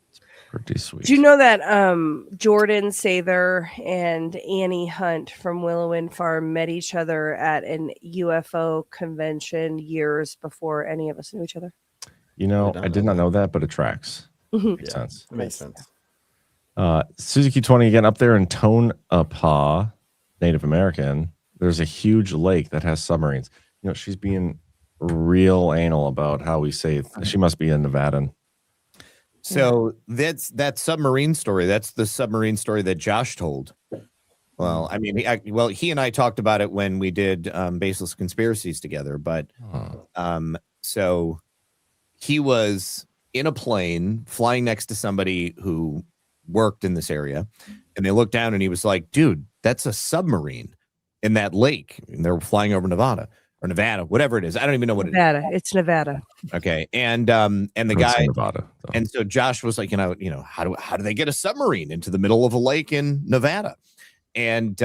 It's pretty sweet. Do you know that Jordan Sather and Annie Hunt from Willow and Farm met each other at an UFO convention years before any of us knew each other? You know, I did not know that, but it tracks. Makes sense. It makes sense. Suzuki 20 again up there in Tonopah, Native American. There's a huge lake that has submarines. You know, she's being real anal about how we say she must be a Nevadan. So that's that submarine story. That's the submarine story that Josh told. Well, I mean, he and I talked about it when we did Baseless Conspiracies together. But so he was in a plane flying next to somebody who worked in this area, and they looked down and he was like, dude, that's a submarine in that lake. And they're flying over Nevada, whatever it is. I don't even know what Nevada. it is. It's Nevada. Okay. And the guy, Nevada, and so Josh was like, you know, how do they get a submarine into the middle of a lake in Nevada? And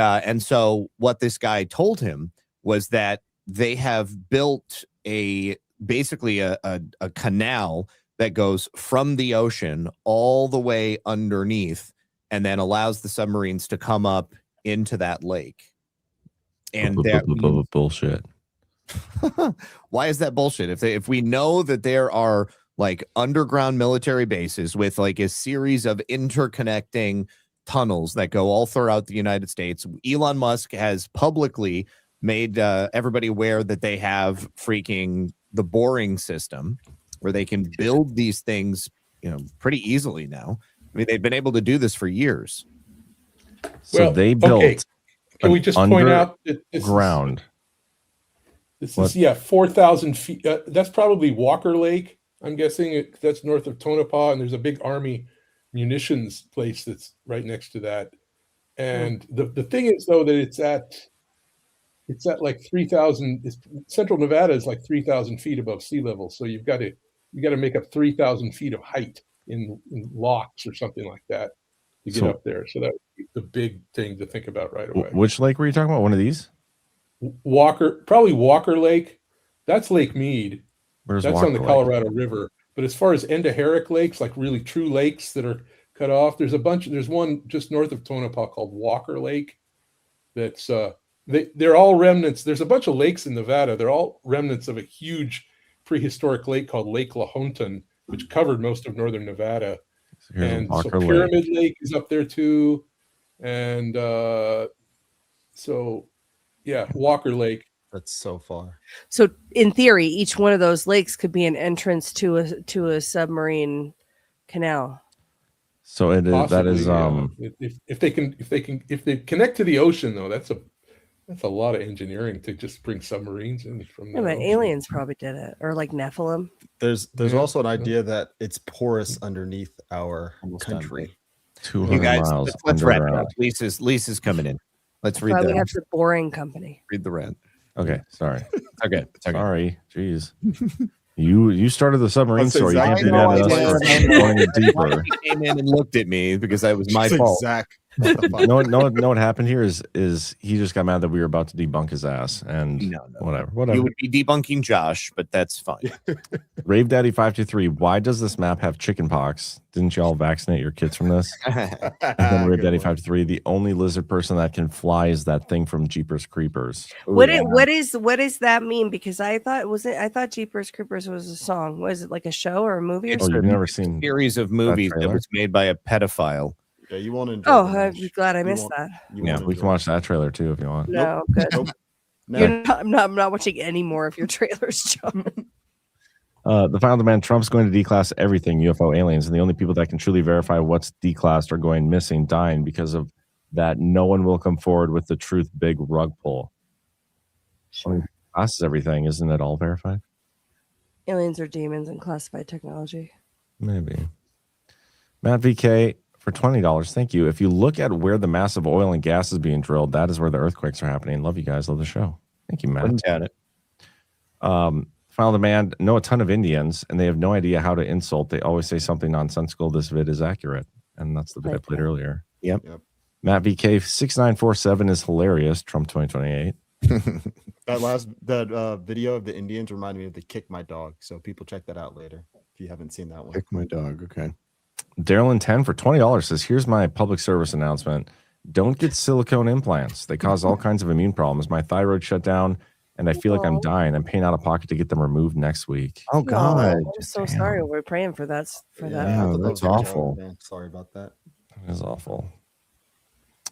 so what this guy told him was that they have built basically a canal that goes from the ocean all the way underneath and then allows the submarines to come up into that lake. And that bullshit. Why is that bullshit? If we know that there are like underground military bases with like a series of interconnecting tunnels that go all throughout the United States, Elon Musk has publicly made everybody aware that they have freaking the boring system where they can build these things, you know, pretty easily now. I mean, they've been able to do this for years. So they built. Can we just point out that this is 4,000 feet. That's probably Walker Lake. I'm guessing that's north of Tonopah, and there's a big Army munitions place that's right next to that. And the thing is, though, that it's at it's at like 3,000. Central Nevada is like 3,000 feet above sea level, so you got to make up 3,000 feet of height in locks or something like that to get up there. So that's the big thing to think about right away. Which lake were you talking about? One of these? Probably Walker Lake. That's Lake Mead. Where's That's Walker on the Lake? Colorado River. But as far as endorheic lakes, like really true lakes that are cut off, there's one just north of Tonopah called Walker Lake. That's they're all remnants. There's a bunch of lakes in Nevada. They're all remnants of a huge prehistoric lake called Lake Lahontan, which covered most of northern Nevada. And so Pyramid Lake is up there too. And so yeah, Walker Lake. That's so far. So in theory, each one of those lakes could be an entrance to a submarine canal. So it is. Possibly, that is if they connect to the ocean though, that's a lot of engineering to just bring submarines in from Yeah, the but ocean. aliens probably did it, or like Nephilim. There's also an idea that it's porous underneath our country. 200 You guys, miles let's wrap it underground. up. Lisa's coming in. Let's read Why we the have the boring company. read the rant. Okay, sorry. Okay, sorry. Jeez. You started the submarine That's story. You can't exactly do that what to I us did. for going in deeper. He came in and looked at me because that was my It's like, fault. Zach. No, what happened here is he just got mad that we were about to debunk his ass and whatever. You would be debunking Josh, but that's fine. Rave Daddy 523. Why does this map have chicken pox? Didn't y'all vaccinate your kids from this? And then Rave Daddy 523. The only lizard person that can fly is that thing from Jeepers Creepers. What does that mean? Because I thought Jeepers Creepers was a song. Was it like a show or a movie? It's you've never seen series of movies that was made by a pedophile. Yeah, you won't enjoy. Oh, I'm glad I missed that. Yeah, we can watch that trailer too if you want. No, good. I'm not watching any more of your trailers, John. The final demand: Trump's going to declass everything UFO aliens, and the only people that can truly verify what's declassed are going missing, dying because of that. No one will come forward with the truth. Big rug pull. Declasses everything, isn't it all verified? Aliens are demons and classified technology. Maybe. Matt VK for $20. Thank you. If you look at where the massive oil and gas is being drilled, that is where the earthquakes are happening. Love you guys. Love the show. Thank you, Matt. Wouldn't doubt it. Final demand: know a ton of Indians, and they have no idea how to insult. They always say something nonsensical. This vid is accurate, and that's the vid I played earlier. Yep. Matt VK 6947 is hilarious. Trump 2028. That video of the Indians reminded me of the Kick My Dog. So people check that out later if you haven't seen that one. Kick My Dog. Okay. Daryl 10 for $20 says, here's my public service announcement. Don't get silicone implants. They cause all kinds of immune problems. My thyroid shut down and I feel like I'm dying. I'm paying out of pocket to get them removed next week. Oh God. I'm so sorry. We're praying for that. Yeah, that's awful. Man, sorry about that. That is awful.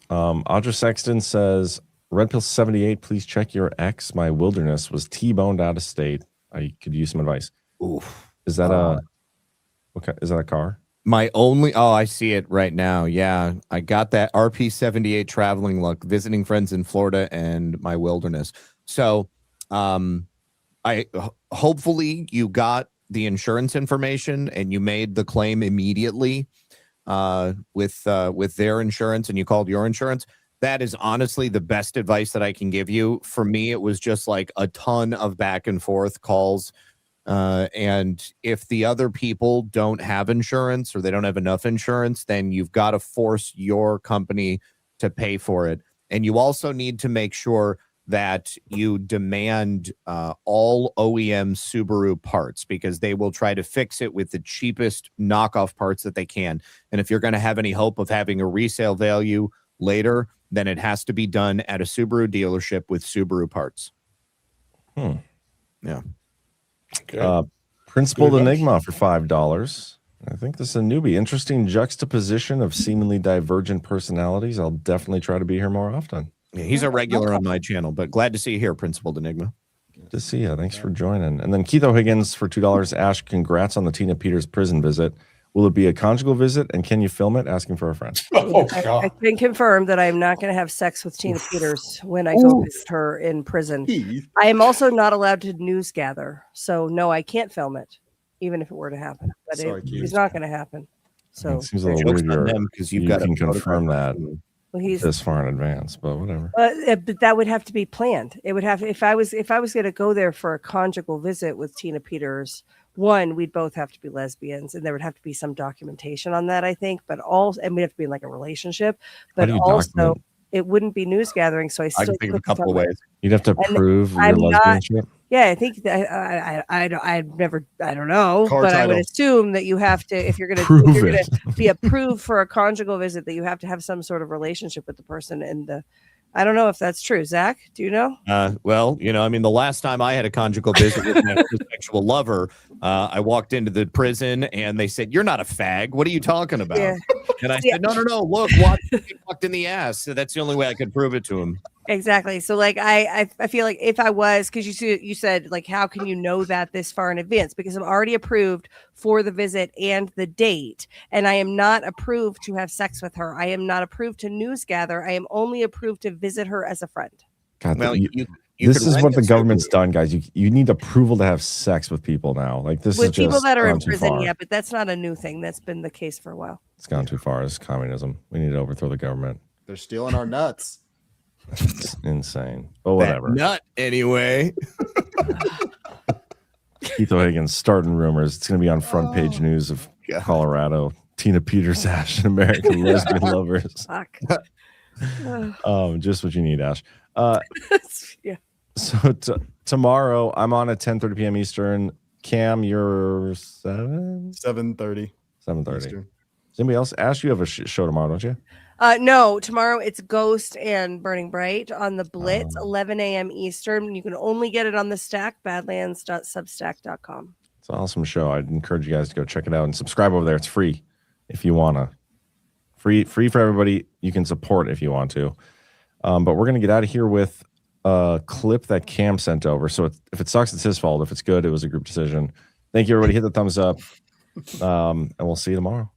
Audra Sexton says, Red Pill 78, please check your ex. My wilderness was T-boned out of state. I could use some advice. Oof. Is that is that a car? I see it right now. Yeah, I got that RP78 traveling luck, visiting friends in Florida and my wilderness. So, hopefully you got the insurance information and you made the claim immediately with their insurance and you called your insurance. That is honestly the best advice that I can give you. For me, it was just like a ton of back and forth calls. And if the other people don't have insurance or they don't have enough insurance, then you've got to force your company to pay for it. And you also need to make sure that you demand all OEM Subaru parts because they will try to fix it with the cheapest knockoff parts that they can. And if you're going to have any hope of having a resale value later, then it has to be done at a Subaru dealership with Subaru parts. Yeah. Okay. Principled Enigma for $5. I think this is a newbie. Interesting juxtaposition of seemingly divergent personalities. I'll definitely try to be here more often. Yeah, he's a regular on my channel, but glad to see you here, Principled Enigma. Good to see you. Thanks for joining. And then Keith O'Higgins for $2. Ash, congrats on the Tina Peters prison visit. Will it be a conjugal visit? And can you film it? Asking for a friend. I can confirm that I'm not going to have sex with Tina Peters when I go visit her in prison. I am also not allowed to news gather. So, no, I can't film it, even if it were to happen. But it's not going to happen. So it seems a little weird. Because you can confirm that. Well, he's this far in advance, but whatever. but that would have to be planned. It would have if I was going to go there for a conjugal visit with Tina Peters. One, we'd both have to be lesbians, and there would have to be some documentation on that, I think. But also, and we'd have to be in like a relationship. But also, document? it wouldn't be news gathering. So I still can think of a couple of ways. You'd have to And prove your I'm not- lesbianship. Yeah, I think that I don't know, Car but I would title. assume that you have to if you're Prove going it. to be approved for a conjugal visit, that you have to have some sort of relationship with the person. And I don't know if that's true. Zach, do you know? Well, I mean, the last time I had a conjugal visit with my sexual lover, I walked into the prison and they said, "You're not a fag. What are you talking about?" Yeah. And I Yeah. said, No. Look, watch me get fucked in the ass. So that's the only way I could prove it to him. Exactly. So like I feel like if I was, because you said like how can you know that this far in advance? Because I'm already approved for the visit and the date, and I am not approved to have sex with her. I am not approved to news gather. I am only approved to visit her as a friend. God, Well, you- you this could is rent what the it government's done, guys. You need approval to have sex with people now. Like this With is people just that are in gone too prison, far. yeah, but that's not a new thing. That's been the case for a while. It's gone too far. It's communism. We need to overthrow the government. They're stealing our nuts. It's insane. But That whatever. nut, anyway. Keith O'Hagan's starting rumors. It's going to be on front Oh. page news of Colorado. Tina Peters, Ashe, American lesbian lovers. Fuck. Just what you need, Ash. Yeah. So tomorrow I'm on at 10:30 p.m. Eastern. Cam, you're 7:30. 7:30. Eastern. Is anybody else? Ash, you have a show tomorrow, don't you? No, tomorrow it's Ghost and Burning Bright on the Blitz, 11 a.m. Eastern. You can only get it on the Stack, badlands.substack.com. It's an awesome show. I'd encourage you guys to go check it out and subscribe over there. It's free if you wanna. Free for everybody. You can support if you want to. But we're gonna get out of here with a clip that Cam sent over. So if it sucks, it's his fault. If it's good, it was a group decision. Thank you, everybody. Hit the thumbs up. And we'll see you tomorrow.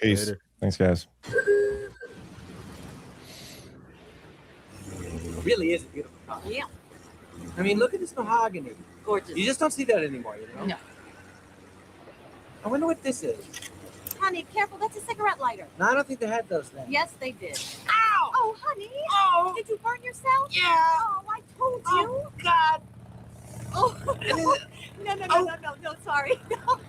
Peace. Later. Thanks, guys. It really is a beautiful car. Yeah. I mean, look at this mahogany. Gorgeous. You just don't see that anymore, No. I wonder what this is. Honey, careful. That's a cigarette lighter. No, I don't think they had those then. Yes, they did. Ow! Oh, honey. Oh. Did you burn yourself? Yeah. Oh, I told you. Oh, God. Oh, no, sorry. No.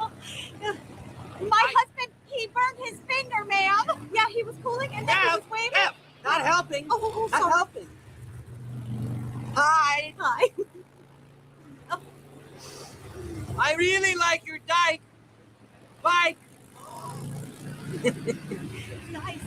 My husband, he burned his finger, ma'am. Yeah, he was cooling and then he was waving. Not helping. Oh, Not sorry. helping. Hi. Hi. I really like your bike. Nice.